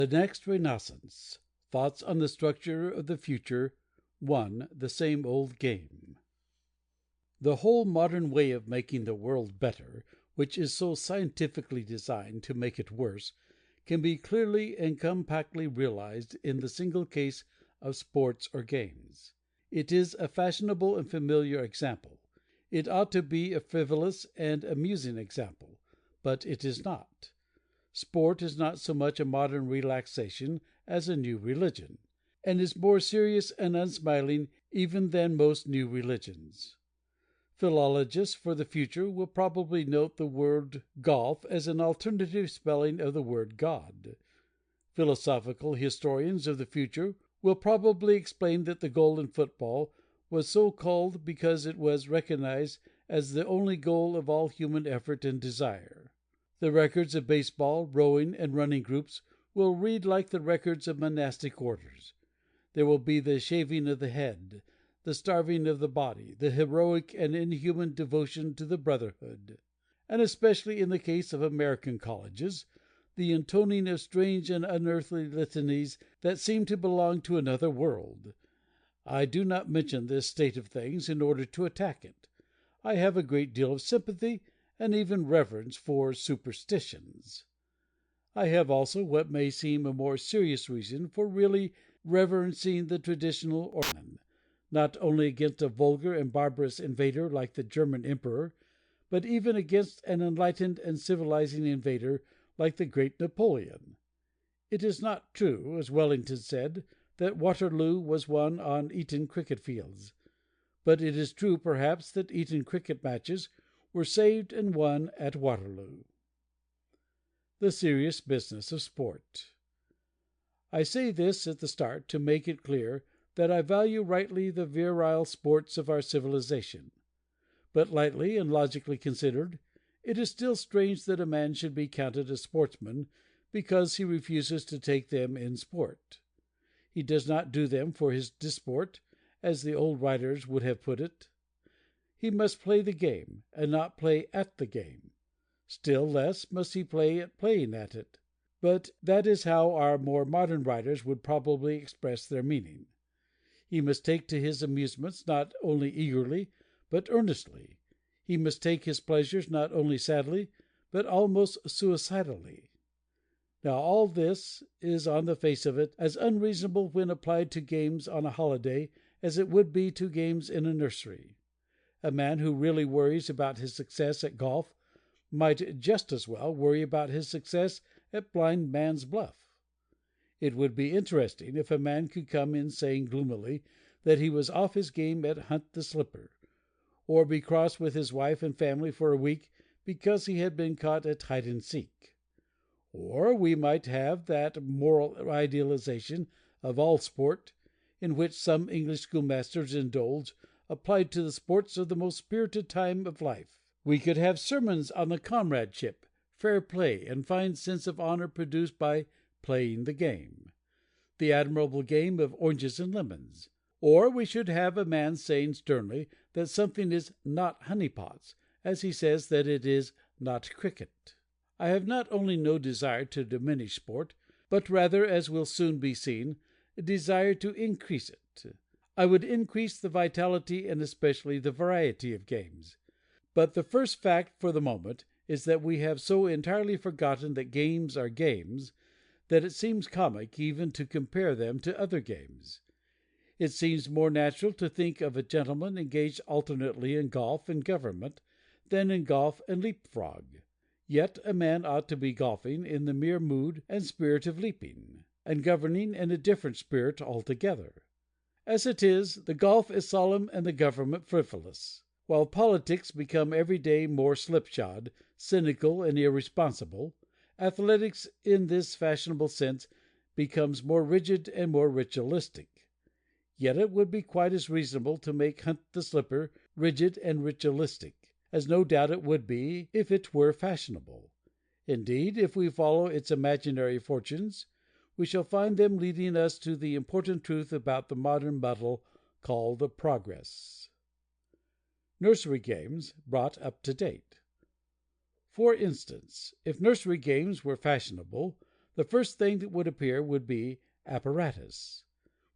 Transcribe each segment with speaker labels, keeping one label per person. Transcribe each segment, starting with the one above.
Speaker 1: The Next Renaissance. Thoughts on the Structure of the Future. 1. The Same Old Game. The whole modern way of making the world better, which is so scientifically designed to make it worse, can be clearly and compactly realized in the single case of sports or games. It is a fashionable and familiar example. It ought to be a frivolous and amusing example, but it is not. Sport is not so much a modern relaxation as a new religion, and is more serious and unsmiling even than most new religions. Philologists for the future will probably note the word golf as an alternative spelling of the word God. Philosophical historians of the future will probably explain that the goal in football was so called because it was recognized as the only goal of all human effort and desire. The records of baseball, rowing, and running groups will read like the records of monastic orders. There will be the shaving of the head, the starving of the body, the heroic and inhuman devotion to the brotherhood, and especially in the case of American colleges, the intoning of strange and unearthly litanies that seem to belong to another world. I do not mention this state of things in order to attack it. I have a great deal of sympathy and even reverence for superstitions. I have also what may seem a more serious reason for really reverencing the traditional organ, not only against a vulgar and barbarous invader like the German emperor, but even against an enlightened and civilizing invader like the great Napoleon. It is not true, as Wellington said, that Waterloo was won on Eton cricket fields, but it is true perhaps that Eton cricket matches were saved and won at Waterloo. The serious business of sport. I say this at the start to make it clear that I value rightly the virile sports of our civilization. But lightly and logically considered, it is still strange that a man should be counted a sportsman because he refuses to take them in sport. He does not do them for his disport, as the old writers would have put it. He must play the game, and not play at the game. Still less must he play at playing at it. But that is how our more modern writers would probably express their meaning. He must take to his amusements not only eagerly, but earnestly. He must take his pleasures not only sadly, but almost suicidally. Now all this is on the face of it as unreasonable when applied to games on a holiday as it would be to games in a nursery. A man who really worries about his success at golf might just as well worry about his success at Blind Man's Bluff. It would be interesting if a man could come in saying gloomily that he was off his game at Hunt the Slipper, or be cross with his wife and family for a week because he had been caught at hide and seek. Or we might have that moral idealization of all sport, in which some English schoolmasters indulge, applied to the sports of the most spirited time of life. We could have sermons on the comradeship, fair play, and fine sense of honor produced by playing the game, the admirable game of oranges and lemons. Or we should have a man saying sternly that something is not honeypots, as he says that it is not cricket. I have not only no desire to diminish sport, but rather, as will soon be seen, a desire to increase it. I would increase the vitality and especially the variety of games. But the first fact for the moment is that we have so entirely forgotten that games are games that it seems comic even to compare them to other games. It seems more natural to think of a gentleman engaged alternately in golf and government than in golf and leapfrog. Yet a man ought to be golfing in the mere mood and spirit of leaping, and governing in a different spirit altogether. As it is, the golf is solemn and the government frivolous, while politics become every day more slipshod, cynical, and irresponsible. Athletics, in this fashionable sense, becomes more rigid and more ritualistic. Yet it would be quite as reasonable to make Hunt the Slipper rigid and ritualistic, as no doubt it would be if it were fashionable. Indeed, if we follow its imaginary fortunes, we shall find them leading us to the important truth about the modern muddle called progress. Nursery games brought up to date. For instance, if nursery games were fashionable, The first thing that would appear would be apparatus.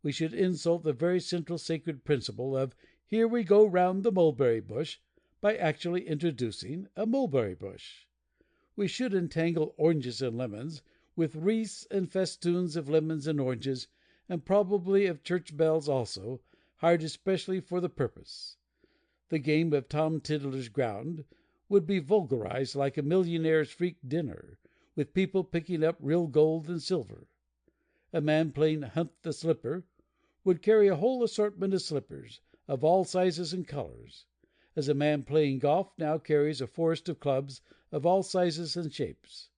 Speaker 1: We should insult the very central sacred principle of "here we go round the mulberry bush" by actually introducing a mulberry bush. We should entangle oranges and lemons with wreaths and festoons of lemons and oranges, and probably of church bells also, hired especially for the purpose. The game of Tom Tiddler's ground would be vulgarized like a millionaire's freak dinner, with people picking up real gold and silver. A man playing Hunt the Slipper would carry a whole assortment of slippers, of all sizes and colors, as a man playing golf now carries a forest of clubs of all sizes and shapes.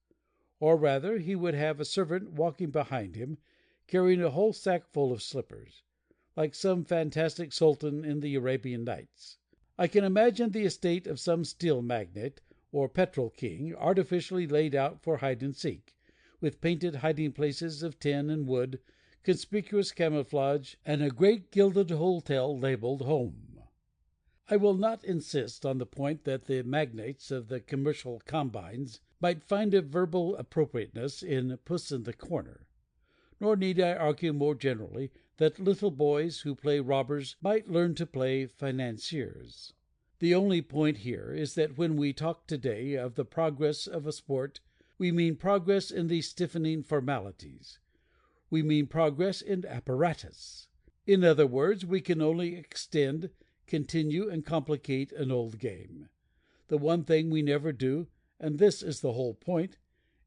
Speaker 1: Or rather, he would have a servant walking behind him, carrying a whole sack full of slippers, like some fantastic sultan in the Arabian Nights. I can imagine the estate of some steel magnate or petrol king artificially laid out for hide and seek, with painted hiding places of tin and wood, conspicuous camouflage, and a great gilded hotel labeled "Home." I will not insist on the point that the magnates of the commercial combines might find a verbal appropriateness in "Puss in the Corner," nor need I argue more generally that little boys who play robbers might learn to play financiers. The only point here is that when we talk today of the progress of a sport, we mean progress in these stiffening formalities. We mean progress in apparatus. In other words, we can only extend, continue, and complicate an old game. The one thing we never do, and this is the whole point,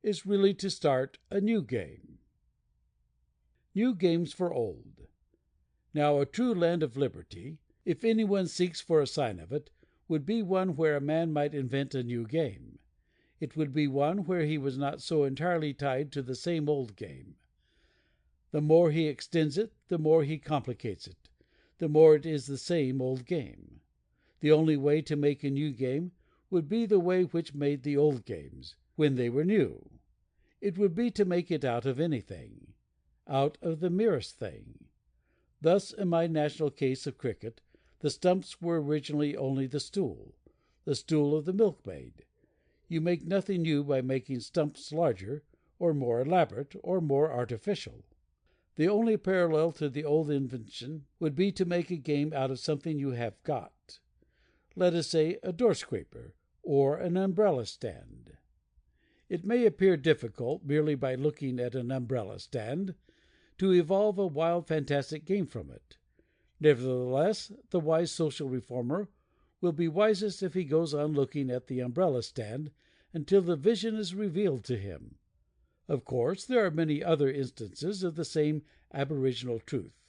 Speaker 1: is really to start a new game. New games for old. Now a true land of liberty, if anyone seeks for a sign of it, would be one where a man might invent a new game. It would be one where he was not so entirely tied to the same old game. The more he extends it, the more he complicates it, the more it is the same old game. The only way to make a new game would be the way which made the old games, when they were new. It would be to make it out of anything, out of the merest thing. Thus, in my national case of cricket, the stumps were originally only the stool of the milkmaid. You make nothing new by making stumps larger, or more elaborate, or more artificial. The only parallel to the old invention would be to make a game out of something you have got. Let us say a door scraper, or an umbrella stand. It may appear difficult, merely by looking at an umbrella stand, to evolve a wild, fantastic game from it. Nevertheless, the wise social reformer will be wisest if he goes on looking at the umbrella stand until the vision is revealed to him. Of course, there are many other instances of the same aboriginal truth.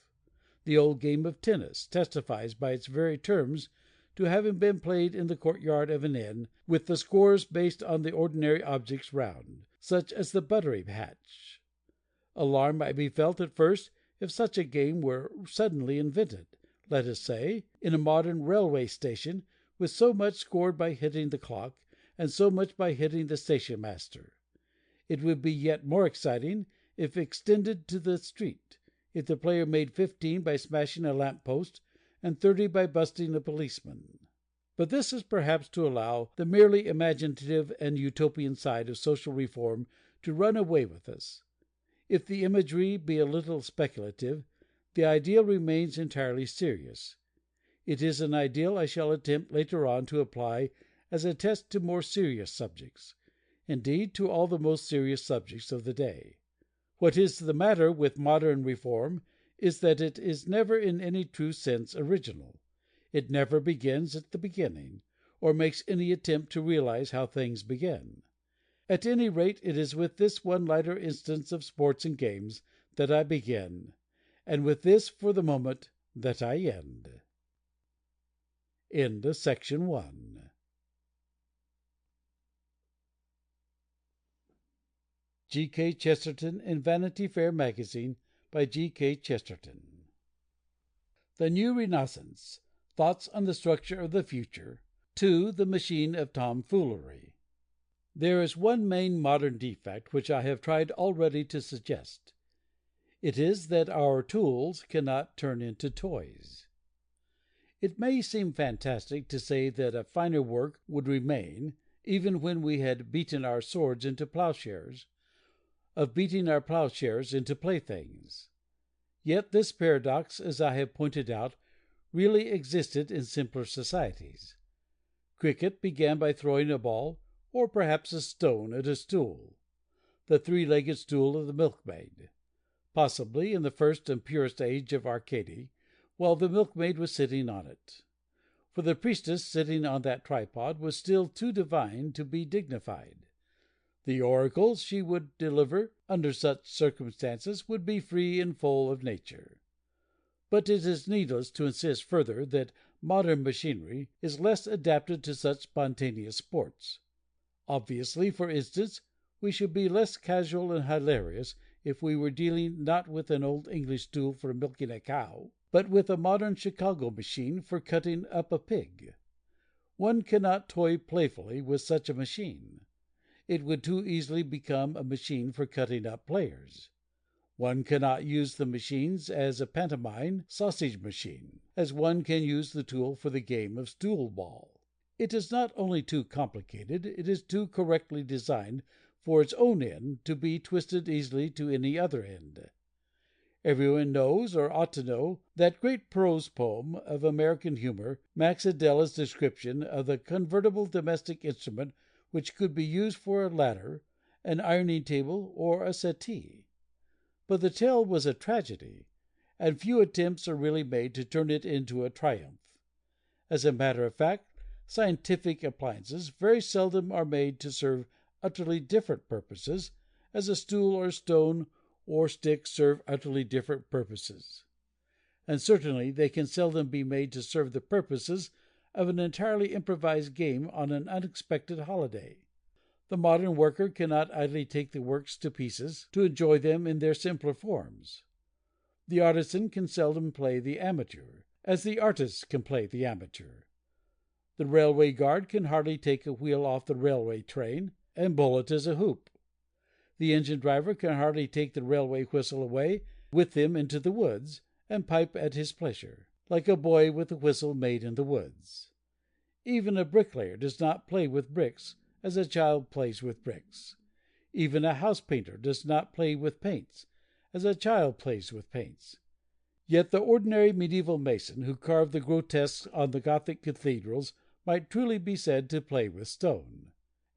Speaker 1: The old game of tennis testifies by its very terms to having been played in the courtyard of an inn, with the scores based on the ordinary objects round, such as the buttery hatch. Alarm might be felt at first if such a game were suddenly invented, let us say, in a modern railway station, with so much scored by hitting the clock, and so much by hitting the station master. It would be yet more exciting if extended to the street, if the player made 15 by smashing a lamp post, and 30 by busting a policeman. But this is perhaps to allow the merely imaginative and utopian side of social reform to run away with us. If the imagery be a little speculative, the ideal remains entirely serious. It is an ideal I shall attempt later on to apply as a test to more serious subjects, indeed to all the most serious subjects of the day. What is the matter with modern reform is that it is never in any true sense original. It never begins at the beginning, or makes any attempt to realize how things begin. At any rate, it is with this one lighter instance of sports and games that I begin, and with this, for the moment, that I end. End of section 1. G.K. Chesterton in Vanity Fair magazine by G.K. Chesterton. The New Renaissance. Thoughts on the Structure of the Future. 2. The Machine of Tomfoolery. There is one main modern defect which I have tried already to suggest. It is that our tools cannot turn into toys. It may seem fantastic to say that a finer work would remain, even when we had beaten our swords into plowshares, of beating our plowshares into playthings. Yet this paradox, as I have pointed out, really existed in simpler societies. Cricket began by throwing a ball, or perhaps a stone, at a stool, the three-legged stool of the milkmaid, possibly in the first and purest age of Arcady, while the milkmaid was sitting on it. For the priestess sitting on that tripod was still too divine to be dignified. The oracles she would deliver under such circumstances would be free and full of nature. But it is needless to insist further that modern machinery is less adapted to such spontaneous sports. Obviously, for instance, we should be less casual and hilarious if we were dealing not with an old English stool for milking a cow, but with a modern Chicago machine for cutting up a pig. One cannot toy playfully with such a machine. It would too easily become a machine for cutting up players. One cannot use the machines as a pantomime sausage machine, as one can use the tool for the game of stool ball. It is not only too complicated, it is too correctly designed for its own end to be twisted easily to any other end. Everyone knows, or ought to know, that great prose poem of American humor, Max Adela's description of the convertible domestic instrument which could be used for a ladder, an ironing table, or a settee. But the tale was a tragedy, and few attempts are really made to turn it into a triumph. As a matter of fact, scientific appliances very seldom are made to serve utterly different purposes, as a stool or stone or stick serve utterly different purposes. And certainly they can seldom be made to serve the purposes of an entirely improvised game on an unexpected holiday. The modern worker cannot idly take the works to pieces to enjoy them in their simpler forms. The artisan can seldom play the amateur, as the artist can play the amateur. The railway guard can hardly take a wheel off the railway train and bowl it as a hoop. The engine driver can hardly take the railway whistle away with him into the woods, and pipe at his pleasure, like a boy with a whistle made in the woods. Even a bricklayer does not play with bricks as a child plays with bricks. Even a house painter does not play with paints as a child plays with paints. Yet the ordinary medieval mason who carved the grotesques on the Gothic cathedrals might truly be said to play with stone.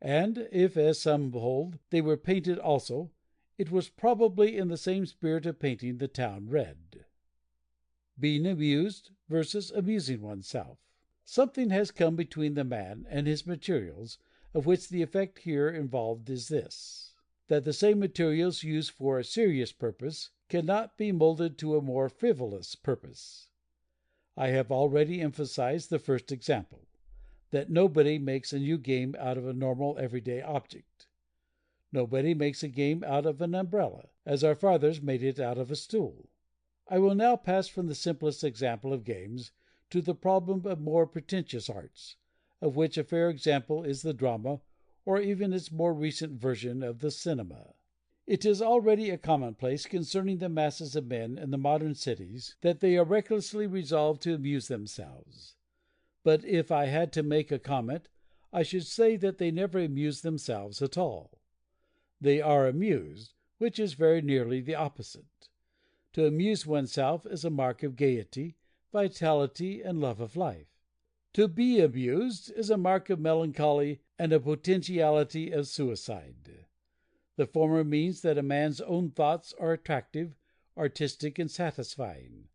Speaker 1: And if, as some hold, they were painted also, it was probably in the same spirit of painting the town red. Being amused versus amusing oneself. Something has come between the man and his materials, of which the effect here involved is this: that the same materials used for a serious purpose cannot be molded to a more frivolous purpose. I have already emphasized the first example, that nobody makes a new game out of a normal everyday object. Nobody makes a game out of an umbrella, as our fathers made it out of a stool. I will now pass from the simplest example of games to the problem of more pretentious arts, of which a fair example is the drama, or even its more recent version of the cinema. It is already a commonplace concerning the masses of men in the modern cities that they are recklessly resolved to amuse themselves. But if I had to make a comment, I should say that they never amuse themselves at all. They are amused, which is very nearly the opposite. To amuse oneself is a mark of gaiety, vitality, and love of life. To be amused is a mark of melancholy and a potentiality of suicide. The former means that a man's own thoughts are attractive, artistic, and satisfying.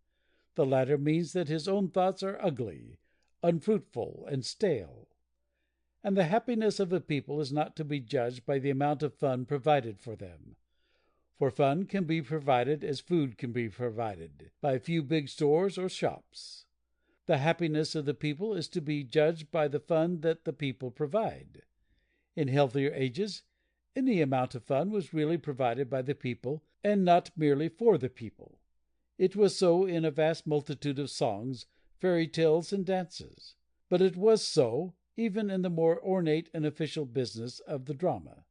Speaker 1: The latter means that his own thoughts are ugly, unfruitful, and stale. And the happiness of a people is not to be judged by the amount of fun provided for them. For fun can be provided as food can be provided, by a few big stores or shops. The happiness of the people is to be judged by the fun that the people provide. In healthier ages, any amount of fun was really provided by the people, and not merely for the people. It was so in a vast multitude of songs, fairy tales, and dances. But it was so even in the more ornate and official business of the drama.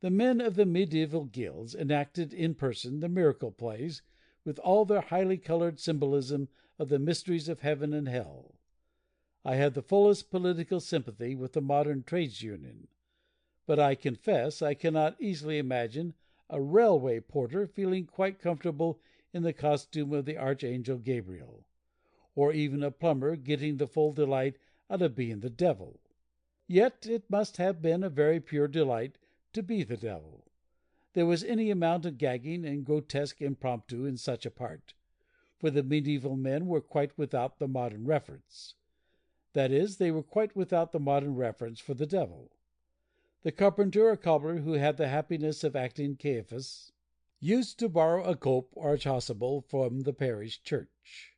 Speaker 1: The men of the medieval guilds enacted in person the miracle plays, with all their highly colored symbolism of the mysteries of heaven and hell. I have the fullest political sympathy with the modern trades union, but I confess I cannot easily imagine a railway porter feeling quite comfortable in the costume of the Archangel Gabriel, or even a plumber getting the full delight out of being the devil. Yet it must have been a very pure delight to be the devil. There was any amount of gagging and grotesque impromptu in such a part, for the medieval men were quite without the modern reference. That is, they were quite without the modern reference for the devil. The carpenter or cobbler who had the happiness of acting Caiaphas used to borrow a cope or a chasuble from the parish church.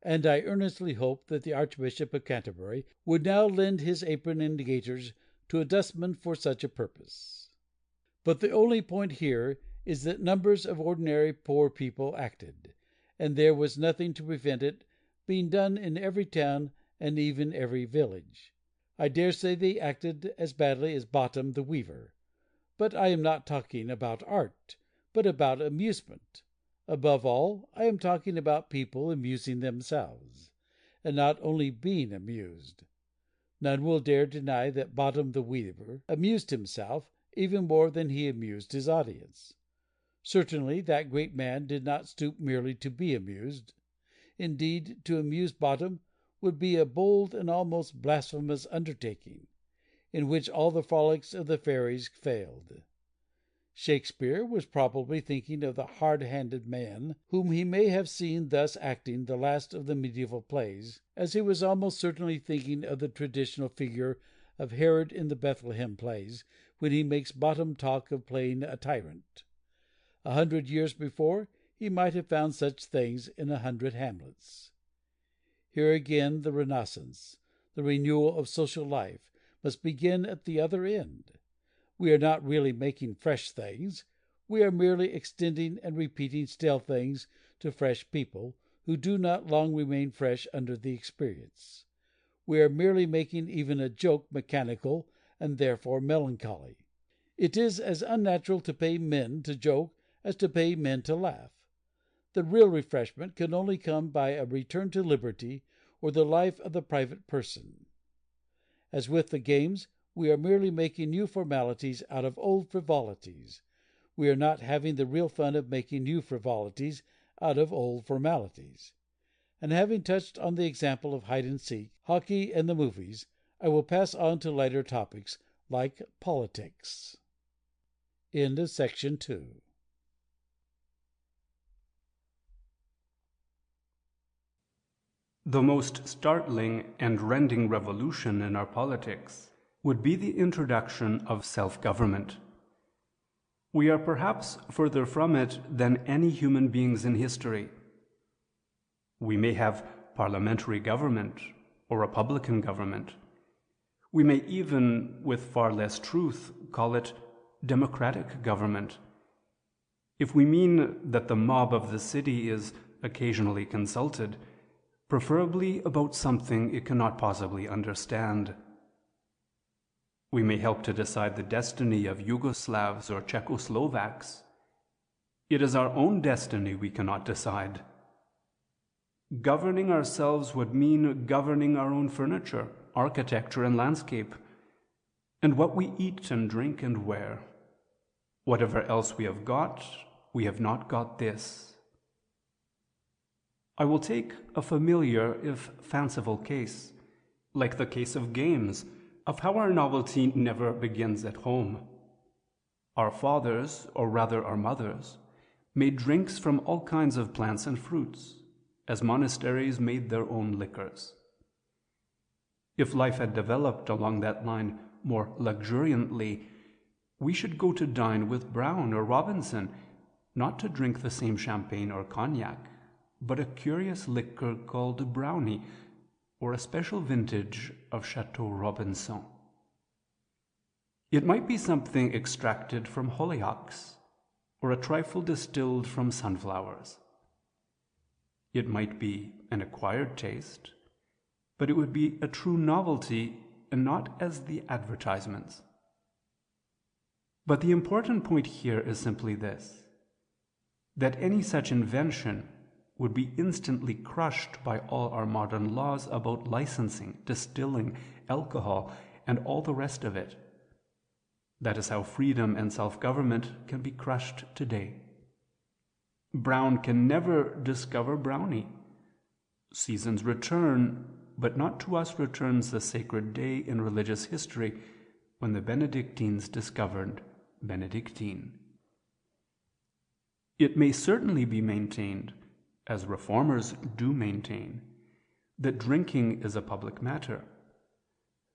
Speaker 1: And I earnestly hope that the Archbishop of Canterbury would now lend his apron and gaiters to a dustman for such a purpose. But the only point here is that numbers of ordinary poor people acted, and there was nothing to prevent it being done in every town and even every village. I dare say they acted as badly as Bottom the Weaver. But I am not talking about art, but about amusement. Above all, I am talking about people amusing themselves, and not only being amused. None will dare deny that Bottom the Weaver amused himself even more than he amused his audience. Certainly that great man did not stoop merely to be amused. Indeed, to amuse Bottom would be a bold and almost blasphemous undertaking, in which all the frolics of the fairies failed. Shakespeare was probably thinking of the hard-handed man whom he may have seen thus acting the last of the medieval plays, as he was almost certainly thinking of the traditional figure of Herod in the Bethlehem plays, when he makes Bottom talk of playing a tyrant. 100 years before, he might have found such things in 100 Hamlets. Here again the Renaissance, the renewal of social life, must begin at the other end. We are not really making fresh things. We are merely extending and repeating stale things to fresh people, who do not long remain fresh under the experience. We are merely making even a joke mechanical and therefore melancholy. It is as unnatural to pay men to joke as to pay men to laugh. The real refreshment can only come by a return to liberty or the life of the private person. As with the games, we are merely making new formalities out of old frivolities. We are not having the real fun of making new frivolities out of old formalities. And having touched on the example of hide and seek, hockey, and the movies, I will pass on to lighter topics like politics. End of section 2.
Speaker 2: The most startling and rending revolution in our politics would be the introduction of self-government. We are perhaps further from it than any human beings in history. We may have parliamentary government or republican government. We may even, with far less truth, call it democratic government. If we mean that the mob of the city is occasionally consulted, preferably about something it cannot possibly understand. We may help to decide the destiny of Yugoslavs or Czechoslovaks. It is our own destiny we cannot decide. Governing ourselves would mean governing our own furniture, architecture, and landscape, and what we eat and drink and wear. Whatever else we have not got this. I will take a familiar, if fanciful case, like the case of games, of how our novelty never begins at home. Our fathers, or rather our mothers, made drinks from all kinds of plants and fruits, as monasteries made their own liquors. If life had developed along that line more luxuriantly, we should go to dine with Brown or Robinson, not to drink the same champagne or cognac, but a curious liquor called brownie, or a special vintage of Chateau Robinson. It might be something extracted from hollyhocks, or a trifle distilled from sunflowers. It might be an acquired taste, but it would be a true novelty and not as the advertisements. But the important point here is simply this, that any such invention would be instantly crushed by all our modern laws about licensing, distilling, alcohol, and all the rest of it. That is how freedom and self-government can be crushed today. Brown can never discover Brownie. Seasons return, but not to us returns the sacred day in religious history when the Benedictines discovered Benedictine. It may certainly be maintained, as reformers do maintain, that drinking is a public matter,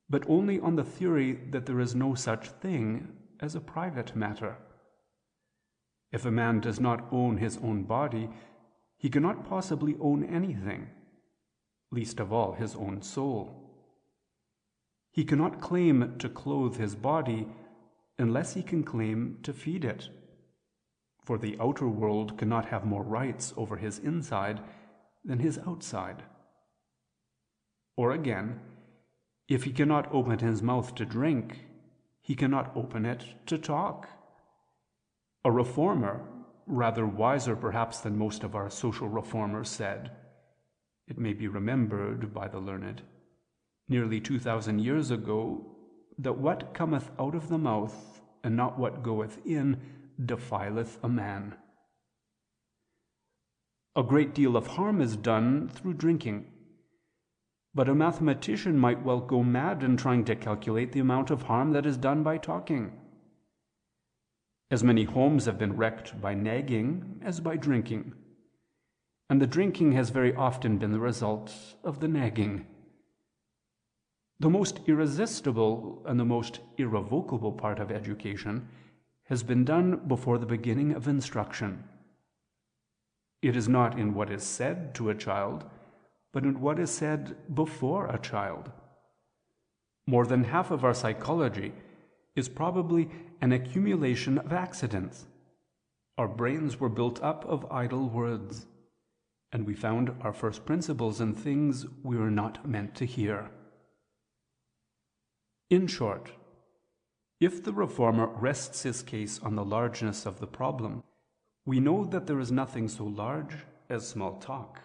Speaker 2: but only on the theory that there is no such thing as a private matter. If a man does not own his own body, he cannot possibly own anything, least of all his own soul. He cannot claim to clothe his body unless he can claim to feed it, for the outer world cannot have more rights over his inside than his outside. Or again, if he cannot open his mouth to drink, he cannot open it to talk. A reformer, rather wiser perhaps than most of our social reformers, said, it may be remembered by the learned, nearly 2,000 years ago, that what cometh out of the mouth, and not what goeth in, defileth a man. A great deal of harm is done through drinking, but a mathematician might well go mad in trying to calculate the amount of harm that is done by talking. As many homes have been wrecked by nagging as by drinking, and the drinking has very often been the result of the nagging. The most irresistible and the most irrevocable part of education has been done before the beginning of instruction. It is not in what is said to a child, but in what is said before a child. More than half of our psychology is probably an accumulation of accidents. Our brains were built up of idle words, and we found our first principles in things we were not meant to hear. In short, if the reformer rests his case on the largeness of the problem, we know that there is nothing so large as small talk.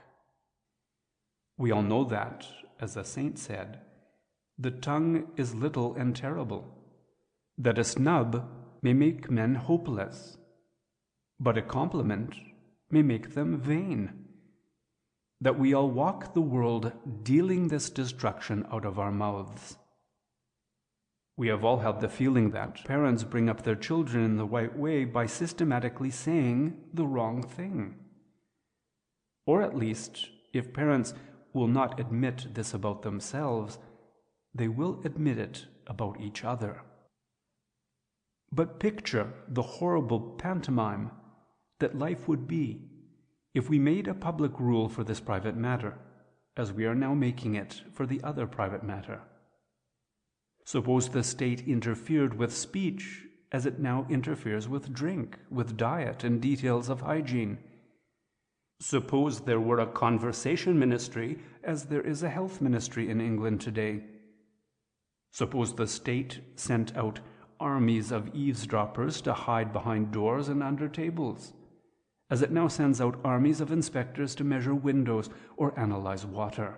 Speaker 2: We all know that, as a saint said, the tongue is little and terrible, that a snub may make men hopeless, but a compliment may make them vain, that we all walk the world dealing this destruction out of our mouths. We have all had the feeling that parents bring up their children in the right way by systematically saying the wrong thing. Or at least, if parents will not admit this about themselves, they will admit it about each other. But picture the horrible pantomime that life would be if we made a public rule for this private matter, as we are now making it for the other private matter. Suppose the state interfered with speech as it now interferes with drink, with diet, and details of hygiene. Suppose there were a conversation ministry as there is a health ministry in England today. Suppose the state sent out armies of eavesdroppers to hide behind doors and under tables, as it now sends out armies of inspectors to measure windows or analyze water.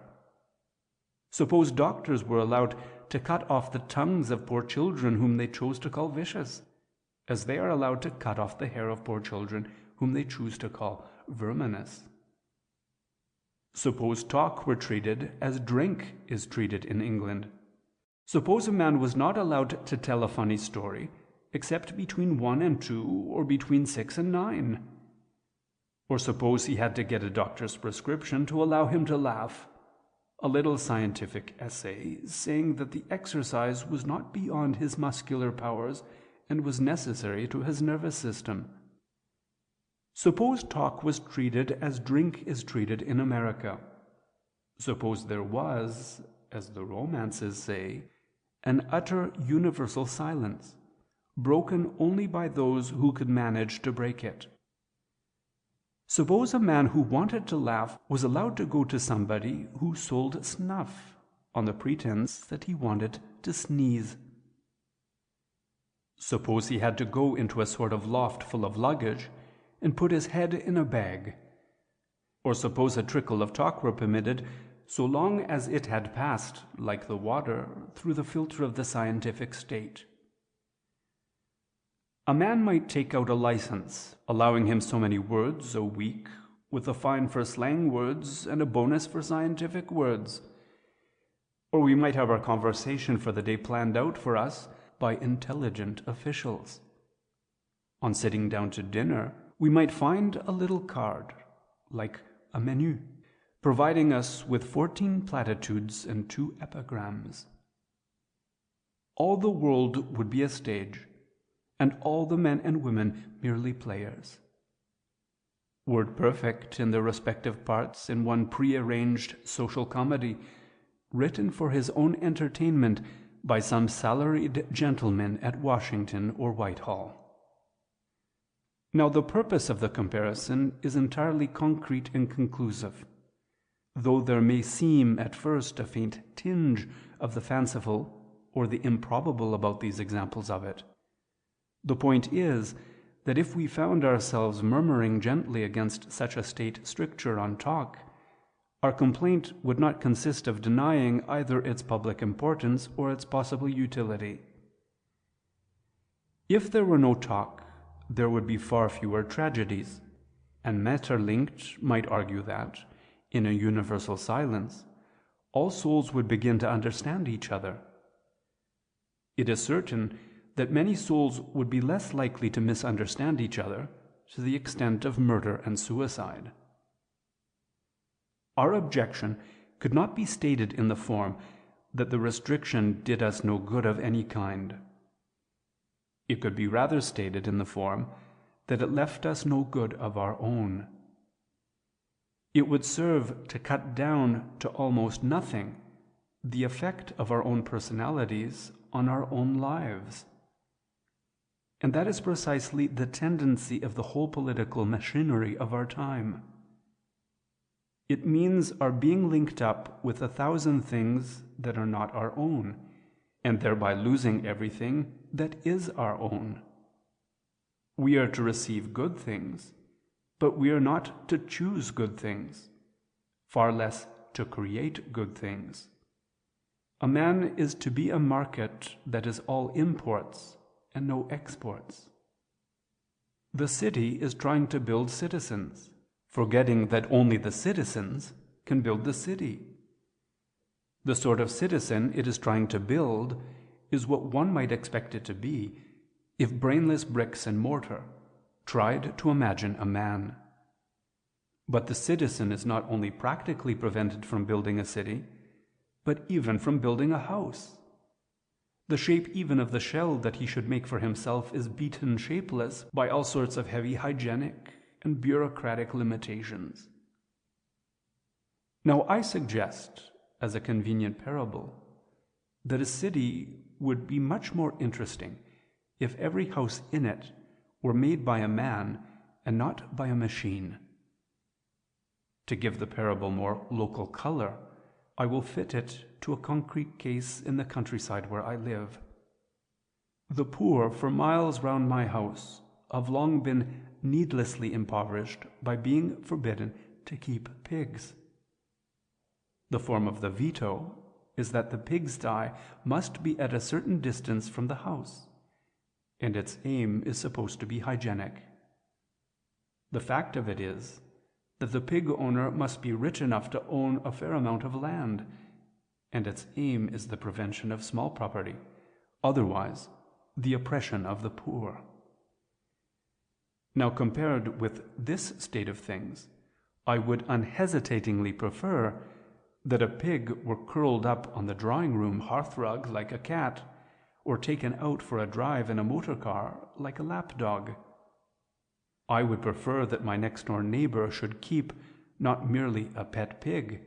Speaker 2: Suppose doctors were allowed to cut off the tongues of poor children whom they chose to call vicious, as they are allowed to cut off the hair of poor children whom they choose to call verminous. Suppose talk were treated as drink is treated in England. Suppose a man was not allowed to tell a funny story except between 1 and 2 or between 6 and 9. Or suppose he had to get a doctor's prescription to allow him to laugh, a little scientific essay saying that the exercise was not beyond his muscular powers and was necessary to his nervous system. Suppose talk was treated as drink is treated in America. Suppose there was, as the romances say, an utter universal silence, broken only by those who could manage to break it. Suppose a man who wanted to laugh was allowed to go to somebody who sold snuff on the pretense that he wanted to sneeze. Suppose he had to go into a sort of loft full of luggage and put his head in a bag. Or suppose a trickle of talk were permitted, so long as it had passed, like the water, through the filter of the scientific state. A man might take out a license, allowing him so many words a week, with a fine for slang words and a bonus for scientific words. Or we might have our conversation for the day planned out for us by intelligent officials. On sitting down to dinner, we might find a little card, like a menu, providing us with 14 platitudes and 2 epigrams. All the world would be a stage, and all the men and women merely players. Word perfect in their respective parts in one prearranged social comedy, written for his own entertainment by some salaried gentleman at Washington or Whitehall. Now, the purpose of the comparison is entirely concrete and conclusive, though there may seem at first a faint tinge of the fanciful or the improbable about these examples of it. The point is that if we found ourselves murmuring gently against such a state stricture on talk, our complaint would not consist of denying either its public importance or its possible utility. If there were no talk, there would be far fewer tragedies, and Maeterlinck might argue that, in a universal silence, all souls would begin to understand each other. It is certain that many souls would be less likely to misunderstand each other to the extent of murder and suicide. Our objection could not be stated in the form that the restriction did us no good of any kind. It could be rather stated in the form that it left us no good of our own. It would serve to cut down to almost nothing the effect of our own personalities on our own lives. And that is precisely the tendency of the whole political machinery of our time. It means our being linked up with 1,000 things that are not our own, and thereby losing everything that is our own. We are to receive good things, but we are not to choose good things, far less to create good things. A man is to be a market that is all imports and no exports. The city is trying to build citizens, forgetting that only the citizens can build the city. The sort of citizen it is trying to build is what one might expect it to be if brainless bricks and mortar tried to imagine a man. But the citizen is not only practically prevented from building a city, but even from building a house. The shape even of the shell that he should make for himself is beaten shapeless by all sorts of heavy hygienic and bureaucratic limitations. Now, I suggest, as a convenient parable, that a city would be much more interesting if every house in it were made by a man and not by a machine. To give the parable more local color, I will fit it to a concrete case in the countryside where I live. The poor for miles round my house have long been needlessly impoverished by being forbidden to keep pigs. The form of the veto is that the pigsty must be at a certain distance from the house, and its aim is supposed to be hygienic. The fact of it is that the pig owner must be rich enough to own a fair amount of land, and its aim is the prevention of small property, otherwise the oppression of the poor. Now, compared with this state of things, I would unhesitatingly prefer that a pig were curled up on the drawing-room hearthrug like a cat, or taken out for a drive in a motor car like a lapdog. I would prefer that my next-door neighbor should keep not merely a pet pig,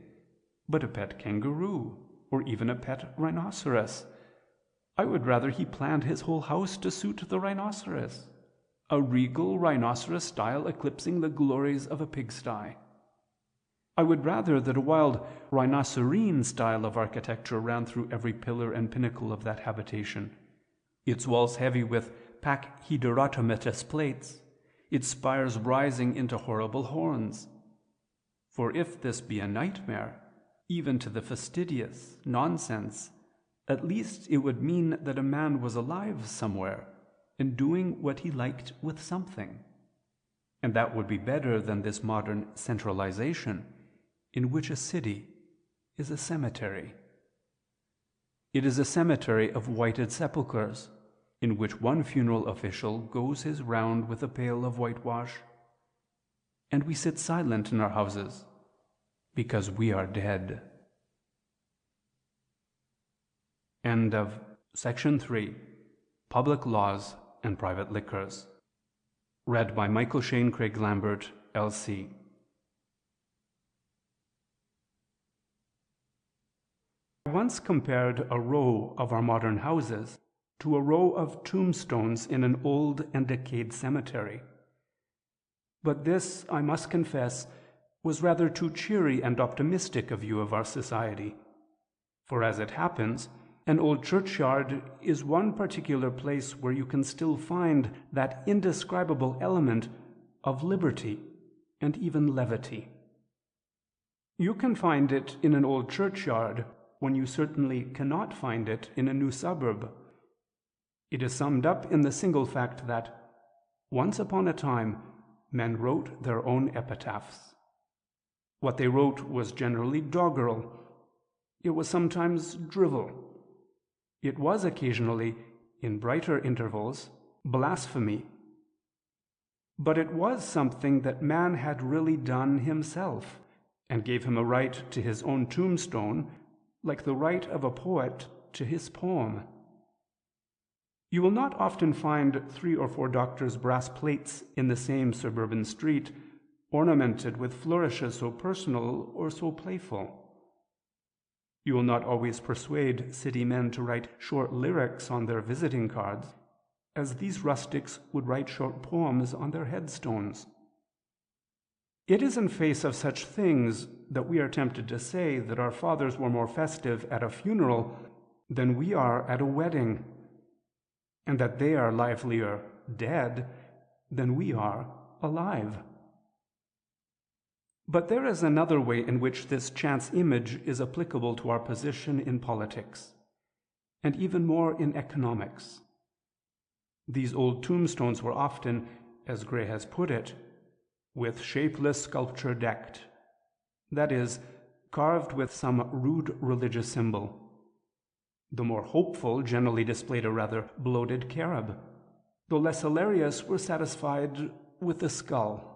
Speaker 2: but a pet kangaroo, or even a pet rhinoceros. I would rather he planned his whole house to suit the rhinoceros, a regal rhinoceros style eclipsing the glories of a pigsty. I would rather that a wild rhinocerine style of architecture ran through every pillar and pinnacle of that habitation, its walls heavy with pachyderotomatous plates, its spires rising into horrible horns. For if this be a nightmare, even to the fastidious nonsense, at least it would mean that a man was alive somewhere, and doing what he liked with something. And that would be better than this modern centralization, in which a city is a cemetery. It is a cemetery of whited sepulchres, in which one funeral official goes his round with a pail of whitewash, and we sit silent in our houses, because we are dead. End of Section 3, Public Laws and Private Liquors. Read by Michael Shane Craig Lambert, LC. I once compared a row of our modern houses to a row of tombstones in an old and decayed cemetery. But this, I must confess, was rather too cheery and optimistic a view of our society. For as it happens, an old churchyard is one particular place where you can still find that indescribable element of liberty and even levity. You can find it in an old churchyard when you certainly cannot find it in a new suburb. It is summed up in the single fact that, once upon a time, men wrote their own epitaphs. What they wrote was generally doggerel. It was sometimes drivel. It was occasionally, in brighter intervals, blasphemy. But it was something that man had really done himself, and gave him a right to his own tombstone, like the right of a poet to his poem. You will not often find 3 or 4 doctors' brass plates in the same suburban street, ornamented with flourishes so personal or so playful. You will not always persuade city men to write short lyrics on their visiting cards, as these rustics would write short poems on their headstones. It is in face of such things that we are tempted to say that our fathers were more festive at a funeral than we are at a wedding, and that they are livelier dead than we are alive. But there is another way in which this chance image is applicable to our position in politics, and even more in economics. These old tombstones were often, as Gray has put it, with shapeless sculpture decked, that is, carved with some rude religious symbol. The more hopeful generally displayed a rather bloated cherub. The less hilarious were satisfied with the skull.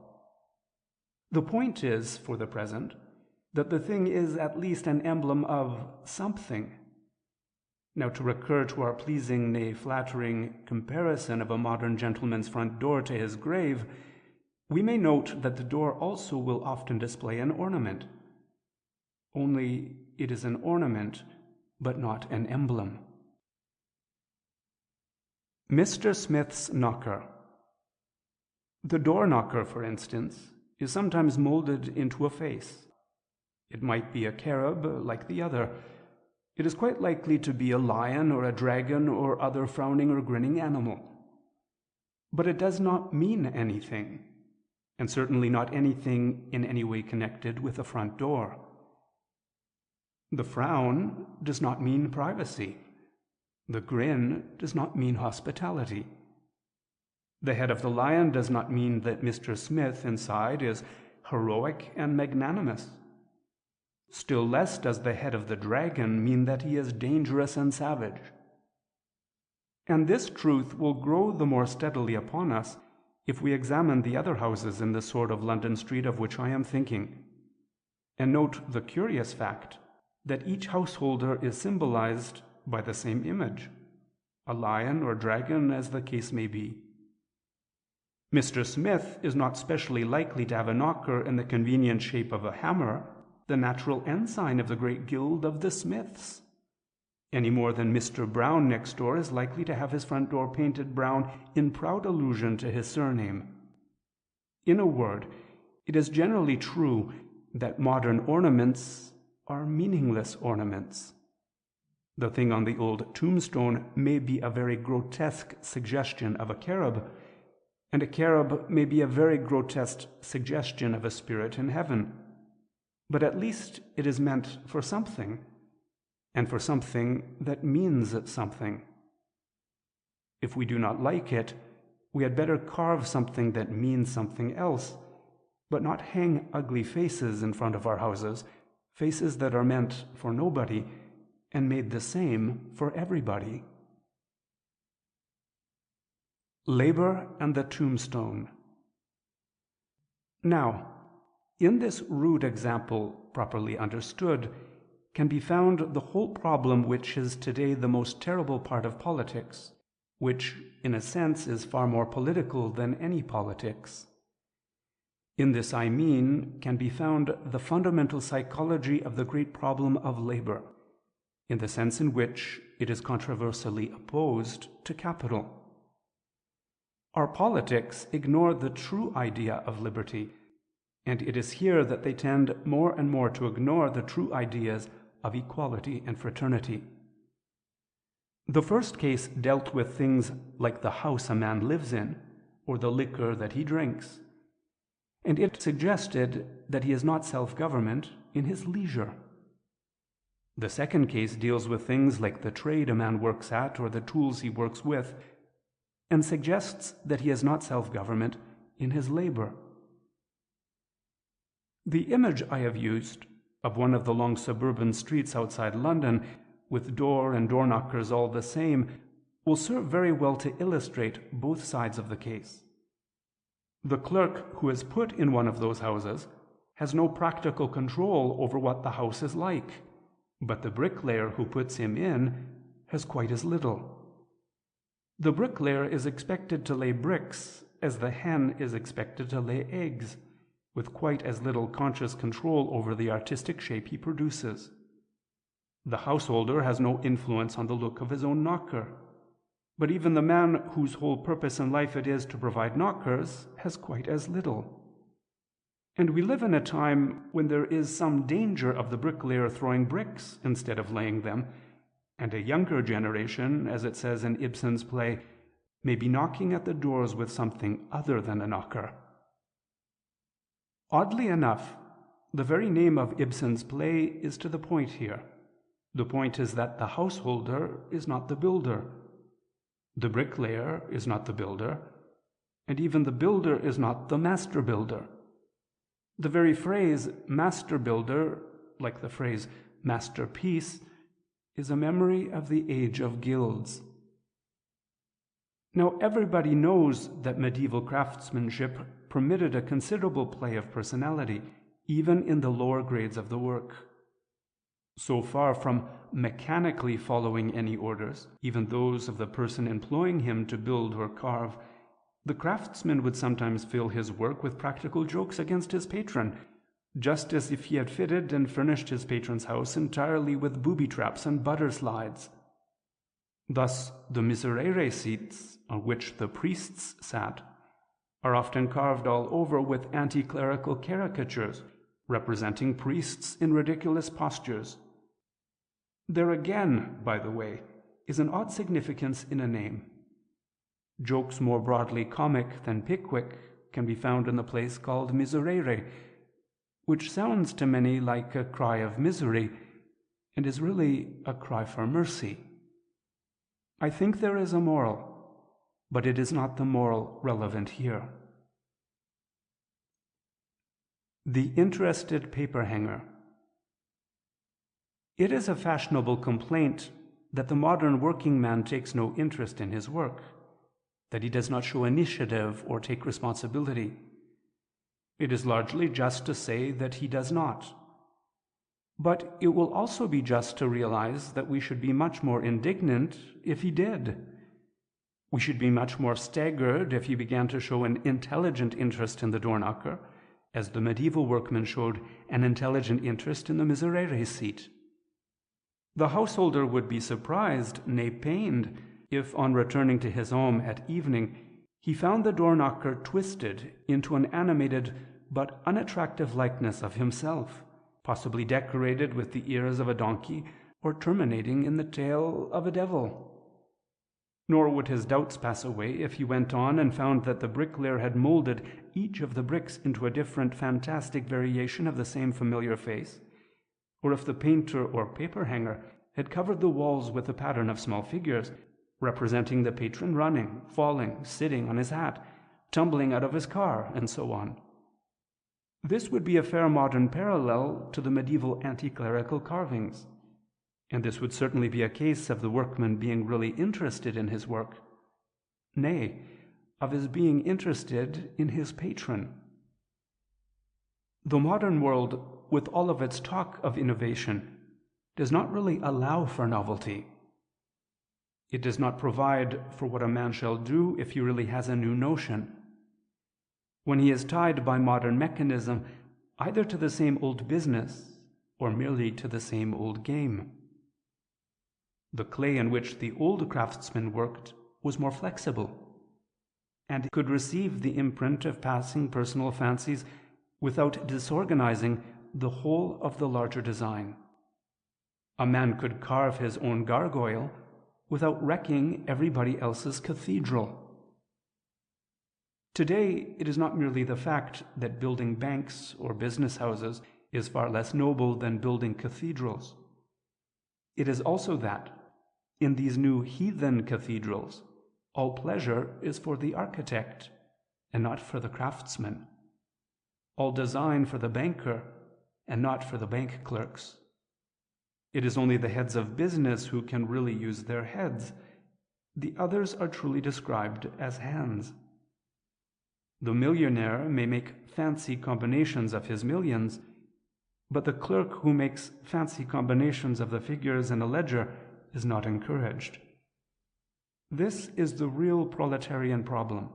Speaker 2: The point is, for the present, that the thing is at least an emblem of something. Now, to recur to our pleasing, nay, flattering comparison of a modern gentleman's front door to his grave, we may note that the door also will often display an ornament. Only it is an ornament, but not an emblem. Mr. Smith's knocker. The door knocker, for instance, is sometimes molded into a face. It might be a cherub like the other. It is quite likely to be a lion or a dragon or other frowning or grinning animal. But it does not mean anything, and certainly not anything in any way connected with a front door. The frown does not mean privacy. The grin does not mean hospitality. The head of the lion does not mean that Mr. Smith inside is heroic and magnanimous. Still less does the head of the dragon mean that he is dangerous and savage. And this truth will grow the more steadily upon us if we examine the other houses in the sort of London street of which I am thinking, and note the curious fact that each householder is symbolized by the same image, a lion or dragon as the case may be. Mr. Smith is not specially likely to have a knocker in the convenient shape of a hammer, the natural ensign of the great guild of the Smiths, any more than Mr. Brown next door is likely to have his front door painted brown in proud allusion to his surname. In a word, it is generally true that modern ornaments are meaningless ornaments. The thing on the old tombstone may be a very grotesque suggestion of a cherub, and a cherub may be a very grotesque suggestion of a spirit in heaven. But at least it is meant for something, and for something that means something. If we do not like it, we had better carve something that means something else, but not hang ugly faces in front of our houses, faces that are meant for nobody and made the same for everybody. Labor and the tombstone. Now, in this rude example, properly understood, can be found the whole problem which is today the most terrible part of politics, which, in a sense, is far more political than any politics. In this, I mean, can be found the fundamental psychology of the great problem of labor, in the sense in which it is controversially opposed to capital. Our politics ignore the true idea of liberty, and it is here that they tend more and more to ignore the true ideas of equality and fraternity. The first case dealt with things like the house a man lives in, or the liquor that he drinks, and it suggested that he is not self-government in his leisure. The second case deals with things like the trade a man works at or the tools he works with, and suggests that he is not self-government in his labor. The image I have used of one of the long suburban streets outside London, with door and door knockers all the same, will serve very well to illustrate both sides of the case. The clerk who is put in one of those houses has no practical control over what the house is like, but the bricklayer who puts him in has quite as little. The bricklayer is expected to lay bricks as the hen is expected to lay eggs, with quite as little conscious control over the artistic shape he produces. The householder has no influence on the look of his own knocker, but even the man whose whole purpose in life it is to provide knockers has quite as little. And we live in a time when there is some danger of the bricklayer throwing bricks instead of laying them, and a younger generation, as it says in Ibsen's play, may be knocking at the doors with something other than a knocker. Oddly enough, the very name of Ibsen's play is to the point here. The point is that the householder is not the builder, the bricklayer is not the builder, and even the builder is not the master builder. The very phrase master builder, like the phrase masterpiece, is a memory of the age of guilds. Now, everybody knows that medieval craftsmanship permitted a considerable play of personality, even in the lower grades of the work. So far from mechanically following any orders, even those of the person employing him to build or carve, the craftsman would sometimes fill his work with practical jokes against his patron, just as if he had fitted and furnished his patron's house entirely with booby traps and butter slides. Thus, the miserere seats, on which the priests sat, are often carved all over with anti-clerical caricatures, representing priests in ridiculous postures. There again, by the way, is an odd significance in a name. Jokes more broadly comic than Pickwick can be found in the place called Miserere, which sounds to many like a cry of misery, and is really a cry for mercy. I think there is a moral, but it is not the moral relevant here. The interested paperhanger. It is a fashionable complaint that the modern working man takes no interest in his work, that he does not show initiative or take responsibility. It is largely just to say that he does not. But it will also be just to realize that we should be much more indignant if he did. We should be much more staggered if he began to show an intelligent interest in the door-knocker, as the medieval workman showed an intelligent interest in the miserere seat. The householder would be surprised, nay pained, if on returning to his home at evening he found the door-knocker twisted into an animated but unattractive likeness of himself, possibly decorated with the ears of a donkey or terminating in the tail of a devil. Nor would his doubts pass away if he went on and found that the bricklayer had molded each of the bricks into a different fantastic variation of the same familiar face, or if the painter or paperhanger had covered the walls with a pattern of small figures, representing the patron running, falling, sitting on his hat, tumbling out of his car, and so on. This would be a fair modern parallel to the medieval anti-clerical carvings, and this would certainly be a case of the workman being really interested in his work, nay, of his being interested in his patron. The modern world, with all of its talk of innovation, does not really allow for novelty. It does not provide for what a man shall do if he really has a new notion. When he is tied by modern mechanism either to the same old business or merely to the same old game. The clay in which the old craftsman worked was more flexible, and could receive the imprint of passing personal fancies without disorganizing the whole of the larger design. A man could carve his own gargoyle without wrecking everybody else's cathedral. Today, it is not merely the fact that building banks or business houses is far less noble than building cathedrals. It is also that, in these new heathen cathedrals, all pleasure is for the architect and not for the craftsman, all design for the banker and not for the bank clerks. It is only the heads of business who can really use their heads. The others are truly described as hands. The millionaire may make fancy combinations of his millions, but the clerk who makes fancy combinations of the figures in a ledger is not encouraged. This is the real proletarian problem,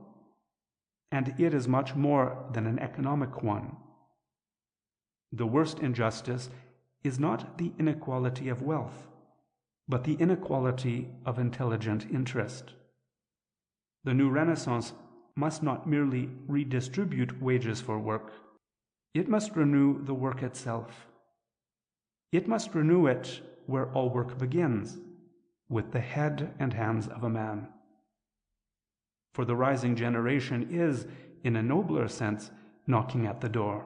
Speaker 2: and it is much more than an economic one. The worst injustice is not the inequality of wealth, but the inequality of intelligent interest. The new Renaissance must not merely redistribute wages for work, it must renew the work itself. It must renew it where all work begins, with the head and hands of a man. For the rising generation is, in a nobler sense, knocking at the door.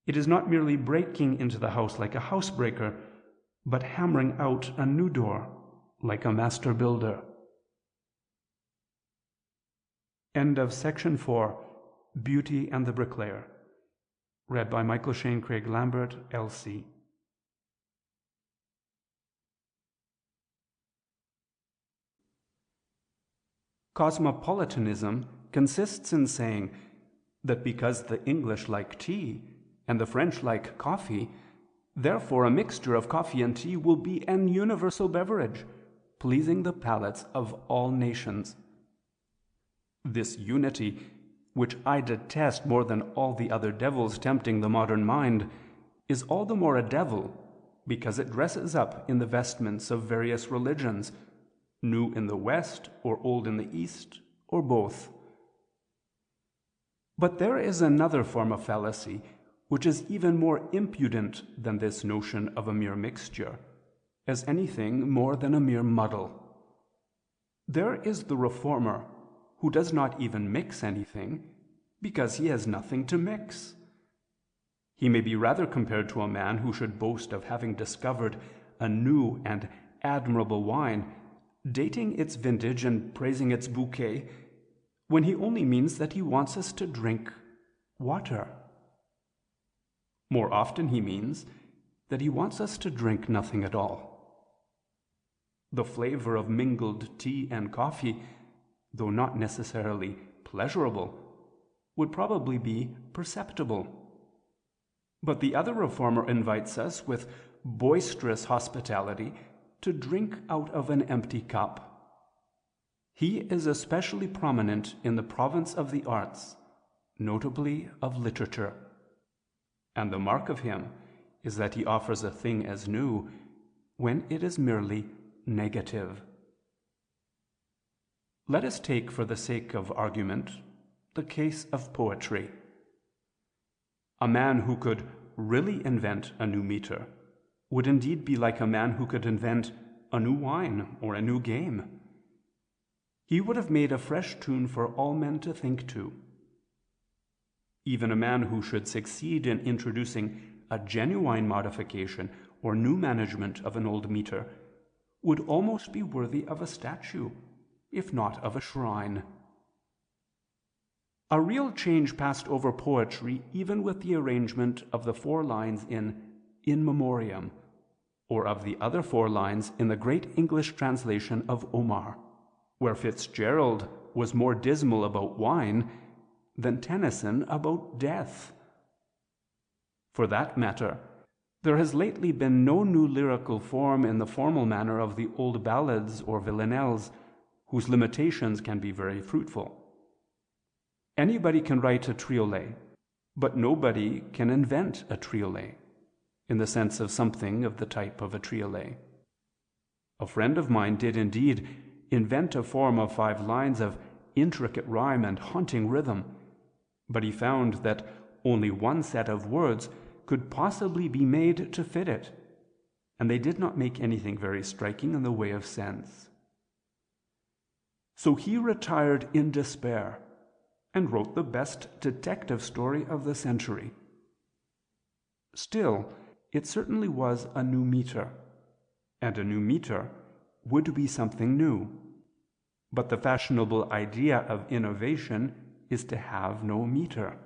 Speaker 2: It is not merely breaking into the house like a housebreaker, but hammering out a new door like a master builder. End of section 4, Beauty and the Bricklayer. Read by Michael Shane Craig Lambert, LC. Cosmopolitanism consists in saying that because the English like tea and the French like coffee, therefore a mixture of coffee and tea will be an universal beverage, pleasing the palates of all nations. This unity, which I detest more than all the other devils tempting the modern mind, is all the more a devil because it dresses up in the vestments of various religions, new in the West or old in the East, or both. But there is another form of fallacy which is even more impudent than this notion of a mere mixture, as anything more than a mere muddle. There is the reformer who does not even mix anything because he has nothing to mix. He may be rather compared to a man who should boast of having discovered a new and admirable wine, dating its vintage and praising its bouquet, when he only means that he wants us to drink water. More often he means that he wants us to drink nothing at all. The flavor of mingled tea and coffee, though not necessarily pleasurable, would probably be perceptible. But the other reformer invites us with boisterous hospitality to drink out of an empty cup. He is especially prominent in the province of the arts, notably of literature. And the mark of him is that he offers a thing as new when it is merely negative. Let us take, for the sake of argument, the case of poetry. A man who could really invent a new meter would indeed be like a man who could invent a new wine or a new game. He would have made a fresh tune for all men to think to. Even a man who should succeed in introducing a genuine modification or new management of an old meter would almost be worthy of a statue, if not of a shrine. A real change passed over poetry even with the arrangement of the 4 lines in Memoriam, or of the other 4 lines in the great English translation of Omar, where Fitzgerald was more dismal about wine than Tennyson about death. For that matter, there has lately been no new lyrical form in the formal manner of the old ballads or villanelles, whose limitations can be very fruitful. Anybody can write a triolet, but nobody can invent a triolet, in the sense of something of the type of a triolet. A friend of mine did indeed invent a form of 5 lines of intricate rhyme and haunting rhythm, but he found that only one set of words could possibly be made to fit it, and they did not make anything very striking in the way of sense. So he retired in despair and wrote the best detective story of the century. Still, it certainly was a new meter, and a new meter would be something new. But the fashionable idea of innovation is to have no meter.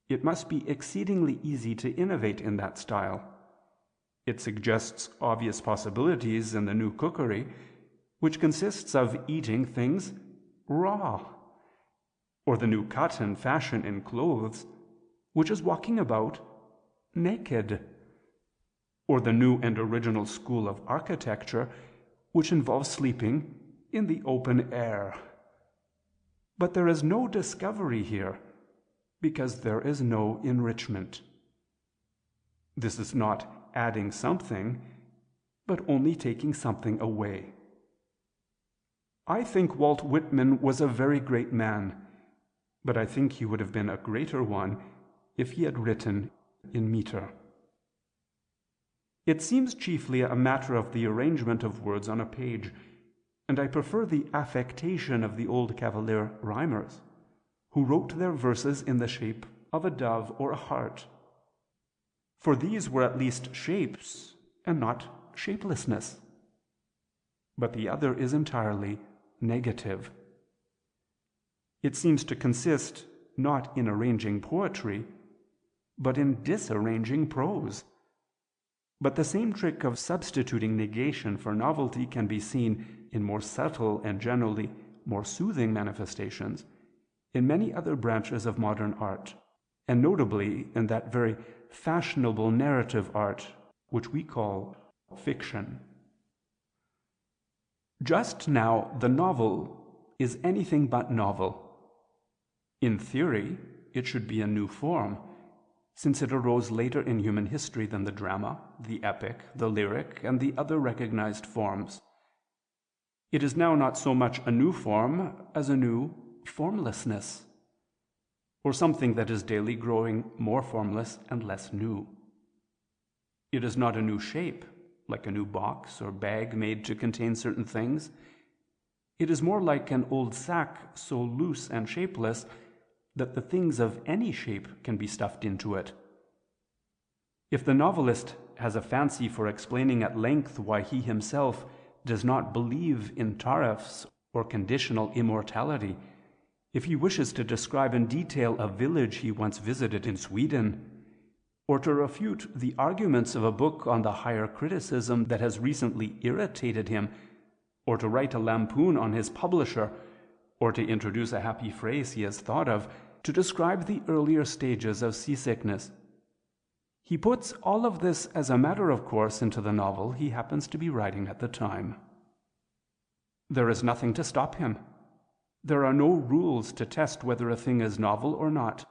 Speaker 2: It must be exceedingly easy to innovate in that style. It suggests obvious possibilities in the new cookery, which consists of eating things raw, or the new cut and fashion in clothes, which is walking about naked, or the new and original school of architecture, which involves sleeping in the open air. But there is no discovery here, because there is no enrichment. This is not adding something, but only taking something away. I think Walt Whitman was a very great man, but I think he would have been a greater one if he had written in meter. It seems chiefly a matter of the arrangement of words on a page, and I prefer the affectation of the old Cavalier rhymers, who wrote their verses in the shape of a dove or a heart. For these were at least shapes, and not shapelessness. But the other is entirely negative. It seems to consist not in arranging poetry, but in disarranging prose. But the same trick of substituting negation for novelty can be seen in more subtle and generally more soothing manifestations in many other branches of modern art, and notably in that very fashionable narrative art which we call fiction. Just now, the novel is anything but novel. In theory, it should be a new form, since it arose later in human history than the drama, the epic, the lyric, and the other recognized forms. It is now not so much a new form as a new formlessness, or something that is daily growing more formless and less new. It is not a new shape, like a new box or bag made to contain certain things. It is more like an old sack so loose and shapeless that the things of any shape can be stuffed into it. If the novelist has a fancy for explaining at length why he himself does not believe in tariffs or conditional immortality, if he wishes to describe in detail a village he once visited in Sweden, or to refute the arguments of a book on the higher criticism that has recently irritated him, or to write a lampoon on his publisher, or to introduce a happy phrase he has thought of to describe the earlier stages of seasickness, he puts all of this as a matter of course into the novel he happens to be writing at the time. There is nothing to stop him. There are no rules to test whether a thing is novel or not,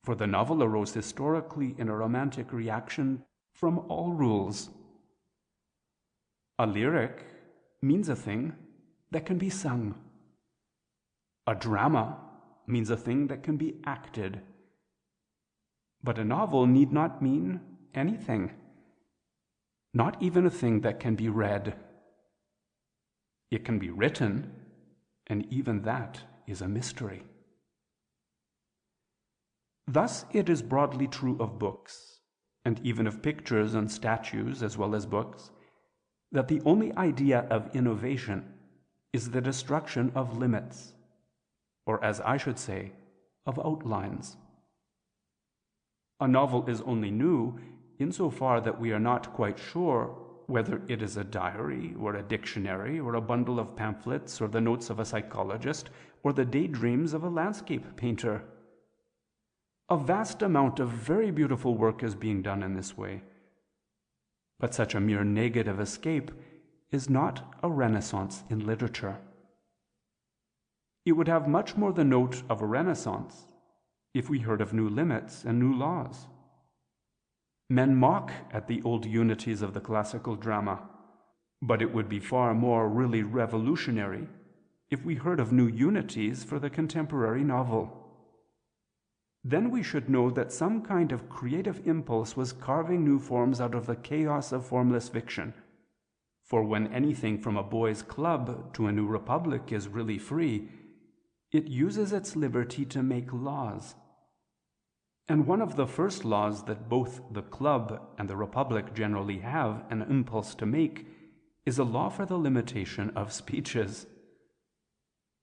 Speaker 2: for the novel arose historically in a romantic reaction from all rules. A lyric means a thing that can be sung. A drama means a thing that can be acted. But a novel need not mean anything, not even a thing that can be read. It can be written, and even that is a mystery. Thus it is broadly true of books, and even of pictures and statues as well as books, that the only idea of innovation is the destruction of limits, or as I should say, of outlines. A novel is only new insofar that we are not quite sure whether it is a diary, or a dictionary, or a bundle of pamphlets, or the notes of a psychologist, or the daydreams of a landscape painter. A vast amount of very beautiful work is being done in this way. But such a mere negative escape is not a renaissance in literature. It would have much more the note of a renaissance if we heard of new limits and new laws. Men mock at the old unities of the classical drama, but it would be far more really revolutionary if we heard of new unities for the contemporary novel. Then we should know that some kind of creative impulse was carving new forms out of the chaos of formless fiction. For when anything from a boys' club to a new republic is really free, it uses its liberty to make laws. And one of the first laws that both the club and the republic generally have an impulse to make is a law for the limitation of speeches.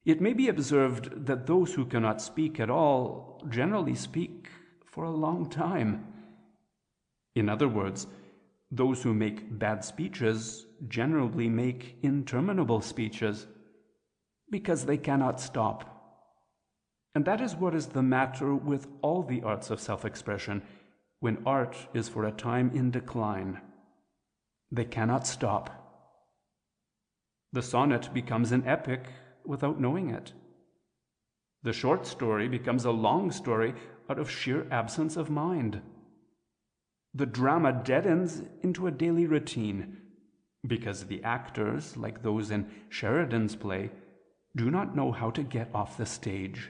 Speaker 2: It may be observed that those who cannot speak at all generally speak for a long time. In other words, those who make bad speeches generally make interminable speeches, because they cannot stop. And that is what is the matter with all the arts of self-expression when art is for a time in decline. They cannot stop. The sonnet becomes an epic without knowing it. The short story becomes a long story out of sheer absence of mind. The drama deadens into a daily routine because the actors, like those in Sheridan's play, do not know how to get off the stage.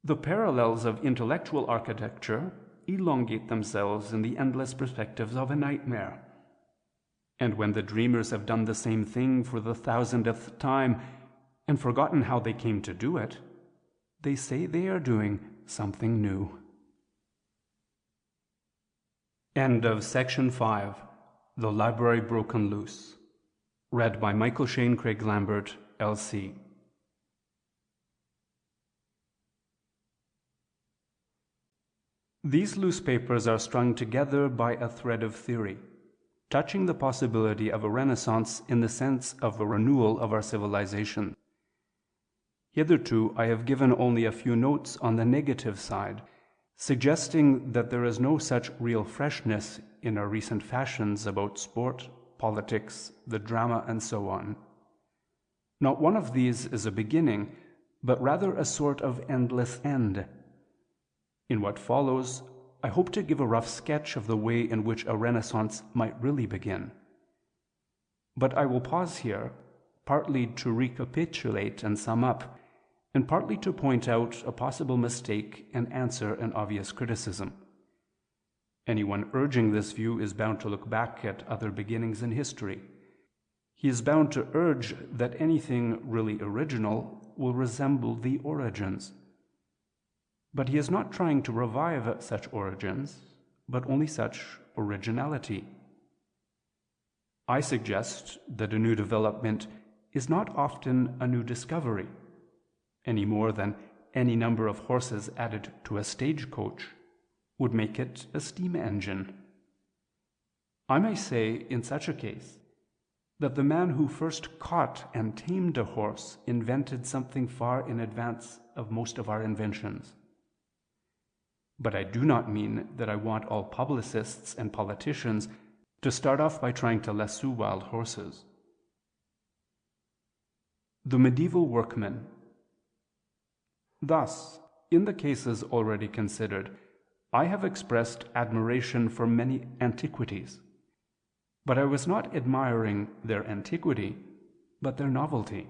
Speaker 2: The parallels of intellectual architecture elongate themselves in the endless perspectives of a nightmare. And when the dreamers have done the same thing for the 1000th time and forgotten how they came to do it, they say they are doing something new. End of Section 5, The Library Broken Loose. Read by Michael Shane Craig Lambert, LC. These loose papers are strung together by a thread of theory, touching the possibility of a renaissance in the sense of a renewal of our civilization. Hitherto, I have given only a few notes on the negative side, suggesting that there is no such real freshness in our recent fashions about sport, politics, the drama, and so on. Not one of these is a beginning, but rather a sort of endless end. In what follows, I hope to give a rough sketch of the way in which a renaissance might really begin. But I will pause here, partly to recapitulate and sum up, and partly to point out a possible mistake and answer an obvious criticism. Anyone urging this view is bound to look back at other beginnings in history. He is bound to urge that anything really original will resemble the origins. But he is not trying to revive such origins, but only such originality. I suggest that a new development is not often a new discovery, any more than any number of horses added to a stagecoach would make it a steam engine. I may say, in such a case, that the man who first caught and tamed a horse invented something far in advance of most of our inventions. But I do not mean that I want all publicists and politicians to start off by trying to lasso wild horses. The medieval workman. Thus, in the cases already considered, I have expressed admiration for many antiquities, but I was not admiring their antiquity, but their novelty.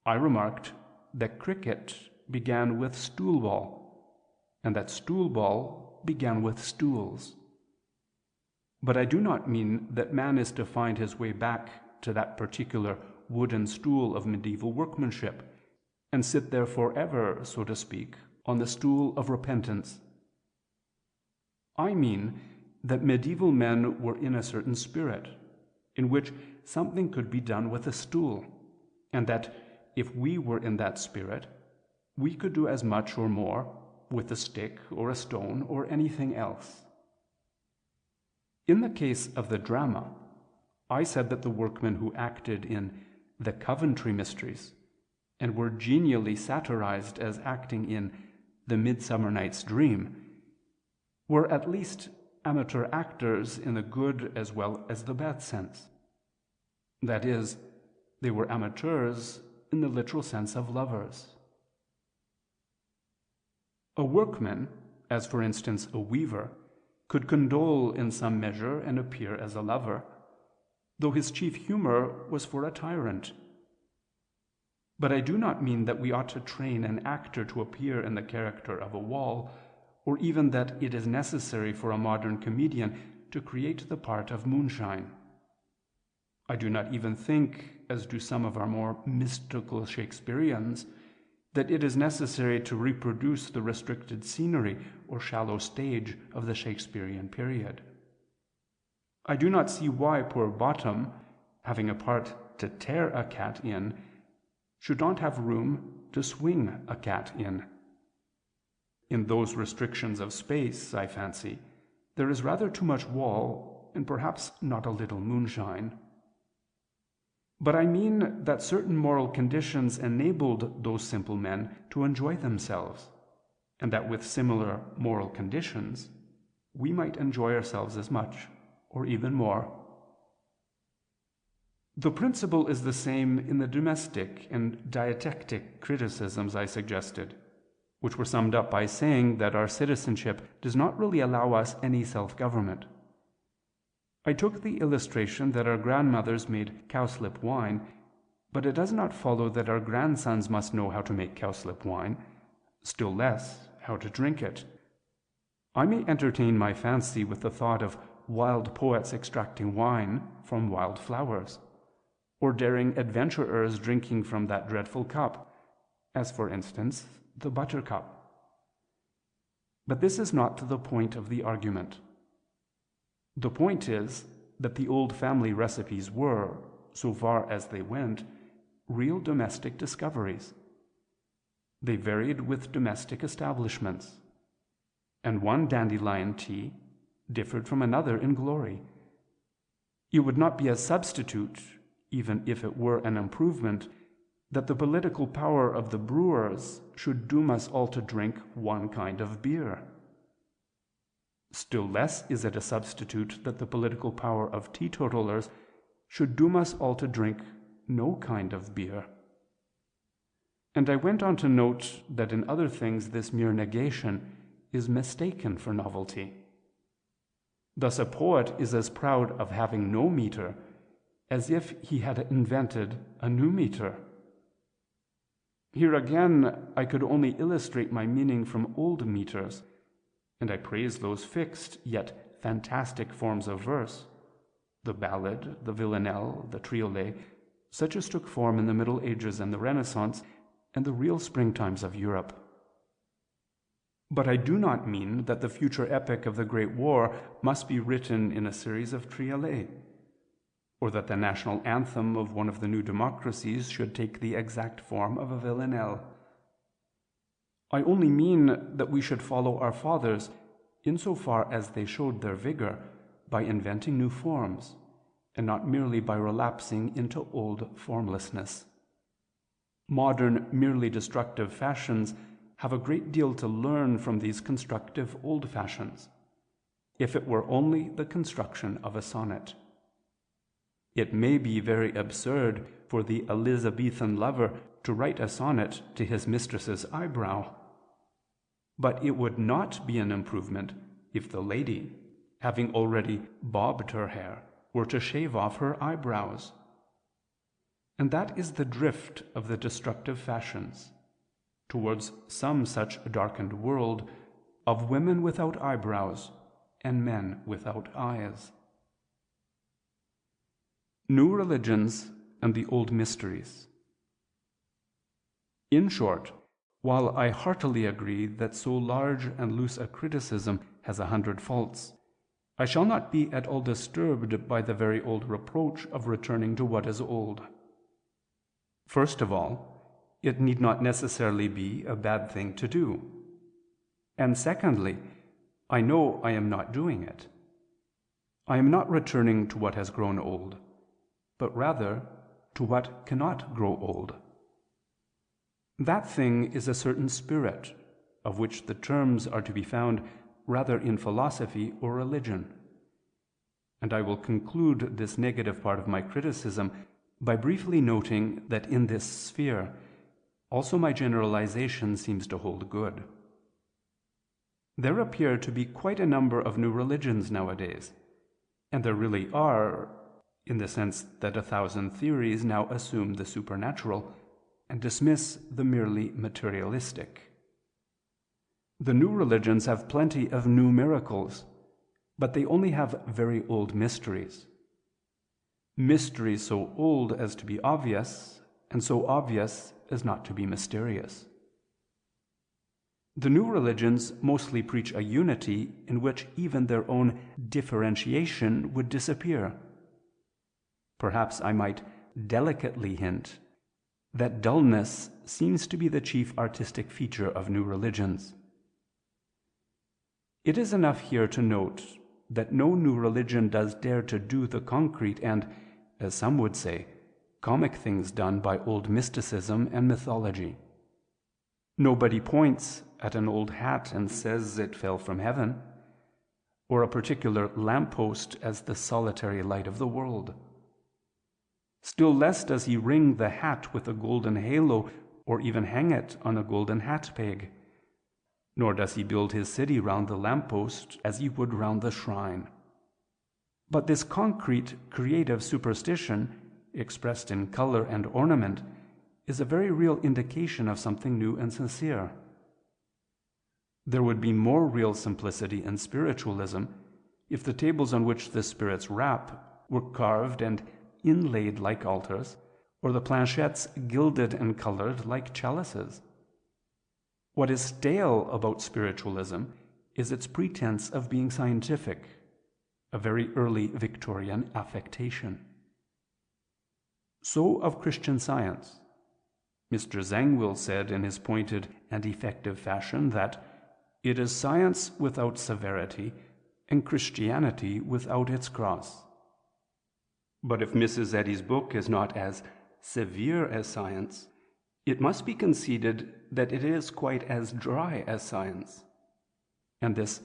Speaker 2: I remarked that cricket began with stool ball, and that stool ball began with stools. But I do not mean that man is to find his way back to that particular wooden stool of medieval workmanship, and sit there forever, so to speak, on the stool of repentance. I mean that medieval men were in a certain spirit, in which something could be done with a stool, and that if we were in that spirit, we could do as much or more with a stick or a stone or anything else. In the case of the drama, I said that the workmen who acted in the Coventry Mysteries and were genially satirized as acting in The Midsummer Night's Dream were at least amateur actors in the good as well as the bad sense. That is, they were amateurs in the literal sense of lovers. A workman, as for instance a weaver, could condole in some measure and appear as a lover, though his chief humor was for a tyrant. But I do not mean that we ought to train an actor to appear in the character of a wall, or even that it is necessary for a modern comedian to create the part of moonshine. I do not even think, as do some of our more mystical Shakespeareans, that it is necessary to reproduce the restricted scenery or shallow stage of the Shakespearean period. I do not see why poor Bottom, having a part to tear a cat in, should not have room to swing a cat in. In those restrictions of space, I fancy, there is rather too much wall and perhaps not a little moonshine. But I mean that certain moral conditions enabled those simple men to enjoy themselves, and that with similar moral conditions, we might enjoy ourselves as much, or even more. The principle is the same in the domestic and dietetic criticisms I suggested, which were summed up by saying that our citizenship does not really allow us any self-government. I took the illustration that our grandmothers made cowslip wine, but it does not follow that our grandsons must know how to make cowslip wine, still less how to drink it. I may entertain my fancy with the thought of wild poets extracting wine from wild flowers, or daring adventurers drinking from that dreadful cup, as for instance the buttercup. But this is not the point of the argument. The point is that the old family recipes were, so far as they went, real domestic discoveries. They varied with domestic establishments, and one dandelion tea differed from another in glory. It would not be a substitute, even if it were an improvement, that the political power of the brewers should doom us all to drink one kind of beer. Still less is it a substitute that the political power of teetotalers should doom us all to drink no kind of beer. And I went on to note that in other things this mere negation is mistaken for novelty. Thus a poet is as proud of having no meter as if he had invented a new meter. Here again I could only illustrate my meaning from old meters, and I praise those fixed yet fantastic forms of verse, the ballad, the villanelle, the triolet, such as took form in the Middle Ages and the Renaissance, and the real springtimes of Europe. But I do not mean that the future epic of the Great War must be written in a series of triolets, or that the national anthem of one of the new democracies should take the exact form of a villanelle. I only mean that we should follow our fathers insofar as they showed their vigor by inventing new forms, and not merely by relapsing into old formlessness. Modern, merely destructive fashions have a great deal to learn from these constructive old fashions, if it were only the construction of a sonnet. It may be very absurd for the Elizabethan lover to write a sonnet to his mistress's eyebrow, but it would not be an improvement if the lady, having already bobbed her hair, were to shave off her eyebrows. And that is the drift of the destructive fashions, towards some such darkened world of women without eyebrows and men without eyes. New religions and the old mysteries. In short, while I heartily agree that so large and loose a criticism has 100 faults, I shall not be at all disturbed by the very old reproach of returning to what is old. First of all, it need not necessarily be a bad thing to do. And secondly, I know I am not doing it. I am not returning to what has grown old, but rather to what cannot grow old. That thing is a certain spirit, of which the terms are to be found rather in philosophy or religion. And I will conclude this negative part of my criticism by briefly noting that in this sphere also my generalization seems to hold good. There appear to be quite a number of new religions nowadays, and there really are, in the sense that 1,000 theories now assume the supernatural and dismiss the merely materialistic. The new religions have plenty of new miracles, but they only have very old mysteries. Mysteries so old as to be obvious, and so obvious as not to be mysterious. The new religions mostly preach a unity in which even their own differentiation would disappear. Perhaps I might delicately hint that dullness seems to be the chief artistic feature of new religions. It is enough here to note that no new religion does dare to do the concrete and, as some would say, comic things done by old mysticism and mythology. Nobody points at an old hat and says it fell from heaven, or a particular lamppost as the solitary light of the world. Still less does he ring the hat with a golden halo, or even hang it on a golden hat peg. Nor does he build his city round the lamppost as he would round the shrine. But this concrete, creative superstition, expressed in color and ornament, is a very real indication of something new and sincere. There would be more real simplicity in spiritualism if the tables on which the spirits rap were carved and inlaid like altars, or the planchettes gilded and colored like chalices. What is stale about spiritualism is its pretense of being scientific, a very early Victorian affectation. So of Christian Science. Mr. Zangwill said in his pointed and effective fashion that it is science without severity and Christianity without its cross. But if Mrs. Eddy's book is not as severe as science, it must be conceded that it is quite as dry as science. And this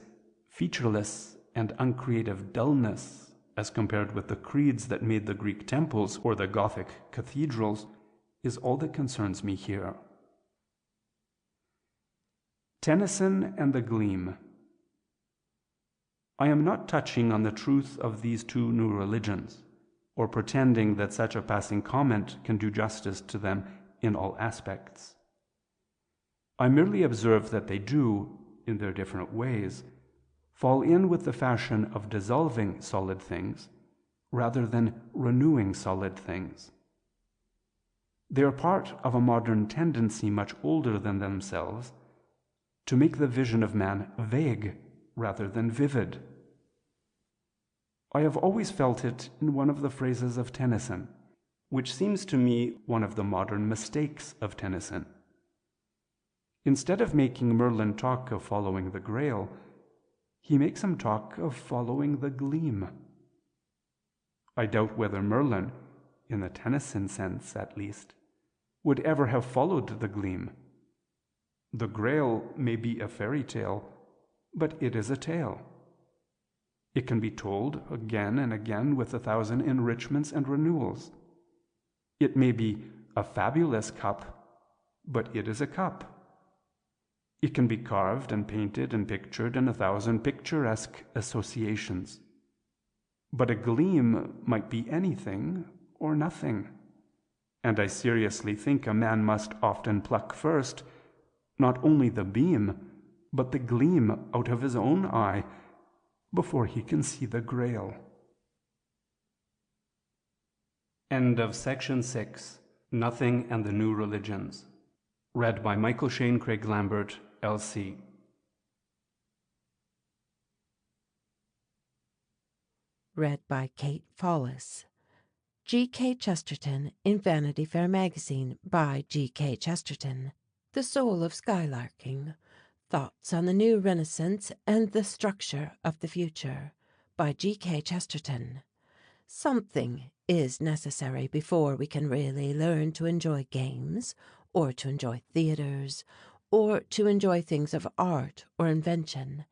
Speaker 2: featureless and uncreative dullness, as compared with the creeds that made the Greek temples or the Gothic cathedrals, is all that concerns me here. Tennyson and the Gleam. I am not touching on the truth of these two new religions, or pretending that such a passing comment can do justice to them in all aspects. I merely observe that they do, in their different ways, fall in with the fashion of dissolving solid things rather than renewing solid things. They are part of a modern tendency much older than themselves to make the vision of man vague rather than vivid. I have always felt it in one of the phrases of Tennyson, which seems to me one of the modern mistakes of Tennyson. Instead of making Merlin talk of following the Grail, he makes him talk of following the gleam. I doubt whether Merlin, in the Tennyson sense at least, would ever have followed the gleam. The Grail may be a fairy tale, but it is a tale. It can be told again and again with 1,000 enrichments and renewals. It may be a fabulous cup, but it is a cup. It can be carved and painted and pictured in 1,000 picturesque associations. But a gleam might be anything or nothing. And I seriously think a man must often pluck first, not only the beam, but the gleam out of his own eye, before he can see the Grail. End of section 6. Nothing and the New Religions. Read by Michael Shane Craig Lambert, LC.
Speaker 3: Read by Kate Follis. G.K. Chesterton in Vanity Fair magazine by G.K. Chesterton. The Soul of Skylarking. Thoughts on the New Renaissance and the Structure of the Future by G.K. Chesterton. Something is necessary before we can really learn to enjoy games, or to enjoy theatres, or to enjoy things of art or invention,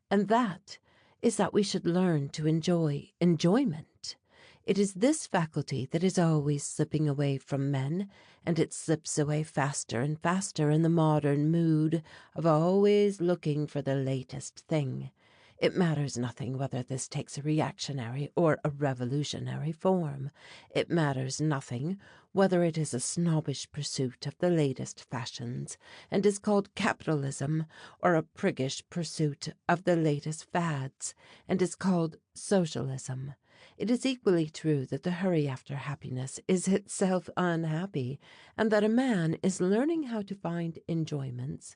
Speaker 3: and that is that we should learn to enjoy enjoyment. It is this faculty that is always slipping away from men, and it slips away faster and faster in the modern mood of always looking for the latest thing. It matters nothing whether this takes a reactionary or a revolutionary form. It matters nothing whether it is a snobbish pursuit of the latest fashions, and is called capitalism, or a priggish pursuit of the latest fads, and is called socialism. It is equally true that the hurry after happiness is itself unhappy, and that a man is learning how to find enjoyments,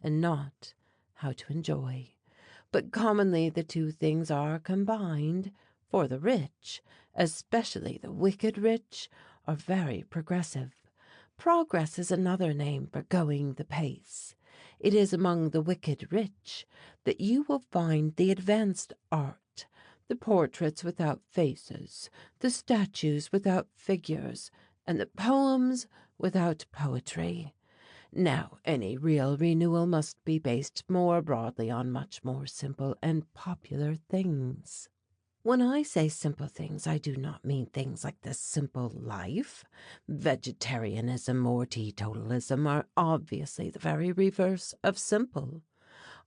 Speaker 3: and not how to enjoy. But commonly the two things are combined, for the rich, especially the wicked rich, are very progressive. Progress is another name for going the pace. It is among the wicked rich that you will find the advanced art, the portraits without faces, the statues without figures, and the poems without poetry. Now, any real renewal must be based more broadly on much more simple and popular things. When I say simple things, I do not mean things like the simple life. Vegetarianism or teetotalism are obviously the very reverse of simple.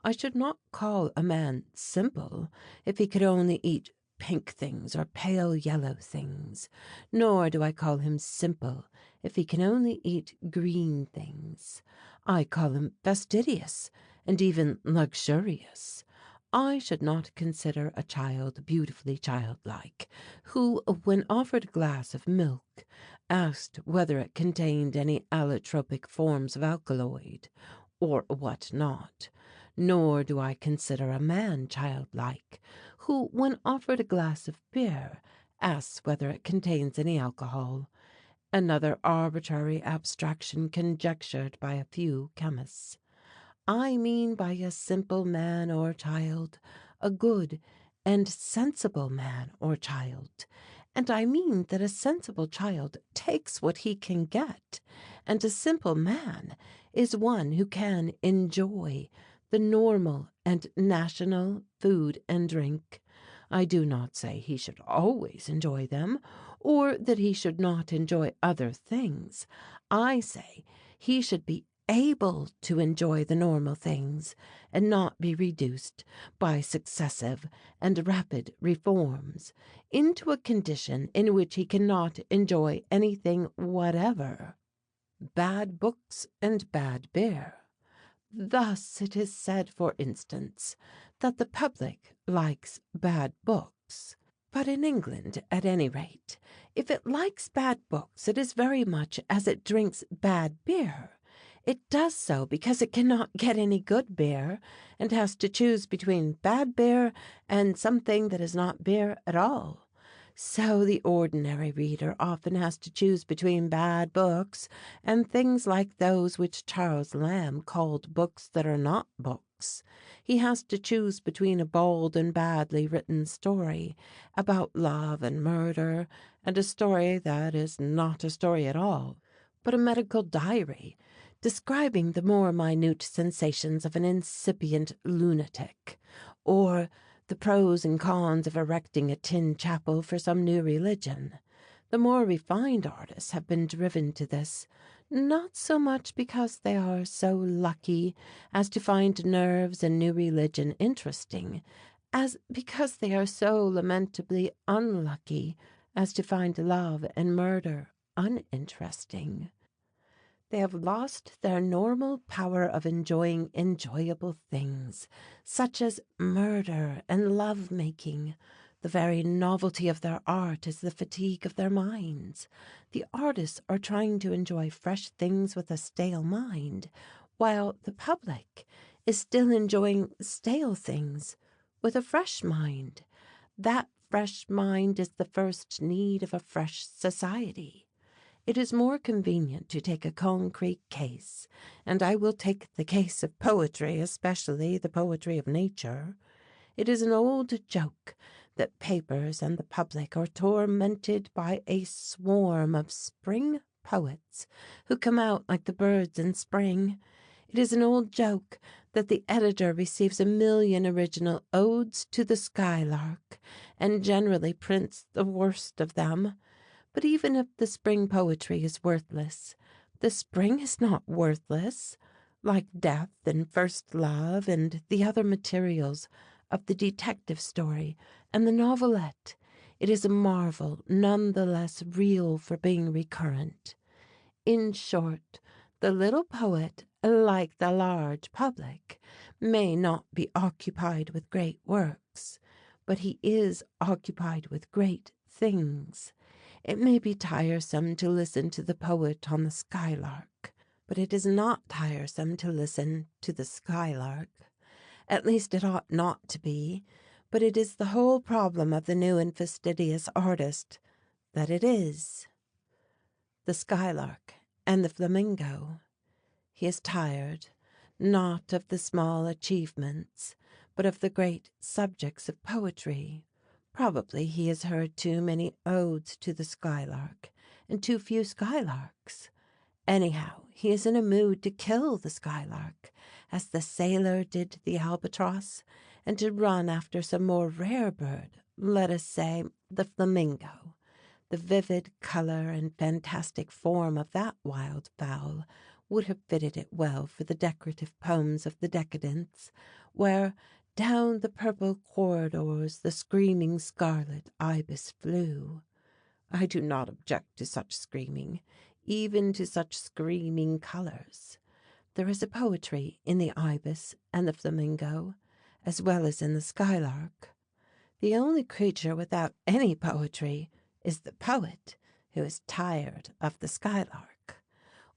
Speaker 3: I should not call a man simple if he could only eat pink things or pale yellow things, nor do I call him simple if he can only eat green things. I call him fastidious and even luxurious. I should not consider a child beautifully childlike, who, when offered a glass of milk, asked whether it contained any allotropic forms of alkaloid, or what not. Nor do I consider a man childlike, who, when offered a glass of beer, asks whether it contains any alcohol, another arbitrary abstraction conjectured by a few chemists. I mean by a simple man or child a good and sensible man or child, and I mean that a sensible child takes what he can get, and a simple man is one who can enjoy the normal and national food and drink. I do not say he should always enjoy them, or that he should not enjoy other things. I say he should be able to enjoy the normal things, and not be reduced by successive and rapid reforms into a condition in which he cannot enjoy anything whatever. Bad books and bad beer. Thus it is said, for instance, that the public likes bad books. But in England, at any rate, if it likes bad books, it is very much as it drinks bad beer. It does so because it cannot get any good beer, and has to choose between bad beer and something that is not beer at all. So the ordinary reader often has to choose between bad books and things like those which Charles Lamb called books that are not books. He has to choose between a bald and badly written story about love and murder, and a story that is not a story at all, but a medical diary describing the more minute sensations of an incipient lunatic, or the pros and cons of erecting a tin chapel for some new religion. The more refined artists have been driven to this, not so much because they are so lucky as to find nerves and new religion interesting, as because they are so lamentably unlucky as to find love and murder uninteresting. They have lost their normal power of enjoying enjoyable things, such as murder and love-making. The very novelty of their art is the fatigue of their minds. The artists are trying to enjoy fresh things with a stale mind, while the public is still enjoying stale things with a fresh mind. That fresh mind is the first need of a fresh society. It is more convenient to take a concrete case, and I will take the case of poetry, especially the poetry of nature. It is an old joke that papers and the public are tormented by a swarm of spring poets who come out like the birds in spring. It is an old joke that the editor receives 1,000,000 original odes to the skylark and generally prints the worst of them. But even if the spring poetry is worthless, the spring is not worthless. Like death and first love and the other materials of the detective story and the novelette, it is a marvel none the less real for being recurrent. In short, the little poet, like the large public, may not be occupied with great works, but he is occupied with great things. It may be tiresome to listen to the poet on the skylark, but it is not tiresome to listen to the skylark. At least it ought not to be, but it is the whole problem of the new and fastidious artist that it is. The skylark and the flamingo. He is tired, not of the small achievements, but of the great subjects of poetry. Probably he has heard too many odes to the skylark, and too few skylarks. Anyhow, he is in a mood to kill the skylark, as the sailor did the albatross, and to run after some more rare bird, let us say the flamingo. The vivid colour and fantastic form of that wild fowl would have fitted it well for the decorative poems of the decadents, where down the purple corridors the screaming scarlet ibis flew. I do not object to such screaming, even to such screaming colours. There is a poetry in the ibis and the flamingo, as well as in the skylark. The only creature without any poetry is the poet, who is tired of the skylark.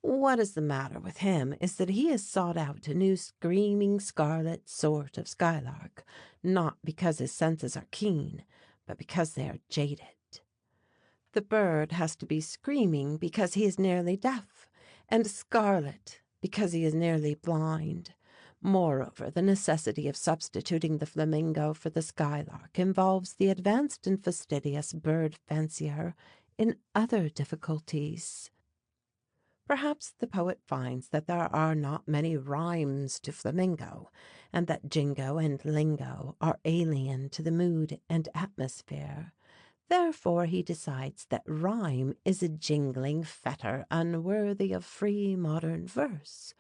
Speaker 3: What is the matter with him is that he has sought out a new screaming scarlet sort of skylark, not because his senses are keen, but because they are jaded. The bird has to be screaming because he is nearly deaf, and scarlet because he is nearly blind. Moreover, the necessity of substituting the flamingo for the skylark involves the advanced and fastidious bird fancier in other difficulties. Perhaps the poet finds that there are not many rhymes to flamingo, and that jingo and lingo are alien to the mood and atmosphere. Therefore he decides that rhyme is a jingling fetter unworthy of free modern verse,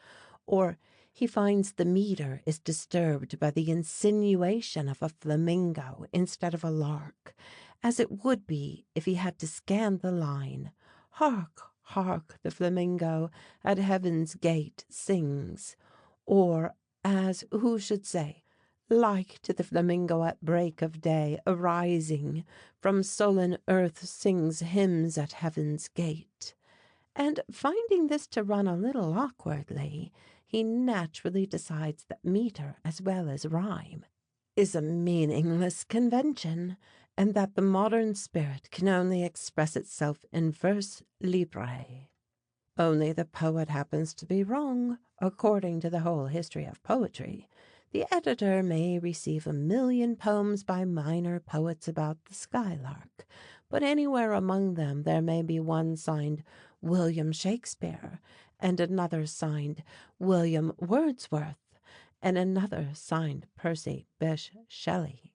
Speaker 3: or he finds the metre is disturbed by the insinuation of a flamingo instead of a lark, as it would be if he had to scan the line, "Hark, hark, the flamingo at heaven's gate sings," or as who should say, "Like to the flamingo at break of day, arising from sullen earth sings hymns at heaven's gate." And finding this to run a little awkwardly, he naturally decides that metre as well as rhyme is a meaningless convention, and that the modern spirit can only express itself in vers libre. Only the poet happens to be wrong, according to the whole history of poetry. The editor may receive 1,000,000 poems by minor poets about the skylark, but anywhere among them there may be one signed William Shakespeare, and another signed William Wordsworth, and another signed Percy Bysshe Shelley,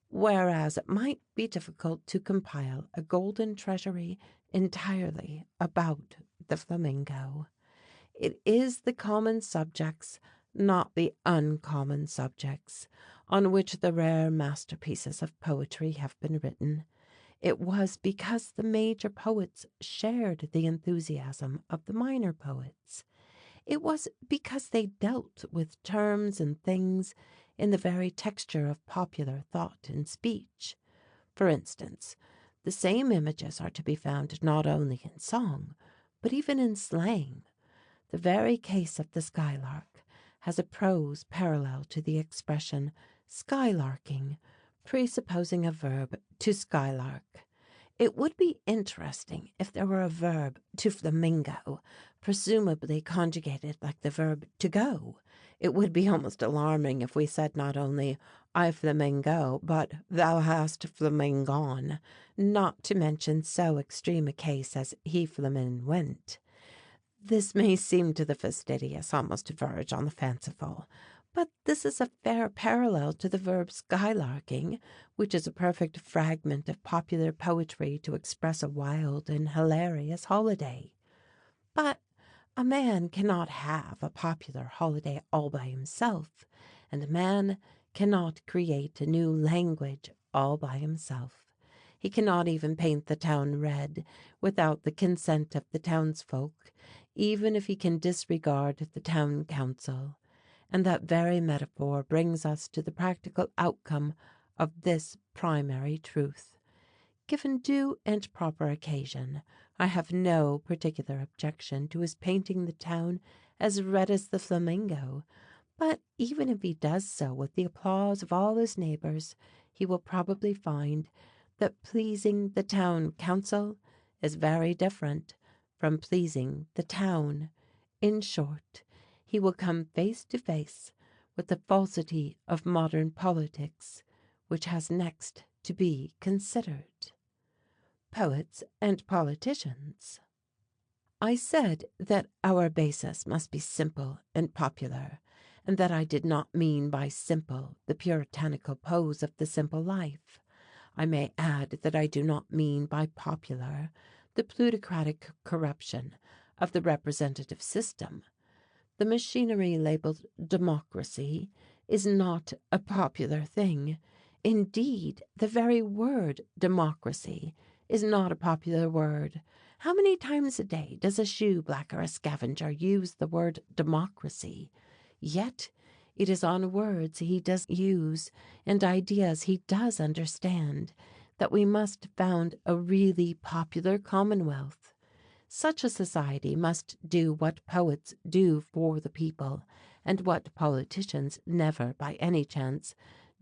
Speaker 3: whereas it might be difficult to compile a golden treasury entirely about the flamingo. It is the common subjects, not the uncommon subjects, on which the rare masterpieces of poetry have been written. It was because the major poets shared the enthusiasm of the minor poets. It was because they dealt with terms and things in the very texture of popular thought and speech. For instance, the same images are to be found not only in song, but even in slang. The very case of the skylark has a prose parallel to the expression skylarking, presupposing a verb to skylark. It would be interesting if there were a verb to flamingo, presumably conjugated like the verb to go. It would be almost alarming if we said not only I flamingo, but thou hast flamingon, not to mention so extreme a case as he flamin went. This may seem to the fastidious almost to verge on the fanciful, but this is a fair parallel to the verb skylarking, which is a perfect fragment of popular poetry to express a wild and hilarious holiday. But a man cannot have a popular holiday all by himself, and a man cannot create a new language all by himself. He cannot even paint the town red without the consent of the townsfolk, even if he can disregard the town council. And that very metaphor brings us to the practical outcome of this primary truth. Given due and proper occasion, I have no particular objection to his painting the town as red as the flamingo, but even if he does so with the applause of all his neighbours, he will probably find that pleasing the town council is very different from pleasing the town. In short, he will come face to face with the falsity of modern politics, which has next to be considered. Poets and politicians. I said that our basis must be simple and popular, and that I did not mean by simple the puritanical pose of the simple life. I may add that I do not mean by popular the plutocratic corruption of the representative system. The machinery labeled democracy is not a popular thing. Indeed, the very word democracy is not a popular word. How many times a day does a shoe black or a scavenger use the word democracy? Yet it is on words he does use and ideas he does understand that we must found a really popular commonwealth. Such a society must do what poets do for the people, and what politicians never by any chance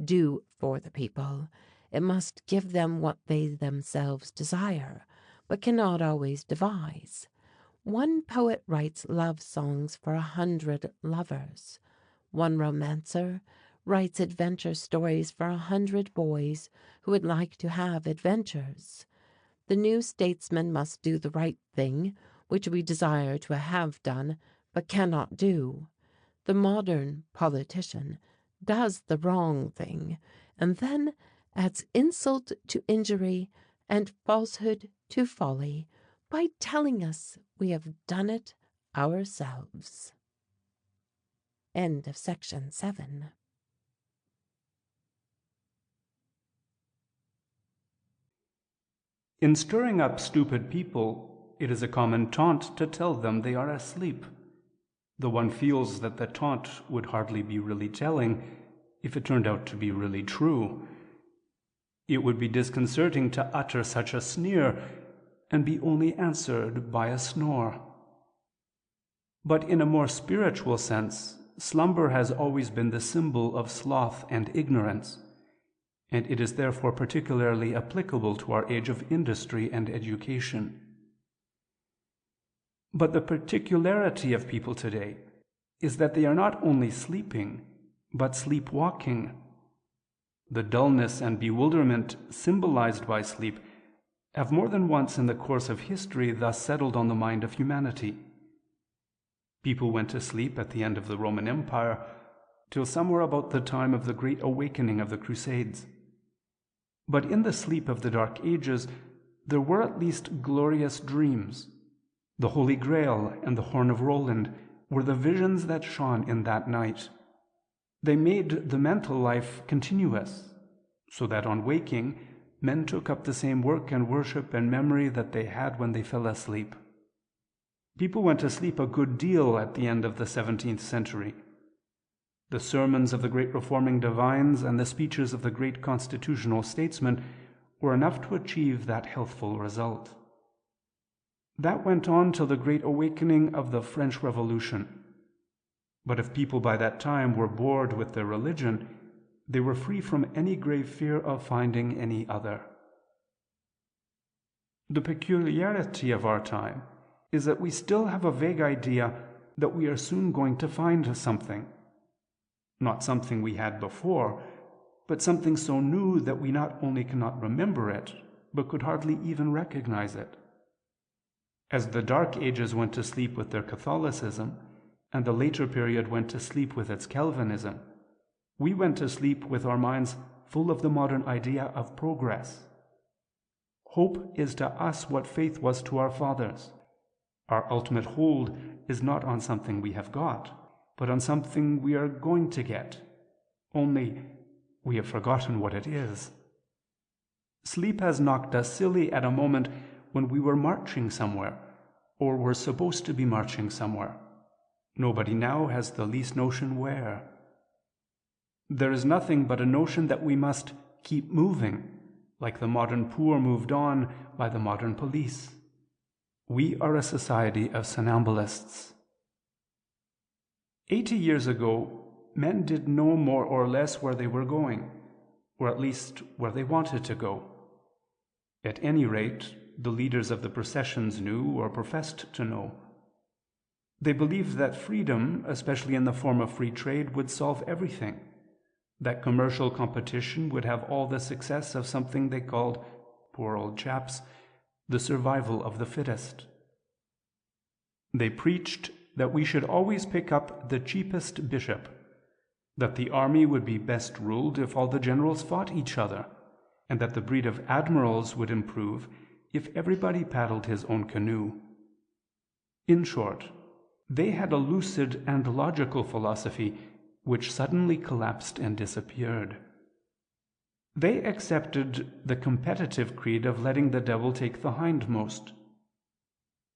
Speaker 3: do for the people. It must give them what they themselves desire, but cannot always devise. One poet writes love songs for 100 lovers. One romancer writes adventure stories for 100 boys who would like to have adventures. The new statesman must do the right thing, which we desire to have done, but cannot do. The modern politician does the wrong thing, and then adds insult to injury and falsehood to folly by telling us we have done it ourselves. End of section 7.
Speaker 2: In stirring up stupid people, it is a common taunt to tell them they are asleep, though one feels that the taunt would hardly be really telling if it turned out to be really true. It would be disconcerting to utter such a sneer and be only answered by a snore. But in a more spiritual sense, slumber has always been the symbol of sloth and ignorance, and it is therefore particularly applicable to our age of industry and education. But the particularity of people today is that they are not only sleeping, but sleepwalking. The dullness and bewilderment symbolized by sleep have more than once in the course of history thus settled on the mind of humanity. People went to sleep at the end of the Roman Empire till somewhere about the time of the Great Awakening of the Crusades. But in the sleep of the Dark Ages, there were at least glorious dreams. The Holy Grail and the Horn of Roland were the visions that shone in that night. They made the mental life continuous, so that on waking, men took up the same work and worship and memory that they had when they fell asleep. People went to sleep a good deal at the end of the 17th century. The sermons of the great reforming divines and the speeches of the great constitutional statesmen were enough to achieve that healthful result. That went on till the great awakening of the French Revolution. But if people by that time were bored with their religion, they were free from any grave fear of finding any other. The peculiarity of our time is that we still have a vague idea that we are soon going to find something. Not something we had before, but something so new that we not only cannot remember it, but could hardly even recognize it. As the Dark Ages went to sleep with their Catholicism, and the later period went to sleep with its Calvinism, we went to sleep with our minds full of the modern idea of progress. Hope is to us what faith was to our fathers. Our ultimate hold is not on something we have got, but on something we are going to get. Only we have forgotten what it is. Sleep has knocked us silly at a moment when we were marching somewhere, or were supposed to be marching somewhere. Nobody now has the least notion where. There is nothing but a notion that we must keep moving, like the modern poor moved on by the modern police. We are a society of somnambulists. 80 years ago, men did know more or less where they were going, or at least where they wanted to go. At any rate, the leaders of the processions knew or professed to know. They believed that freedom, especially in the form of free trade, would solve everything, that commercial competition would have all the success of something they called, poor old chaps, the survival of the fittest. They preached that we should always pick up the cheapest bishop, that the army would be best ruled if all the generals fought each other, and that the breed of admirals would improve if everybody paddled his own canoe. In short, they had a lucid and logical philosophy which suddenly collapsed and disappeared. They accepted the competitive creed of letting the devil take the hindmost.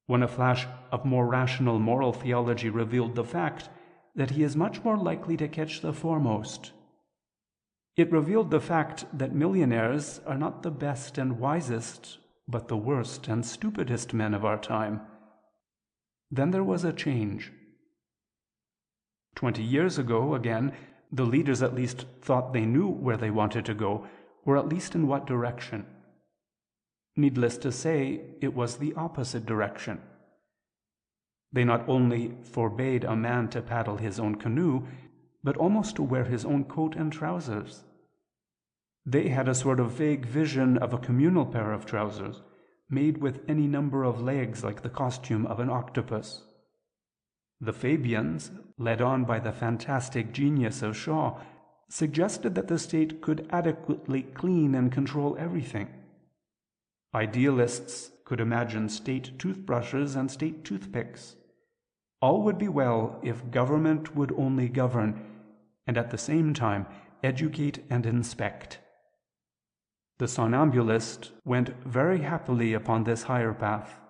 Speaker 2: When a flash of more rational moral theology revealed the fact that he is much more likely to catch the foremost. It revealed the fact that millionaires are not the best and wisest, but the worst and stupidest men of our time. Then there was a change. 20 years ago, again, the leaders at least thought they knew where they wanted to go, or at least in what direction. Needless to say, it was the opposite direction. They not only forbade a man to paddle his own canoe, but almost to wear his own coat and trousers. They had a sort of vague vision of a communal pair of trousers, made with any number of legs like the costume of an octopus. The Fabians, led on by the fantastic genius of Shaw, suggested that the state could adequately clean and control everything. Idealists could imagine state toothbrushes and state toothpicks. All would be well if government would only govern, and at the same time educate and inspect. The somnambulist went very happily upon this higher path,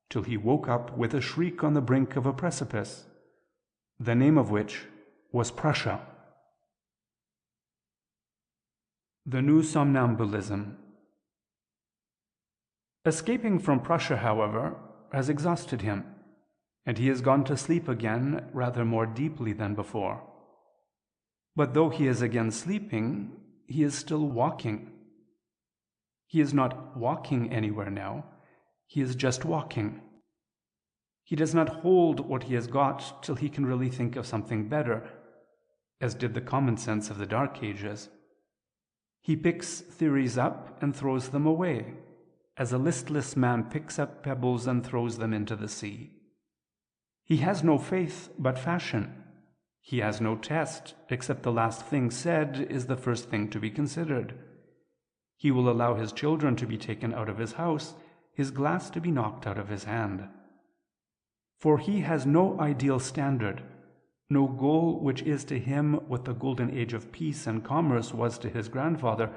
Speaker 2: till he woke up with a shriek on the brink of a precipice, the name of which was Prussia. The new somnambulism. Escaping from Prussia, however, has exhausted him, and he has gone to sleep again rather more deeply than before. But though he is again sleeping, he is still walking. He is not walking anywhere now, he is just walking. He does not hold what he has got till he can really think of something better, as did the common sense of the Dark Ages. He picks theories up and throws them away, as a listless man picks up pebbles and throws them into the sea. He has no faith but fashion. He has no test, except the last thing said is the first thing to be considered. He will allow his children to be taken out of his house, his glass to be knocked out of his hand. For he has no ideal standard, no goal which is to him what the golden age of peace and commerce was to his grandfather,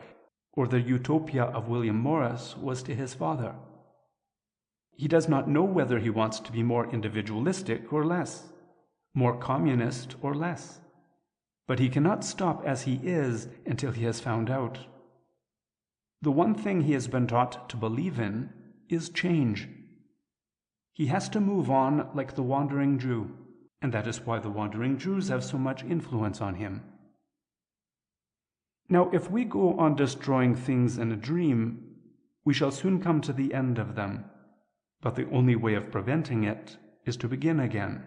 Speaker 2: or the utopia of William Morris was to his father. He does not know whether he wants to be more individualistic or less, more communist or less, but he cannot stop as he is until he has found out. The one thing he has been taught to believe in is change. He has to move on like the wandering Jew, and that is why the wandering Jews have so much influence on him. Now, if we go on destroying things in a dream, we shall soon come to the end of them, but the only way of preventing it is to begin again.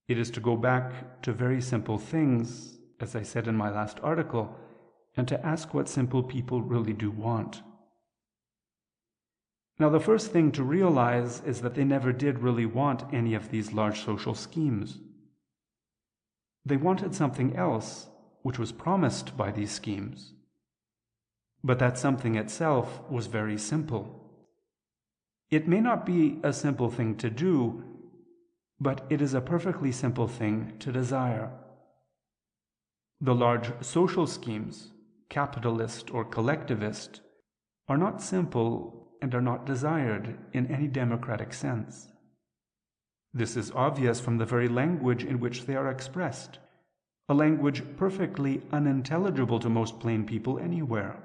Speaker 2: It is to go back to very simple things, as I said in my last article, and to ask what simple people really do want. Now, the first thing to realize is that they never did really want any of these large social schemes. They wanted something else, which was promised by these schemes. But that something itself was very simple. It may not be a simple thing to do, but it is a perfectly simple thing to desire. The large social schemes, capitalist or collectivist, are not simple and are not desired in any democratic sense. This is obvious from the very language in which they are expressed, a language perfectly unintelligible to most plain people anywhere.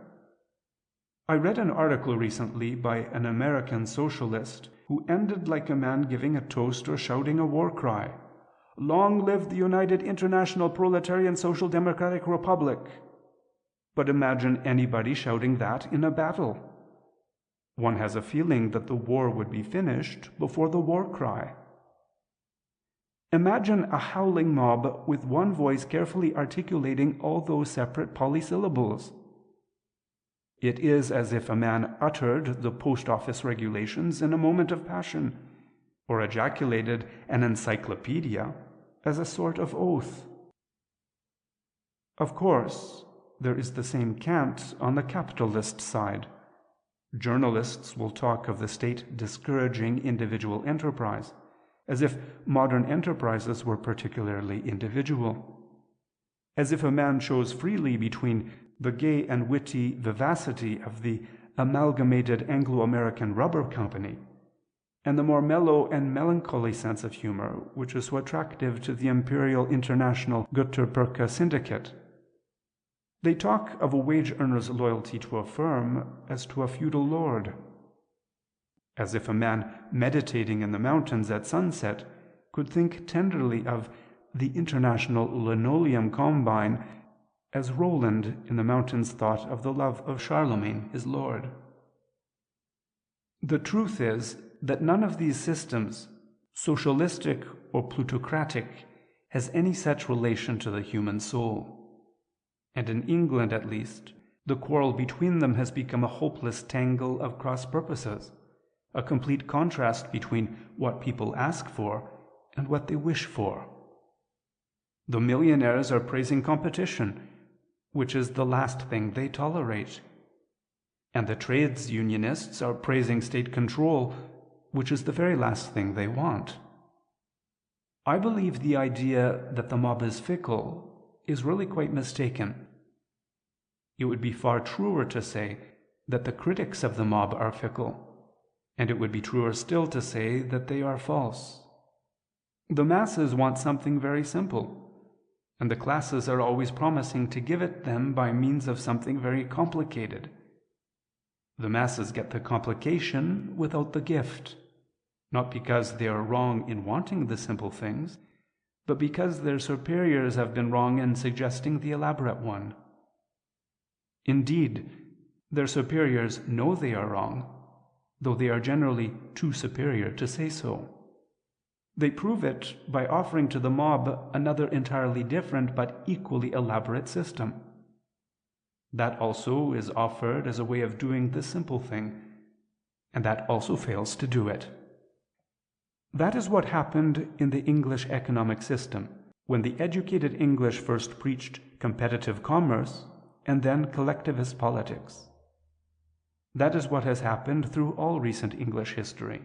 Speaker 2: I read an article recently by an American socialist who ended like a man giving a toast or shouting a war cry. "Long live the United International Proletarian Social Democratic Republic." But imagine anybody shouting that in a battle. One has a feeling that the war would be finished before the war cry. Imagine a howling mob with one voice carefully articulating all those separate polysyllables. It is as if a man uttered the post office regulations in a moment of passion, or ejaculated an encyclopedia as a sort of oath. Of course, there is the same cant on the capitalist side. Journalists will talk of the state discouraging individual enterprise, as if modern enterprises were particularly individual. As if a man chose freely between the gay and witty vivacity of the Amalgamated Anglo-American Rubber Company and the more mellow and melancholy sense of humor which is so attractive to the Imperial International Götterpurka Syndicate. They talk of a wage earner's loyalty to a firm as to a feudal lord. As if a man meditating in the mountains at sunset could think tenderly of the International Linoleum Combine as Roland in the mountains thought of the love of Charlemagne, his lord. The truth is that none of these systems, socialistic or plutocratic, has any such relation to the human soul. And in England, at least, the quarrel between them has become a hopeless tangle of cross purposes, a complete contrast between what people ask for and what they wish for. The millionaires are praising competition, which is the last thing they tolerate. And the trades unionists are praising state control, which is the very last thing they want. I believe the idea that the mob is fickle is really quite mistaken. It would be far truer to say that the critics of the mob are fickle, and it would be truer still to say that they are false. The masses want something very simple, and the classes are always promising to give it them by means of something very complicated. The masses get the complication without the gift, not because they are wrong in wanting the simple things, but because their superiors have been wrong in suggesting the elaborate one. Indeed, their superiors know they are wrong, though they are generally too superior to say so. They prove it by offering to the mob another entirely different but equally elaborate system. That also is offered as a way of doing the simple thing, and that also fails to do it. That is what happened in the English economic system, when the educated English first preached competitive commerce and then collectivist politics. That is what has happened through all recent English history.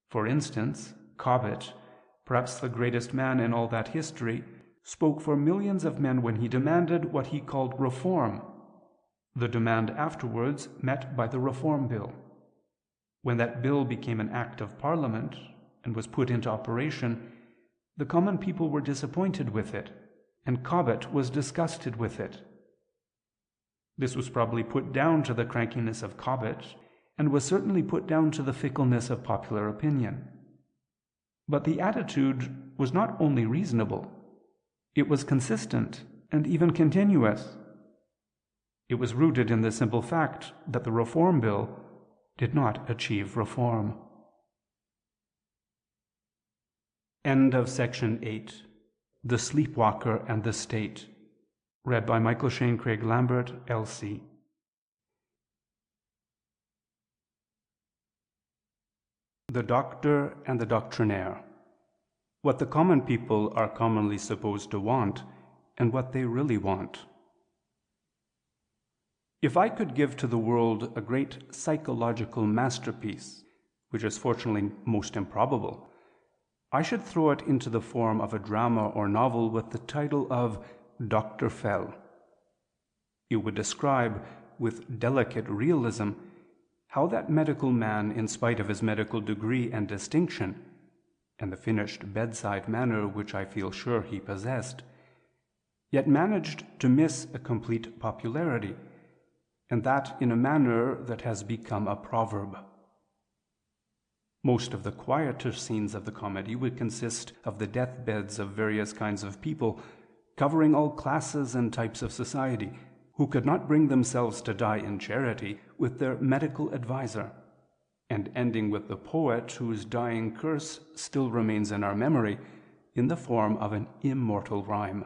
Speaker 2: For instance, Cobbett, perhaps the greatest man in all that history, spoke for millions of men when he demanded what he called reform, the demand afterwards met by the Reform Bill. When that bill became an act of Parliament and was put into operation, the common people were disappointed with it, and Cobbett was disgusted with it. This was probably put down to the crankiness of Cobbett, and was certainly put down to the fickleness of popular opinion. But the attitude was not only reasonable, it was consistent and even continuous. It was rooted in the simple fact that the Reform Bill did not achieve reform. End of section 8. The Sleepwalker and the State. Read by Michael Shane Craig Lambert, L.C. The Doctor and the Doctrinaire. What the common people are commonly supposed to want, and what they really want. If I could give to the world a great psychological masterpiece, which is fortunately most improbable, I should throw it into the form of a drama or novel with the title of Dr. Fell. It would describe, with delicate realism, how that medical man, in spite of his medical degree and distinction, and the finished bedside manner which I feel sure he possessed, yet managed to miss a complete popularity, and that in a manner that has become a proverb. Most of the quieter scenes of the comedy would consist of the deathbeds of various kinds of people, covering all classes and types of society, who could not bring themselves to die in charity with their medical adviser, and ending with the poet whose dying curse still remains in our memory in the form of an immortal rhyme.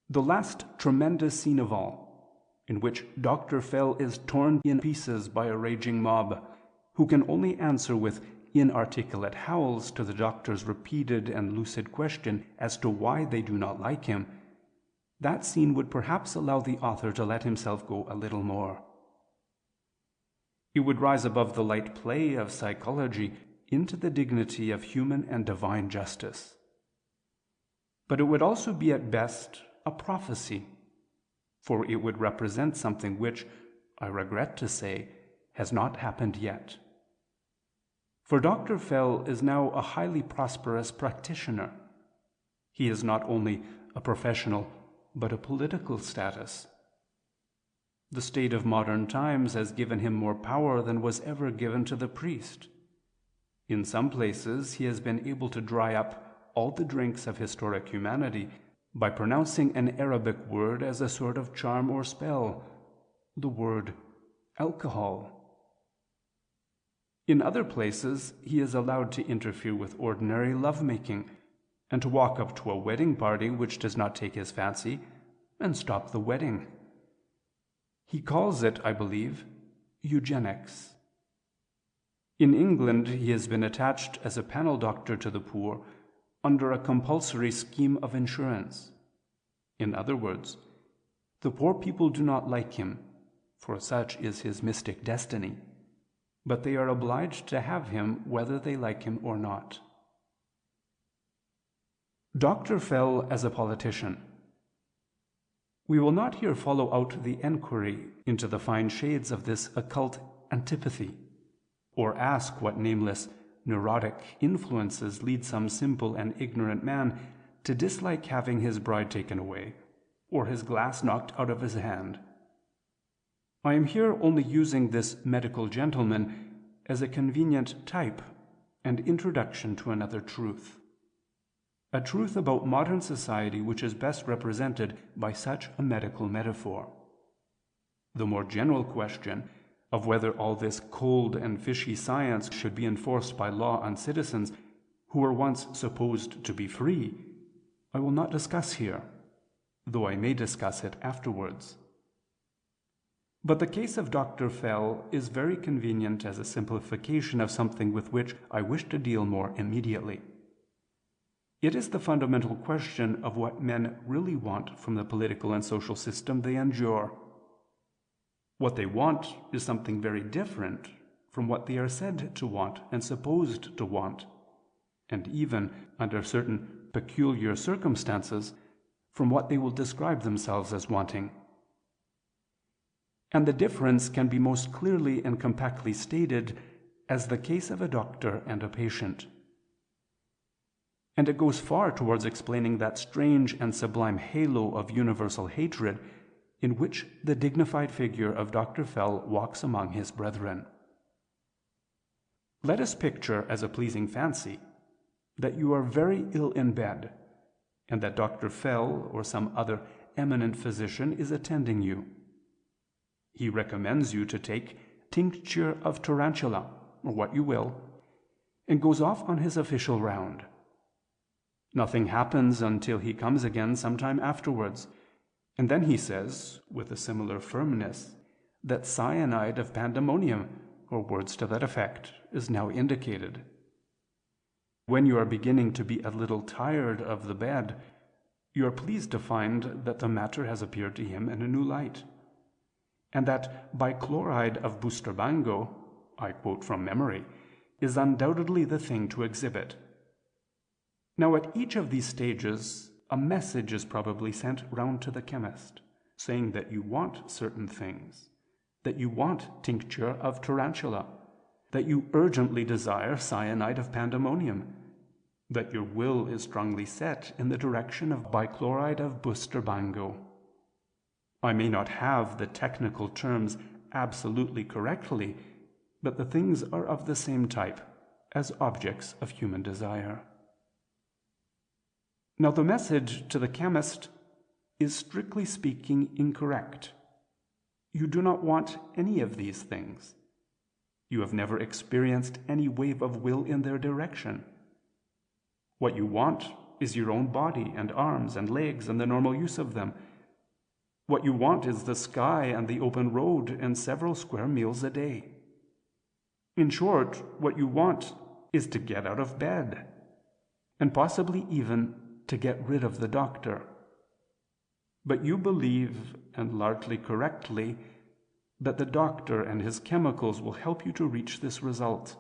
Speaker 2: The last tremendous scene of all, in which Dr. Fell is torn in pieces by a raging mob, who can only answer with inarticulate howls to the doctor's repeated and lucid question as to why they do not like him, that scene would perhaps allow the author to let himself go a little more. It would rise above the light play of psychology into the dignity of human and divine justice. But it would also be at best a prophecy, for it would represent something which, I regret to say, has not happened yet. For Dr. Fell is now a highly prosperous practitioner. He is not only a professional, but a political status. The state of modern times has given him more power than was ever given to the priest. In some places he has been able to dry up all the drinks of historic humanity by pronouncing an Arabic word as a sort of charm or spell, the word alcohol. In other places he is allowed to interfere with ordinary lovemaking, and to walk up to a wedding party which does not take his fancy, and stop the wedding. He calls it, I believe, eugenics. In England he has been attached as a panel doctor to the poor, under a compulsory scheme of insurance. In other words, the poor people do not like him, for such is his mystic destiny, but they are obliged to have him whether they like him or not. Dr. Fell as a politician. We will not here follow out the enquiry into the fine shades of this occult antipathy, or ask what nameless neurotic influences lead some simple and ignorant man to dislike having his bride taken away, or his glass knocked out of his hand. I am here only using this medical gentleman as a convenient type and introduction to another truth. A truth about modern society which is best represented by such a medical metaphor. The more general question of whether all this cold and fishy science should be enforced by law on citizens who were once supposed to be free, I will not discuss here, though I may discuss it afterwards. But the case of Dr. Fell is very convenient as a simplification of something with which I wish to deal more immediately. It is the fundamental question of what men really want from the political and social system they endure. What they want is something very different from what they are said to want and supposed to want, and even, under certain peculiar circumstances, from what they will describe themselves as wanting. And the difference can be most clearly and compactly stated as the case of a doctor and a patient. And it goes far towards explaining that strange and sublime halo of universal hatred in which the dignified figure of Dr. Fell walks among his brethren. Let us picture as a pleasing fancy that you are very ill in bed, and that Dr. Fell or some other eminent physician is attending you. He recommends you to take tincture of tarantula, or what you will, and goes off on his official round. Nothing happens until he comes again sometime afterwards, and then he says, with a similar firmness, that cyanide of pandemonium, or words to that effect, is now indicated. When you are beginning to be a little tired of the bed, you are pleased to find that the matter has appeared to him in a new light, and that bichloride of Busterbango, I quote from memory, is undoubtedly the thing to exhibit. Now, at each of these stages, a message is probably sent round to the chemist, saying that you want certain things, that you want tincture of tarantula, that you urgently desire cyanide of pandemonium, that your will is strongly set in the direction of bichloride of Busterbango. I may not have the technical terms absolutely correctly, but the things are of the same type as objects of human desire. Now, the message to the chemist is strictly speaking incorrect. You do not want any of these things. You have never experienced any wave of will in their direction. What you want is your own body and arms and legs and the normal use of them. What you want is the sky and the open road and several square meals a day. In short, what you want is to get out of bed, and possibly even to get rid of the doctor. But you believe, and largely correctly, that the doctor and his chemicals will help you to reach this result.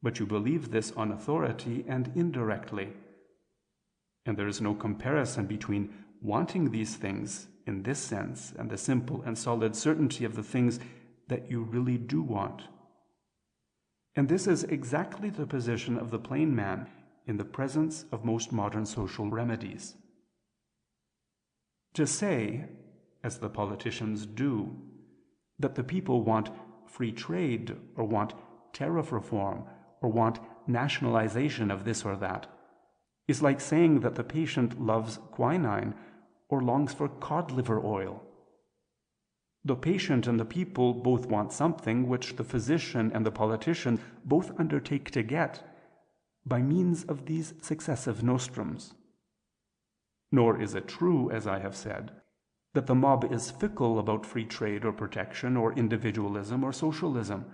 Speaker 2: But you believe this on authority and indirectly. And there is no comparison between wanting these things in this sense and the simple and solid certainty of the things that you really do want. And this is exactly the position of the plain man in the presence of most modern social remedies. To say, as the politicians do, that the people want free trade, or want tariff reform, or want nationalization of this or that, is like saying that the patient loves quinine or longs for cod liver oil. The patient and the people both want something which the physician and the politician both undertake to get by means of these successive nostrums. Nor is it true, as I have said, that the mob is fickle about free trade or protection or individualism or socialism.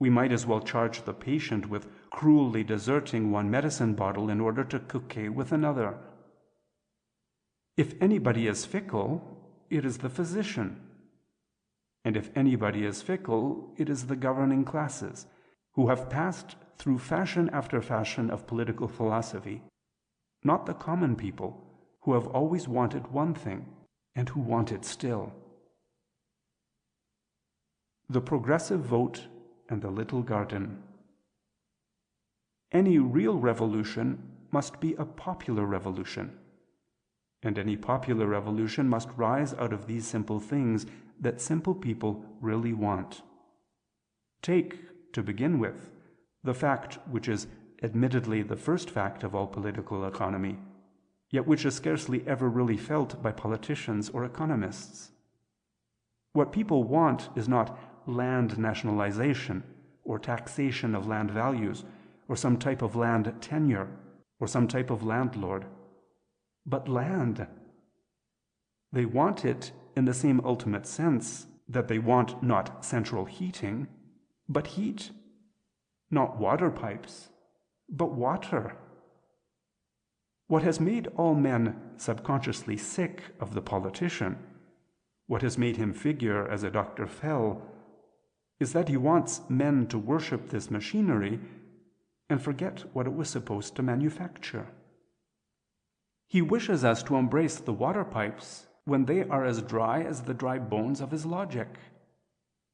Speaker 2: We might as well charge the patient with cruelly deserting one medicine bottle in order to coquet with another. If anybody is fickle, it is the physician. And if anybody is fickle, it is the governing classes, who have passed through fashion after fashion of political philosophy, not the common people, who have always wanted one thing, and who want it still. The progressive vote and the little garden. Any real revolution must be a popular revolution, and any popular revolution must rise out of these simple things that simple people really want. Take, to begin with, the fact which is admittedly the first fact of all political economy, yet which is scarcely ever really felt by politicians or economists. What people want is not land nationalization, or taxation of land values, or some type of land tenure, or some type of landlord, but land. They want it in the same ultimate sense that they want not central heating, but heat, not water pipes, but water. What has made all men subconsciously sick of the politician, what has made him figure as a Dr. Fell, is that he wants men to worship this machinery and forget what it was supposed to manufacture. He wishes us to embrace the water pipes when they are as dry as the dry bones of his logic.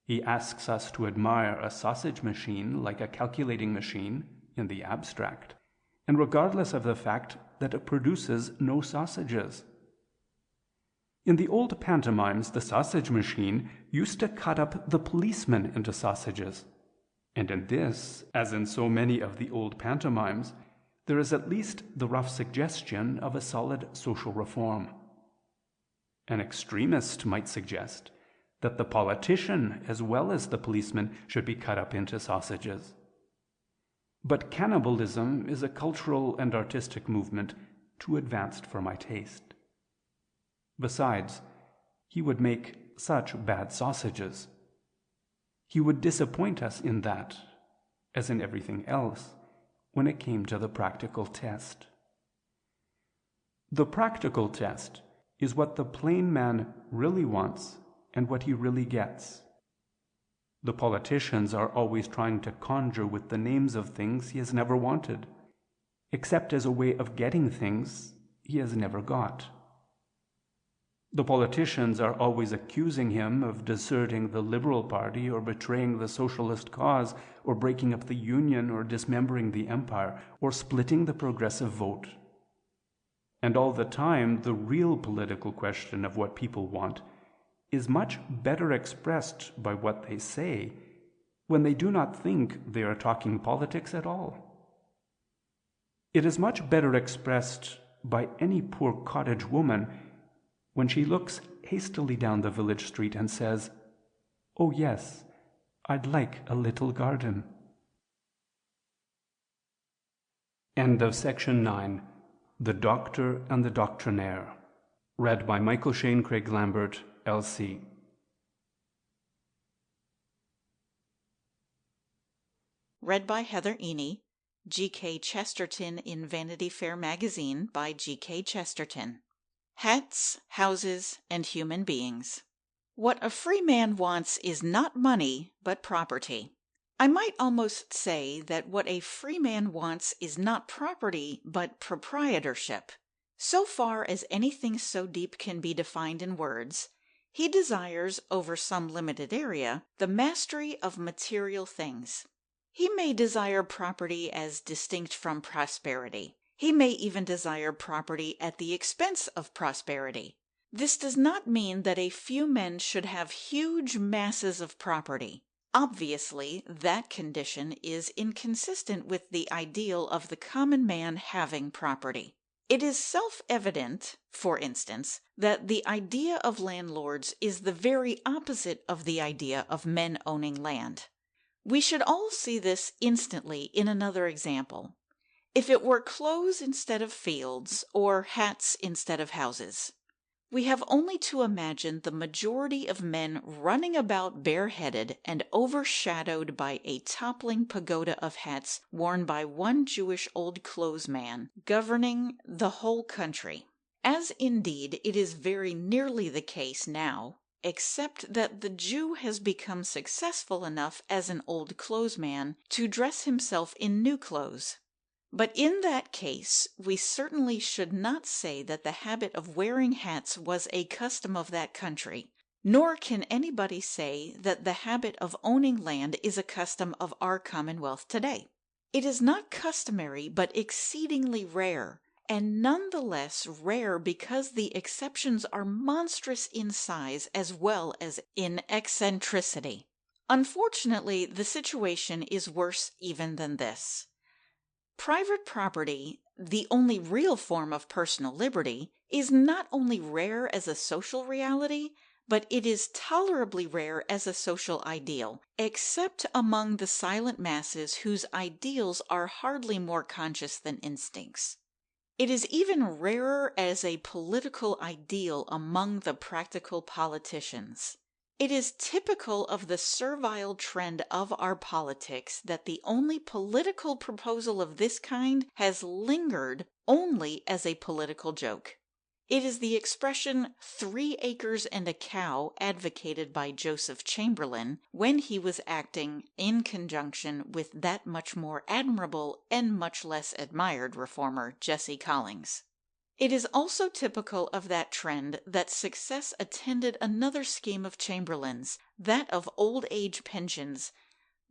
Speaker 2: He asks us to admire a sausage machine like a calculating machine in the abstract, and regardless of the fact that it produces no sausages. In the old pantomimes, the sausage machine used to cut up the policemen into sausages. And in this, as in so many of the old pantomimes, there is at least the rough suggestion of a solid social reform. An extremist might suggest that the politician as well as the policeman should be cut up into sausages. But cannibalism is a cultural and artistic movement too advanced for my taste. Besides, he would make such bad sausages. He would disappoint us in that, as in everything else, when it came to the practical test. The practical test is what the plain man really wants and what he really gets. The politicians are always trying to conjure with the names of things he has never wanted, except as a way of getting things he has never got. The politicians are always accusing him of deserting the Liberal Party or betraying the socialist cause or breaking up the Union or dismembering the Empire or splitting the progressive vote. And all the time, the real political question of what people want is much better expressed by what they say when they do not think they are talking politics at all. It is much better expressed by any poor cottage woman when she looks hastily down the village street and says, "Oh yes, I'd like a little garden." End of section 9. The Doctor and the Doctrinaire. Read by Michael Shane Craig Lambert, LC.
Speaker 4: Read by Heather Eney. G.K. Chesterton in Vanity Fair magazine by G.K. Chesterton. Hats, houses, and human beings. What a free man wants is not money, but property. I might almost say that what a free man wants is not property, but proprietorship. So far as anything so deep can be defined in words, he desires, over some limited area, the mastery of material things. He may desire property as distinct from prosperity. He may even desire property at the expense of prosperity. This does not mean that a few men should have huge masses of property. Obviously, that condition is inconsistent with the ideal of the common man having property. It is self-evident, for instance, that the idea of landlords is the very opposite of the idea of men owning land. We should all see this instantly in another example. If it were clothes instead of fields, or hats instead of houses, we have only to imagine the majority of men running about bareheaded and overshadowed by a toppling pagoda of hats worn by one Jewish old clothes man, governing the whole country. As indeed it is very nearly the case now, except that the Jew has become successful enough as an old clothes man to dress himself in new clothes. But in that case, we certainly should not say that the habit of wearing hats was a custom of that country, nor can anybody say that the habit of owning land is a custom of our Commonwealth today. It is not customary, but exceedingly rare, and none the less rare because the exceptions are monstrous in size as well as in eccentricity. Unfortunately, the situation is worse even than this. Private property, the only real form of personal liberty, is not only rare as a social reality, but it is tolerably rare as a social ideal, except among the silent masses whose ideals are hardly more conscious than instincts. It is even rarer as a political ideal among the practical politicians. It is typical of the servile trend of our politics that the only political proposal of this kind has lingered only as a political joke. It is the expression 3 acres and a cow advocated by Joseph Chamberlain when he was acting in conjunction with that much more admirable and much less admired reformer Jesse Collings. It is also typical of that trend that success attended another scheme of Chamberlain's, that of old age pensions,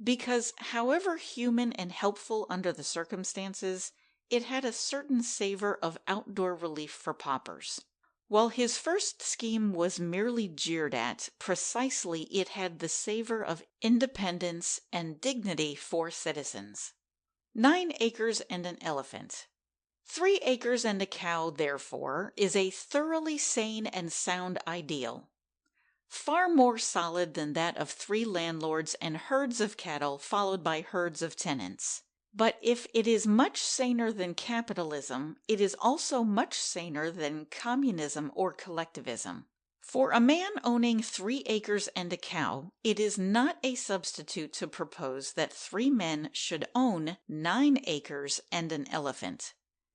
Speaker 4: because however human and helpful under the circumstances, it had a certain savor of outdoor relief for paupers. While his first scheme was merely jeered at, precisely it had the savor of independence and dignity for citizens. 9 acres and an elephant. 3 acres and a cow, therefore, is a thoroughly sane and sound ideal, far more solid than that of 3 landlords and herds of cattle followed by herds of tenants. But if it is much saner than capitalism, it is also much saner than communism or collectivism. For a man owning 3 acres and a cow, it is not a substitute to propose that 3 men should own 9 acres and an elephant.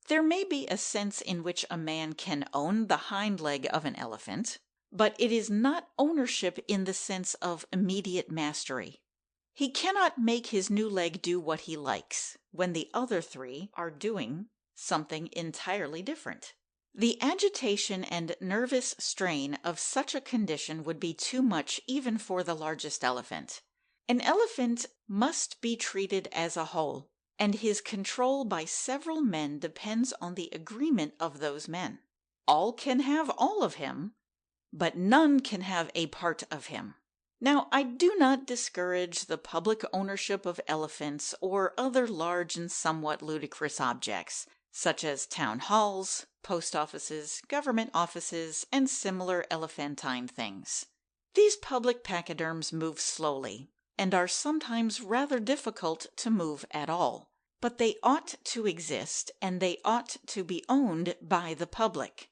Speaker 4: There may be a sense in which a man can own the hind leg of an elephant, but it is not ownership in the sense of immediate mastery. He cannot make his new leg do what he likes, when the other 3 are doing something entirely different. The agitation and nervous strain of such a condition would be too much even for the largest elephant. An elephant must be treated as a whole, and his control by several men depends on the agreement of those men. All can have all of him, but none can have a part of him. Now, I do not discourage the public ownership of elephants or other large and somewhat ludicrous objects, such as town halls, post offices, government offices, and similar elephantine things. These public pachyderms move slowly, and are sometimes rather difficult to move at all. But they ought to exist, and they ought to be owned by the public.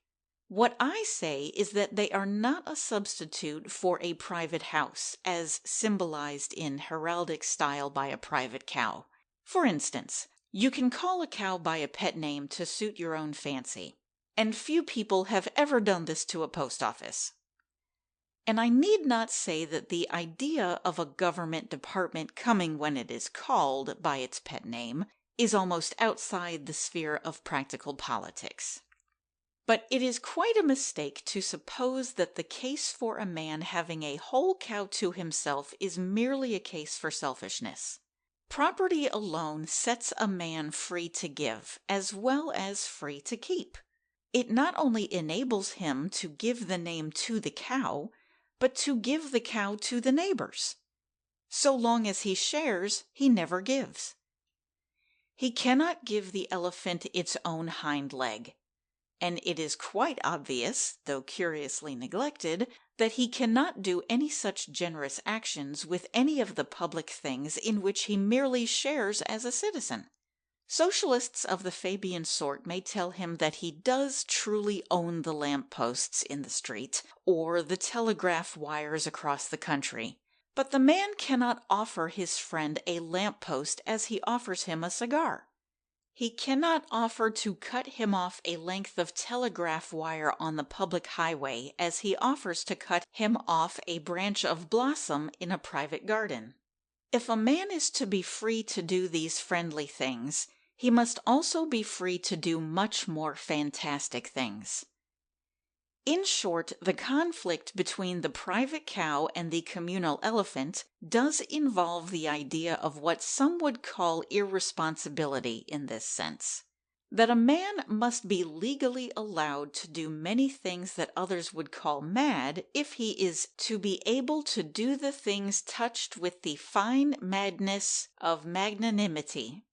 Speaker 4: What I say is that they are not a substitute for a private house, as symbolized in heraldic style by a private cow. For instance, you can call a cow by a pet name to suit your own fancy, and few people have ever done this to a post office. And I need not say that the idea of a government department coming when it is called by its pet name is almost outside the sphere of practical politics. But it is quite a mistake to suppose that the case for a man having a whole cow to himself is merely a case for selfishness. Property alone sets a man free to give, as well as free to keep. It not only enables him to give the name to the cow, but to give the cow to the neighbors. So long as he shares, he never gives. He cannot give the elephant its own hind leg, and it is quite obvious, though curiously neglected, that he cannot do any such generous actions with any of the public things in which he merely shares as a citizen. Socialists of the Fabian sort may tell him that he does truly own the lamp-posts in the street, or the telegraph wires across the country, but the man cannot offer his friend a lamp-post as he offers him a cigar. He cannot offer to cut him off a length of telegraph wire on the public highway as he offers to cut him off a branch of blossom in a private garden. If a man is to be free to do these friendly things, he must also be free to do much more fantastic things. In short, the conflict between the private cow and the communal elephant does involve the idea of what some would call irresponsibility in this sense. That a man must be legally allowed to do many things that others would call mad if he is to be able to do the things touched with the fine madness of magnanimity.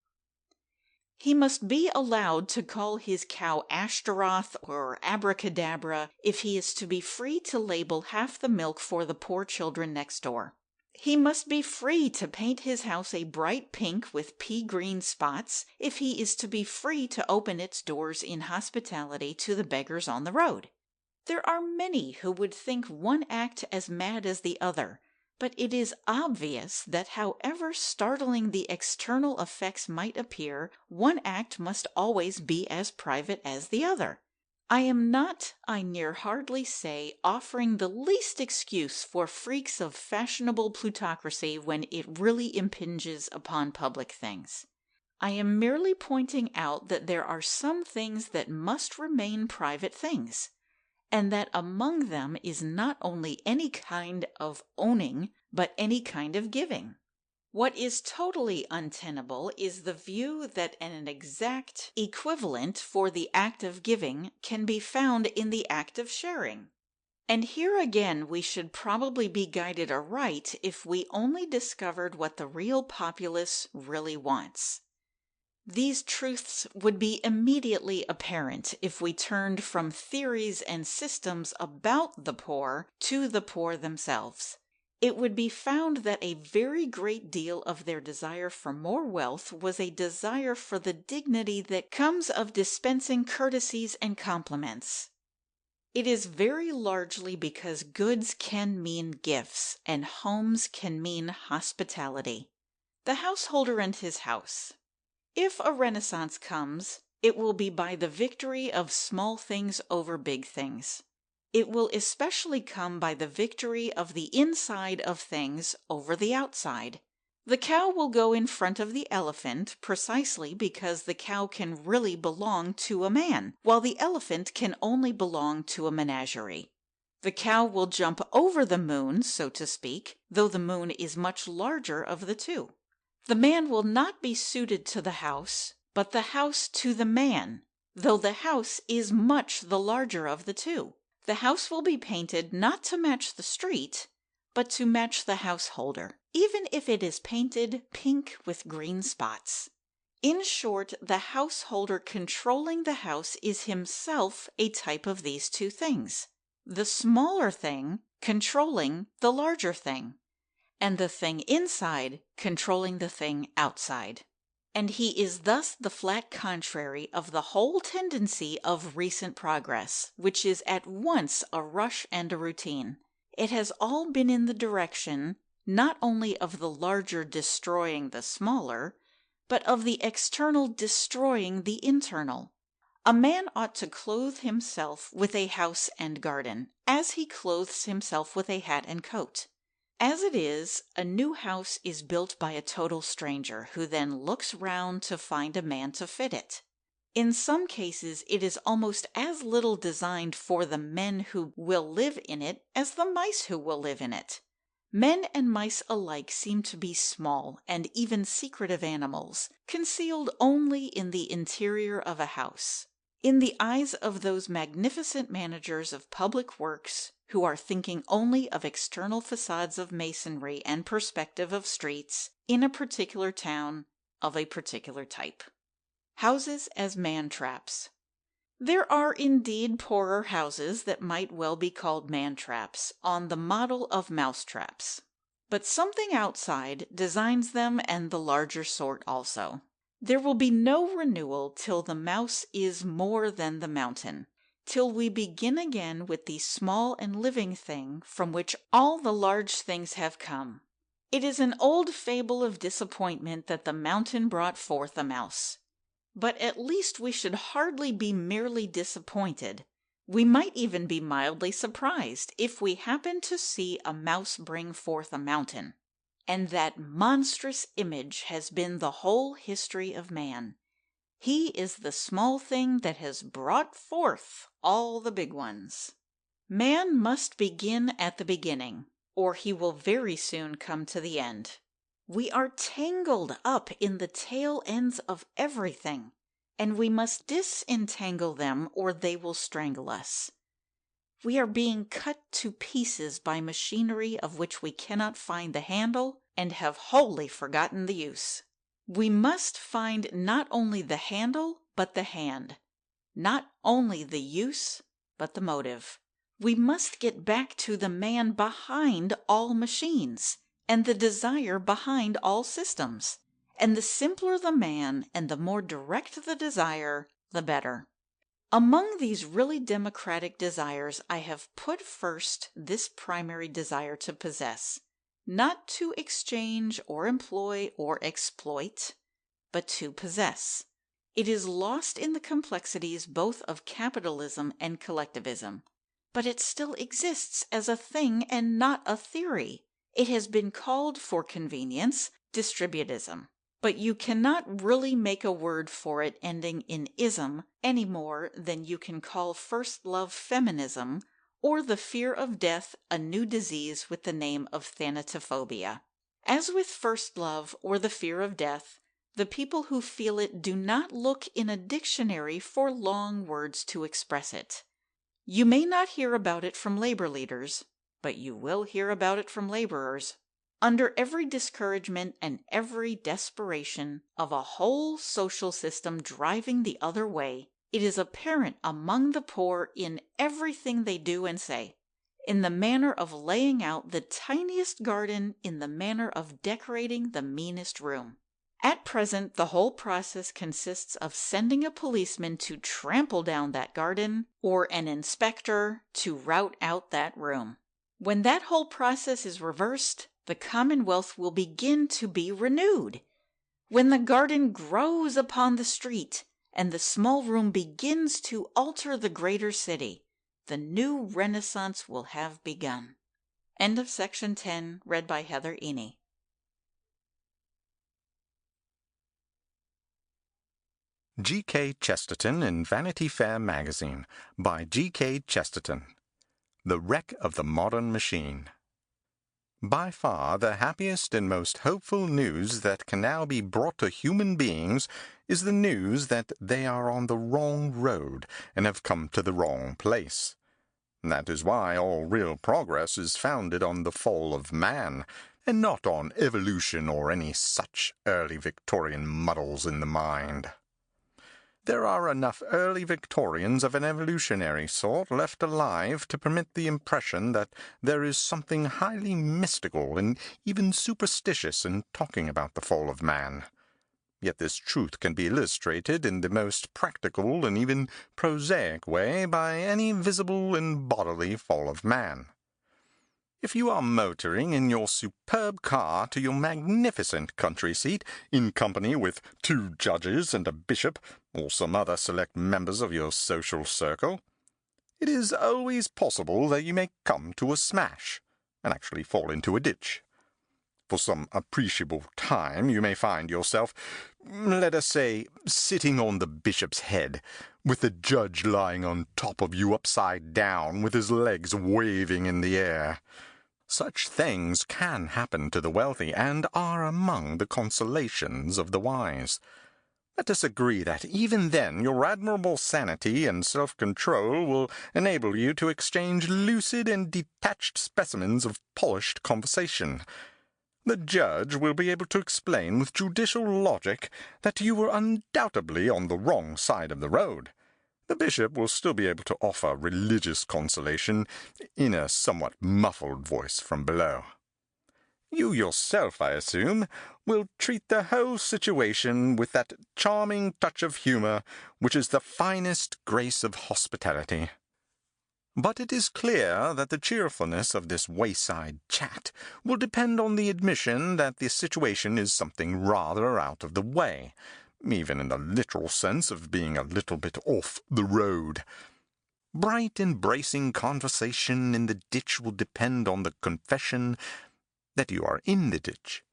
Speaker 4: He must be allowed to call his cow Ashtaroth or Abracadabra if he is to be free to label half the milk for the poor children next door. He must be free to paint his house a bright pink with pea-green spots if he is to be free to open its doors in hospitality to the beggars on the road. There are many who would think one act as mad as the other, but it is obvious that however startling the external effects might appear, one act must always be as private as the other. I am not, I need hardly say, offering the least excuse for freaks of fashionable plutocracy when it really impinges upon public things. I am merely pointing out that there are some things that must remain private things, and that among them is not only any kind of owning, but any kind of giving. What is totally untenable is the view that an exact equivalent for the act of giving can be found in the act of sharing. And here again we should probably be guided aright if we only discovered what the real populace really wants. These truths would be immediately apparent if we turned from theories and systems about the poor to the poor themselves. It would be found that a very great deal of their desire for more wealth was a desire for the dignity that comes of dispensing courtesies and compliments. It is very largely because goods can mean gifts and homes can mean hospitality. The householder and his house. If a Renaissance comes, it will be by the victory of small things over big things. It will especially come by the victory of the inside of things over the outside. The cow will go in front of the elephant precisely because the cow can really belong to a man, while the elephant can only belong to a menagerie. The cow will jump over the moon, so to speak, though the moon is much larger of the two. The man will not be suited to the house, but the house to the man, though the house is much the larger of the two. The house will be painted not to match the street, but to match the householder, even if it is painted pink with green spots. In short, the householder controlling the house is himself a type of these two things. The smaller thing controlling the larger thing, and the thing inside controlling the thing outside. And he is thus the flat contrary of the whole tendency of recent progress, which is at once a rush and a routine. It has all been in the direction, not only of the larger destroying the smaller, but of the external destroying the internal. A man ought to clothe himself with a house and garden, as he clothes himself with a hat and coat. As it is, a new house is built by a total stranger, who then looks round to find a man to fit it. In some cases it is almost as little designed for the men who will live in it as the mice who will live in it. Men and mice alike seem to be small and even secretive animals, concealed only in the interior of a house. In the eyes of those magnificent managers of public works, who are thinking only of external facades of masonry and perspective of streets, in a particular town, of a particular type. Houses as man-traps. There are indeed poorer houses that might well be called man-traps, on the model of mouse-traps. But something outside designs them, and the larger sort also. There will be no renewal till the mouse is more than the mountain, till we begin again with the small and living thing from which all the large things have come. It is an old fable of disappointment that the mountain brought forth a mouse. But at least we should hardly be merely disappointed. We might even be mildly surprised if we happened to see a mouse bring forth a mountain. And that monstrous image has been the whole history of man. He is the small thing that has brought forth all the big ones. Man must begin at the beginning, or he will very soon come to the end. We are tangled up in the tail ends of everything, and we must disentangle them or they will strangle us. We are being cut to pieces by machinery of which we cannot find the handle and have wholly forgotten the use. We must find not only the handle, but the hand. Not only the use, but the motive. We must get back to the man behind all machines, and the desire behind all systems. And the simpler the man, and the more direct the desire, the better. Among these really democratic desires, I have put first this primary desire to possess, not to exchange or employ or exploit, but to possess. It is lost in the complexities both of capitalism and collectivism, but it still exists as a thing and not a theory. It has been called, for convenience, distributism. But you cannot really make a word for it ending in ism any more than you can call first love feminism, or the fear of death a new disease with the name of thanatophobia. As with first love or the fear of death, the people who feel it do not look in a dictionary for long words to express it. You may not hear about it from labor leaders, but you will hear about it from laborers. Under every discouragement and every desperation of a whole social system driving the other way, it is apparent among the poor in everything they do and say, in the manner of laying out the tiniest garden, in the manner of decorating the meanest room. At present, the whole process consists of sending a policeman to trample down that garden, or an inspector to rout out that room. When that whole process is reversed, the Commonwealth will begin to be renewed. When the garden grows upon the street, and the small room begins to alter the greater city, the new Renaissance will have begun. End of section 10, read by Heather Eney.
Speaker 5: G.K. Chesterton in Vanity Fair magazine by G.K. Chesterton. The Wreck of the Modern Machine. By far the happiest and most hopeful news that can now be brought to human beings is the news that they are on the wrong road and have come to the wrong place. That is why all real progress is founded on the fall of man, and not on evolution or any such early Victorian muddles in the mind. There are enough early Victorians of an evolutionary sort left alive to permit the impression that there is something highly mystical and even superstitious in talking about the fall of man. Yet this truth can be illustrated in the most practical and even prosaic way by any visible and bodily fall of man. If you are motoring in your superb car to your magnificent country seat, in company with 2 judges and a bishop, or some other select members of your social circle, it is always possible that you may come to a smash, and actually fall into a ditch. For some appreciable time you may find yourself, let us say, sitting on the bishop's head, with the judge lying on top of you upside down, with his legs waving in the air. Such things can happen to the wealthy, and are among the consolations of the wise. Let us agree that even then your admirable sanity and self-control will enable you to exchange lucid and detached specimens of polished conversation. The judge will be able to explain with judicial logic that you were undoubtedly on the wrong side of the road. The bishop will still be able to offer religious consolation in a somewhat muffled voice from below. You yourself, I assume, will treat the whole situation with that charming touch of humor which is the finest grace of hospitality. But it is clear that the cheerfulness of this wayside chat will depend on the admission that the situation is something rather out of the way, even in the literal sense of being a little bit off the road. Bright embracing conversation in the ditch will depend on the confession that you are in the ditch.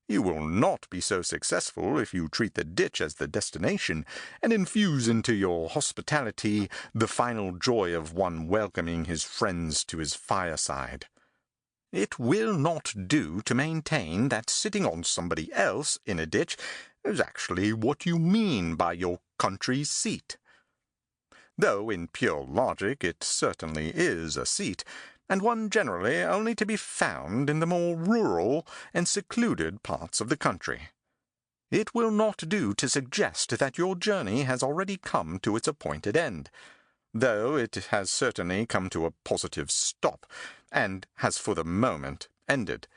Speaker 5: You will not be so successful if you treat the ditch as the destination, and infuse into your hospitality the final joy of one welcoming his friends to his fireside. It will not do to maintain that sitting on somebody else in a ditch is actually what you mean by your country seat. Though in pure logic it certainly is a seat, and one generally only to be found in the more rural and secluded parts of the country. It will not do to suggest that your journey has already come to its appointed end, though it has certainly come to a positive stop, and has for the moment ended.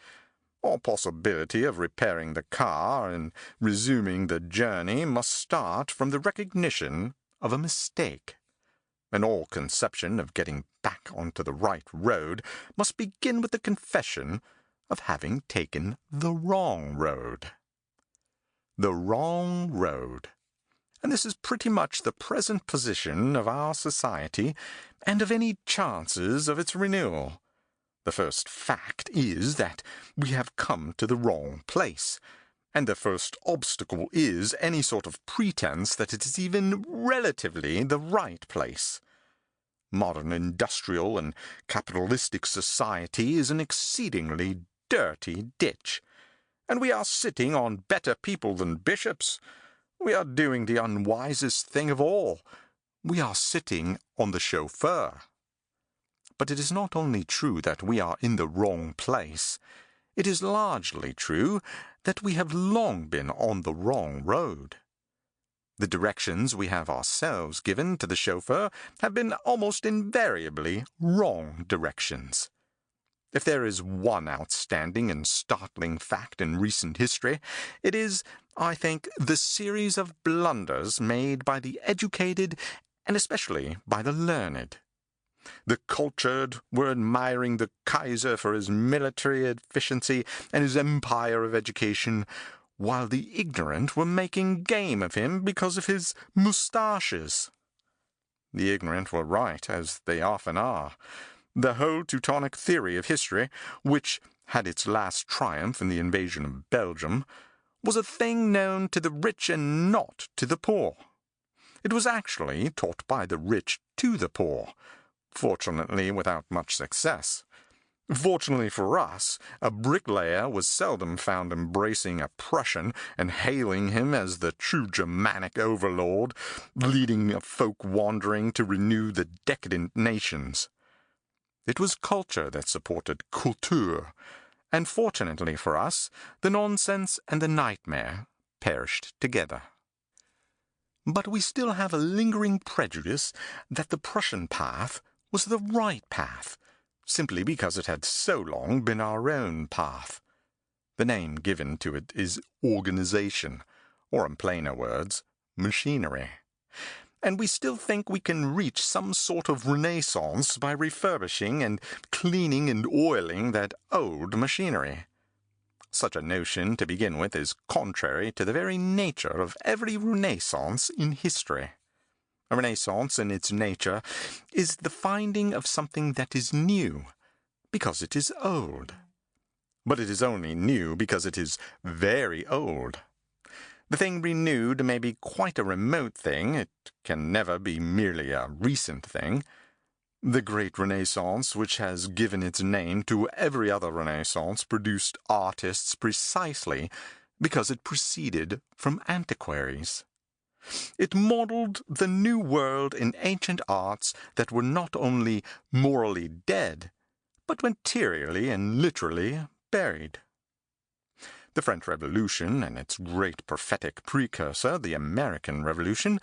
Speaker 5: All possibility of repairing the car and resuming the journey must start from the recognition of a mistake. And all conception of getting back onto the right road must begin with the confession of having taken the wrong road. The wrong road. And this is pretty much the present position of our society, and of any chances of its renewal. The first fact is that we have come to the wrong place, and the first obstacle is any sort of pretense that it is even relatively the right place. Modern industrial and capitalistic society is an exceedingly dirty ditch, and we are sitting on better people than bishops. We are doing the unwisest thing of all. We are sitting on the chauffeur. But it is not only true that we are in the wrong place, it is largely true that we have long been on the wrong road. The directions we have ourselves given to the chauffeur have been almost invariably wrong directions. If there is one outstanding and startling fact in recent history, it is, I think, the series of blunders made by the educated and especially by the learned. The cultured were admiring the Kaiser for his military efficiency and his empire of education, while the ignorant were making game of him because of his moustaches. The ignorant were right, as they often are. The whole Teutonic theory of history, which had its last triumph in the invasion of Belgium, was a thing known to the rich and not to the poor. It was actually taught by the rich to the poor, fortunately without much success. Fortunately for us, a bricklayer was seldom found embracing a Prussian and hailing him as the true Germanic overlord, leading a folk wandering to renew the decadent nations. It was culture that supported Kultur, and fortunately for us, the nonsense and the nightmare perished together. But we still have a lingering prejudice that the Prussian path was the right path, simply because it had so long been our own path. The name given to it is organization, or in plainer words, machinery. And we still think we can reach some sort of renaissance by refurbishing and cleaning and oiling that old machinery. Such a notion, to begin with, is contrary to the very nature of every renaissance in history. A renaissance in its nature is the finding of something that is new, because it is old. But it is only new because it is very old. The thing renewed may be quite a remote thing. It can never be merely a recent thing. The great Renaissance, which has given its name to every other Renaissance, produced artists precisely because it proceeded from antiquaries. It modeled the new world in ancient arts that were not only morally dead, but materially and literally buried. The French Revolution and its great prophetic precursor, the American Revolution,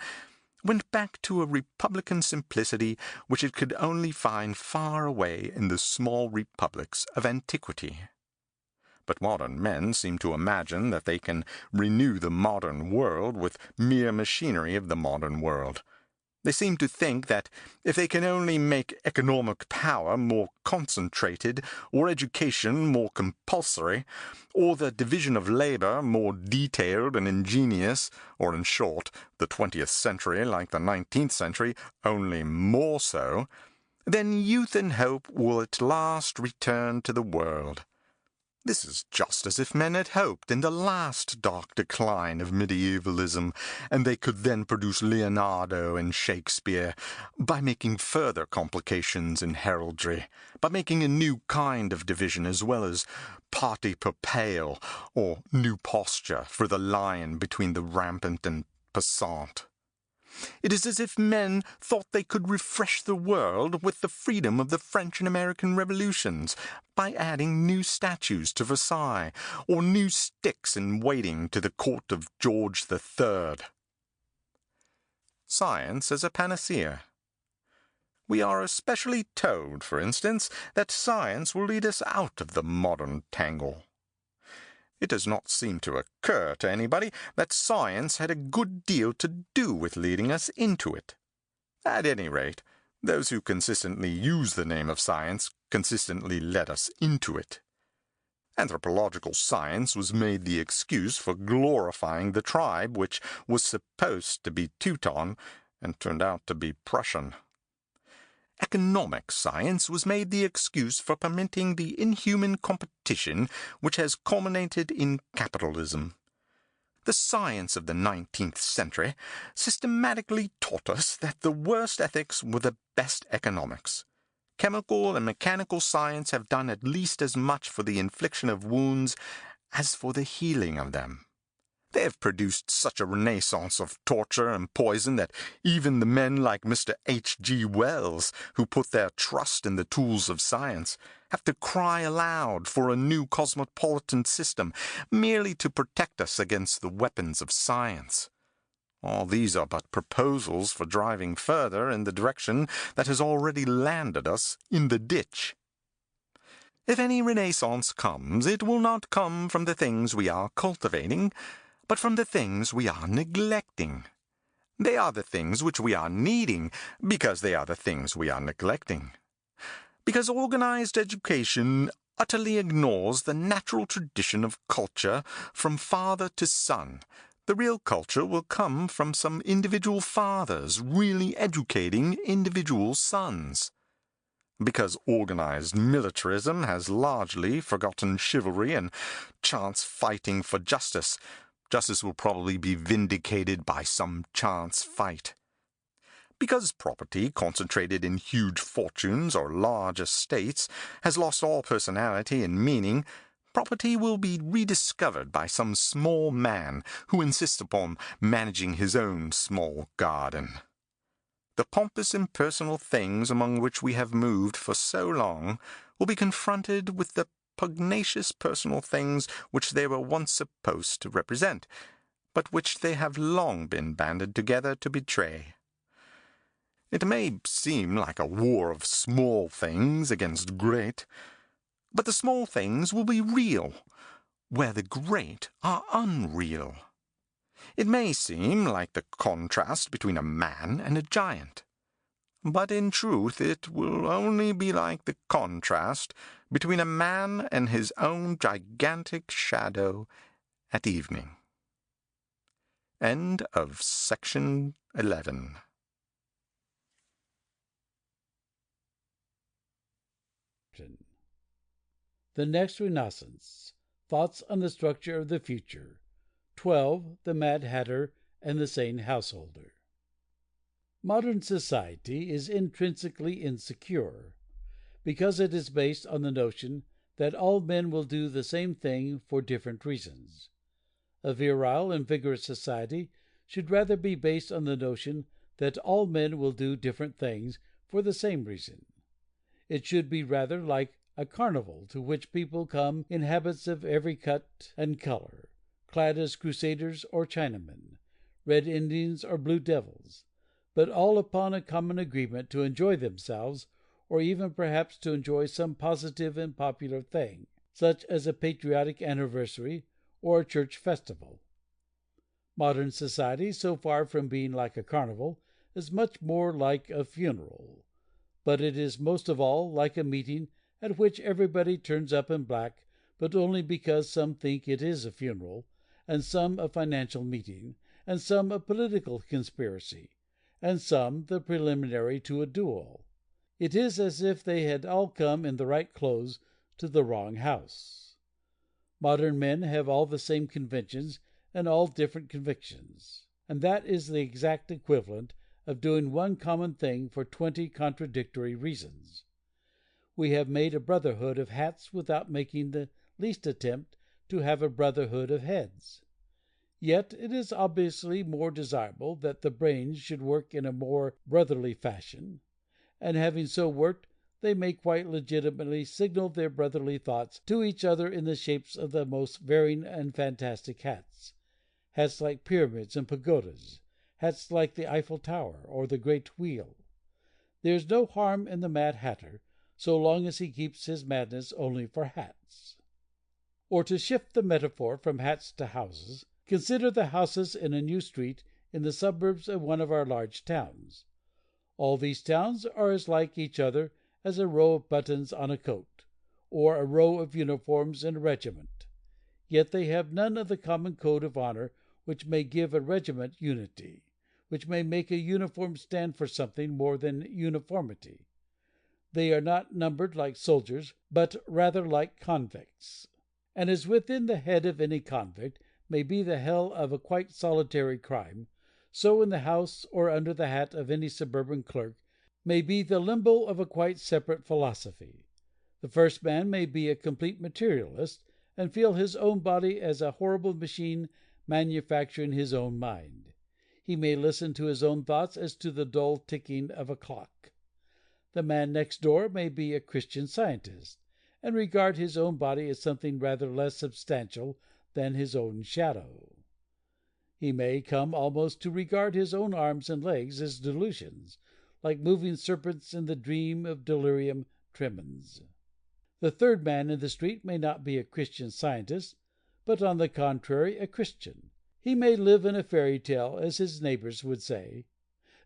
Speaker 5: went back to a republican simplicity which it could only find far away in the small republics of antiquity. But modern men seem to imagine that they can renew the modern world with mere machinery of the modern world. They seem to think that if they can only make economic power more concentrated, or education more compulsory, or the division of labor more detailed and ingenious, or in short, the 20th century, like the 19th century, only more so, then youth and hope will at last return to the world. This is just as if men had hoped in the last dark decline of medievalism, and they could then produce Leonardo and Shakespeare, by making further complications in heraldry, by making a new kind of division as well as parti per pale, or new posture for the lion between the rampant and passant. It is as if men thought they could refresh the world with the freedom of the French and American revolutions by adding new statues to Versailles, or new sticks in waiting to the court of George III. Science as a panacea. We are especially told, for instance, that science will lead us out of the modern tangle. It does not seem to occur to anybody that science had a good deal to do with leading us into it. At any rate, those who consistently use the name of science consistently led us into it. Anthropological science was made the excuse for glorifying the tribe which was supposed to be Teuton and turned out to be Prussian. Economic science was made the excuse for permitting the inhuman competition which has culminated in capitalism. The science of the 19th century systematically taught us that the worst ethics were the best economics. Chemical and mechanical science have done at least as much for the infliction of wounds as for the healing of them. They have produced such a renaissance of torture and poison that even the men like Mr. H.G. Wells, who put their trust in the tools of science, have to cry aloud for a new cosmopolitan system merely to protect us against the weapons of science. All these are but proposals for driving further in the direction that has already landed us in the ditch. If any renaissance comes, it will not come from the things we are cultivating, but from the things we are neglecting. They are the things which we are needing, because they are the things we are neglecting. Because organized education utterly ignores the natural tradition of culture from father to son, the real culture will come from some individual fathers really educating individual sons. Because organized militarism has largely forgotten chivalry and chance fighting for justice, justice will probably be vindicated by some chance fight. Because property concentrated in huge fortunes or large estates has lost all personality and meaning, property will be rediscovered by some small man who insists upon managing his own small garden. The pompous impersonal things among which we have moved for so long will be confronted with the pugnacious personal things which they were once supposed to represent, but which they have long been banded together to betray. It may seem like a war of small things against great, but the small things will be real, where the great are unreal. It may seem like the contrast between a man and a giant, but in truth it will only be like the contrast between a man and his own gigantic shadow at evening. End of section 11.
Speaker 1: The Next Renaissance. Thoughts on the Structure of the Future. 12. The Mad Hatter and the Sane Householder. Modern society is intrinsically insecure, because it is based on the notion that all men will do the same thing for different reasons. A virile and vigorous society should rather be based on the notion that all men will do different things for the same reason. It should be rather like a carnival to which people come in habits of every cut and color, clad as crusaders or Chinamen, red Indians or blue devils, but all upon a common agreement to enjoy themselves, or even perhaps to enjoy some positive and popular thing, such as a patriotic anniversary or a church festival. Modern society, so far from being like a carnival, is much more like a funeral, but it is most of all like a meeting at which everybody turns up in black, but only because some think it is a funeral, and some a financial meeting, and some a political conspiracy, and some the preliminary to a duel. It is as if they had all come in the right clothes to the wrong house. Modern men have all the same conventions and all different convictions, and that is the exact equivalent of doing one common thing for 20 contradictory reasons. We have made a brotherhood of hats without making the least attempt to have a brotherhood of heads. Yet it is obviously more desirable that the brains should work in a more brotherly fashion, and having so worked, they may quite legitimately signal their brotherly thoughts to each other in the shapes of the most varying and fantastic hats, hats like pyramids and pagodas, hats like the Eiffel Tower or the Great Wheel. There is no harm in the Mad Hatter, so long as he keeps his madness only for hats. Or to shift the metaphor from hats to houses, consider the houses in a new street in the suburbs of one of our large towns. All these towns are as like each other as a row of buttons on a coat, or a row of uniforms in a regiment. Yet they have none of the common code of honor which may give a regiment unity, which may make a uniform stand for something more than uniformity. They are not numbered like soldiers, but rather like convicts. And as within the head of any convict may be the hell of a quite solitary crime, so in the house or under the hat of any suburban clerk may be the limbo of a quite separate philosophy. The first man may be a complete materialist, and feel his own body as a horrible machine manufacture in his own mind. He may listen to his own thoughts as to the dull ticking of a clock. The man next door may be a Christian Scientist, and regard his own body as something rather less substantial than his own shadow. He may come almost to regard his own arms and legs as delusions, like moving serpents in the dream of delirium tremens. The third man in the street may not be a Christian Scientist, but on the contrary a Christian. He may live in a fairy tale, as his neighbors would say,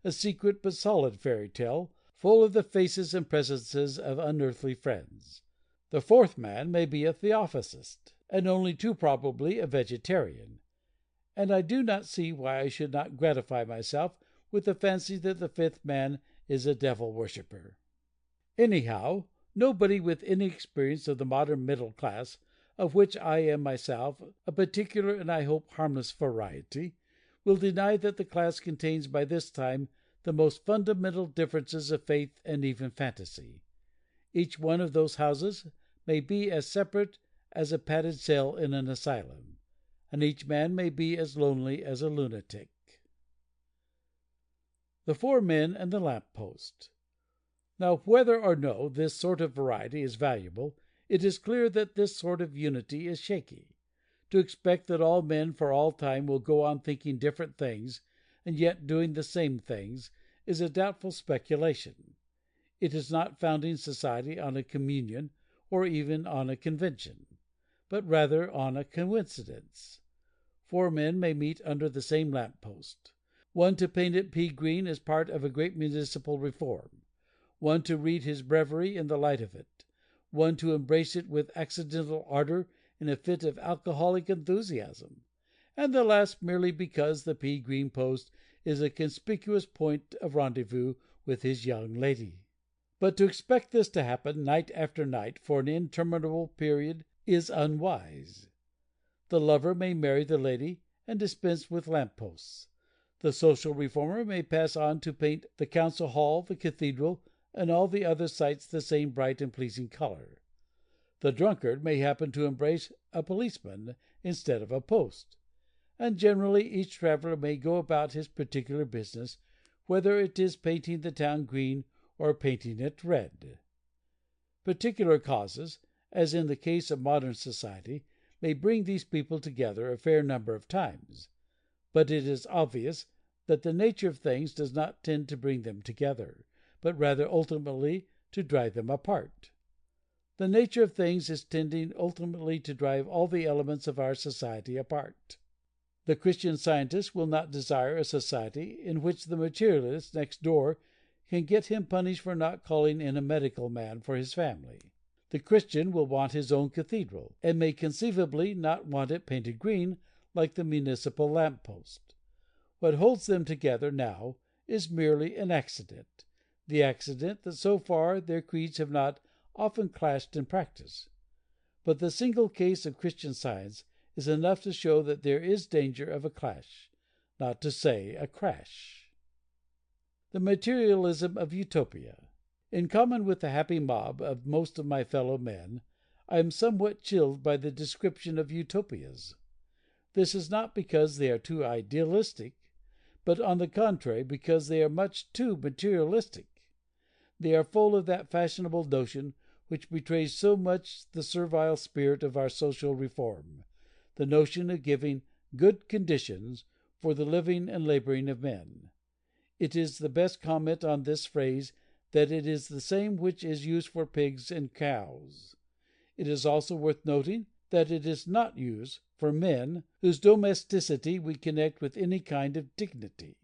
Speaker 1: a secret but solid fairy tale, full of the faces and presences of unearthly friends. The fourth man may be a Theosophist, and only too probably a vegetarian. And I do not see why I should not gratify myself with the fancy that the fifth man is a devil worshipper. Anyhow, nobody with any experience of the modern middle class, of which I am myself a particular and I hope harmless variety, will deny that the class contains by this time the most fundamental differences of faith and even fantasy. Each one of those houses may be as separate as a padded cell in an asylum, and each man may be as lonely as a lunatic. The Four Men and the Lamp Post. Now, whether or no this sort of variety is valuable, it is clear that this sort of unity is shaky. To expect that all men for all time will go on thinking different things, and yet doing the same things, is a doubtful speculation. It is not founding society on a communion, or even on a convention, but rather on a coincidence. Four men may meet under the same lamp post: one to paint it pea green as part of a great municipal reform, one to read his breviary in the light of it, one to embrace it with accidental ardor in a fit of alcoholic enthusiasm, and the last merely because the pea green post is a conspicuous point of rendezvous with his young lady. But to expect this to happen night after night for an interminable period is unwise. The lover may marry the lady and dispense with lamp posts. The social reformer may pass on to paint the council hall, the cathedral, and all the other sights the same bright and pleasing color. The drunkard may happen to embrace a policeman instead of a post. And generally each traveler may go about his particular business, whether it is painting the town green or painting it red. Particular causes, as in the case of modern society, may bring these people together a fair number of times, but it is obvious that the nature of things does not tend to bring them together, but rather ultimately to drive them apart. The nature of things is tending ultimately to drive all the elements of our society apart. The Christian Scientist will not desire a society in which the materialist next door can get him punished for not calling in a medical man for his family. The Christian will want his own cathedral, and may conceivably not want it painted green like the municipal lamp post. What holds them together now is merely an accident, the accident that so far their creeds have not often clashed in practice. But the single case of Christian Science is enough to show that there is danger of a clash, not to say a crash. The materialism of Utopia. In common with the happy mob of most of my fellow men, I am somewhat chilled by the description of utopias. This is not because they are too idealistic, but on the contrary because they are much too materialistic. They are full of that fashionable notion which betrays so much the servile spirit of our social reform, the notion of giving good conditions for the living and laboring of men. It is the best comment on this phrase that it is the same which is used for pigs and cows. It is also worth noting that it is not used for men whose domesticity we connect with any kind of dignity.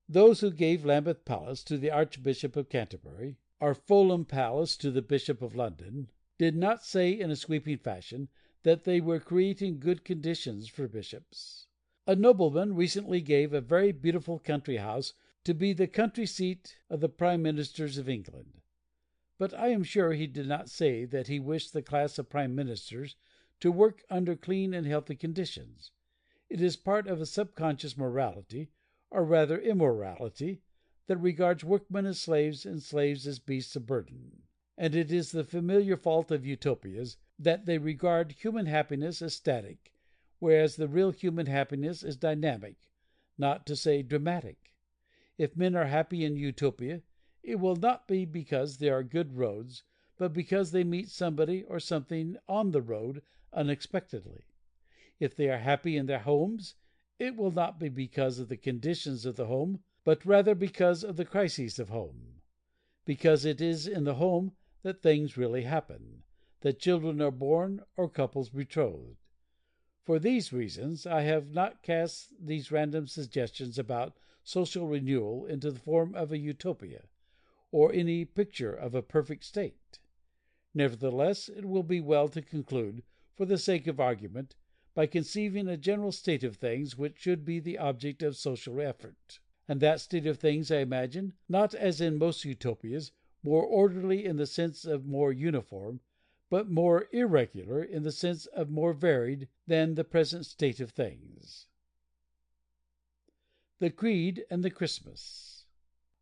Speaker 1: Those who gave Lambeth Palace to the Archbishop of Canterbury, or Fulham Palace to the Bishop of London, did not say in a sweeping fashion that they were creating good conditions for bishops. A nobleman recently gave a very beautiful country house to be the country seat of the Prime Ministers of England. But I am sure he did not say that he wished the class of Prime Ministers to work under clean and healthy conditions. It is part of a subconscious morality, or rather immorality, that regards workmen as slaves and slaves as beasts of burden. And it is the familiar fault of utopias that they regard human happiness as static, whereas the real human happiness is dynamic, not to say dramatic. If men are happy in Utopia, it will not be because there are good roads, but because they meet somebody or something on the road unexpectedly. If they are happy in their homes, it will not be because of the conditions of the home, but rather because of the crises of home. Because it is in the home that things really happen, that children are born or couples betrothed. For these reasons, I have not cast these random suggestions about social renewal into the form of a utopia, or any picture of a perfect state. Nevertheless, it will be well to conclude, for the sake of argument, by conceiving a general state of things which should be the object of social effort. And that state of things, I imagine, not as in most utopias, more orderly in the sense of more uniform, but more irregular in the sense of more varied than the present state of things. The Creed and the Christmas.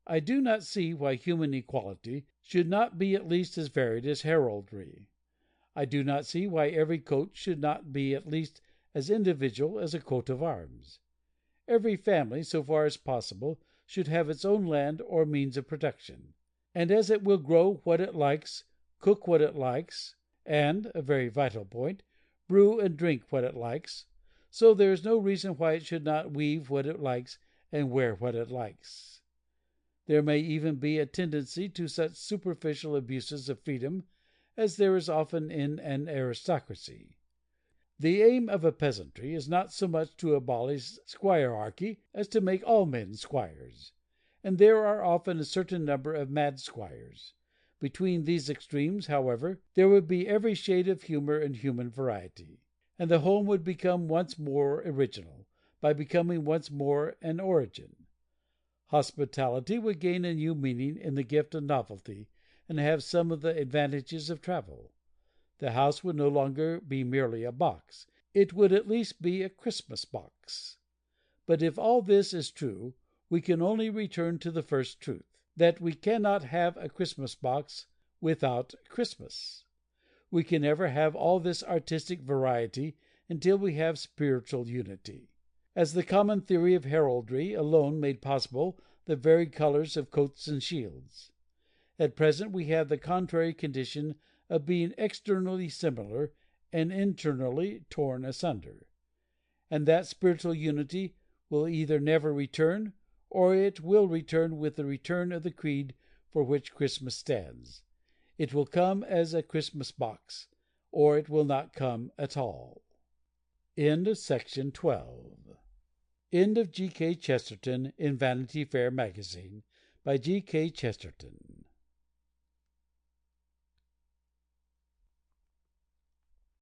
Speaker 1: I do not see why human equality should not be at least as varied as heraldry. I do not see why every coat should not be at least as individual as a coat of arms. Every family, so far as possible, should have its own land or means of production. And as it will grow what it likes, cook what it likes, and, a very vital point, brew and drink what it likes, so there is no reason why it should not weave what it likes and wear what it likes. There may even be a tendency to such superficial abuses of freedom as there is often in an aristocracy. The aim of a peasantry is not so much to abolish squirearchy as to make all men squires, and there are often a certain number of mad squires. Between these extremes, however, there would be every shade of humor and human variety, and the home would become once more original, by becoming once more an origin. Hospitality would gain a new meaning in the gift of novelty, and have some of the advantages of travel. The house would no longer be merely a box. It would at least be a Christmas box. But if all this is true, we can only return to the first truth, that we cannot have a Christmas box without Christmas. We can never have all this artistic variety until we have spiritual unity. As the common theory of heraldry alone made possible the varied colors of coats and shields. At present we have the contrary condition of being externally similar and internally torn asunder. And that spiritual unity will either never return, or it will return with the return of the creed for which Christmas stands. It will come as a Christmas box, or it will not come at all. End of section 12. End of G.K. Chesterton in Vanity Fair magazine by G.K. Chesterton.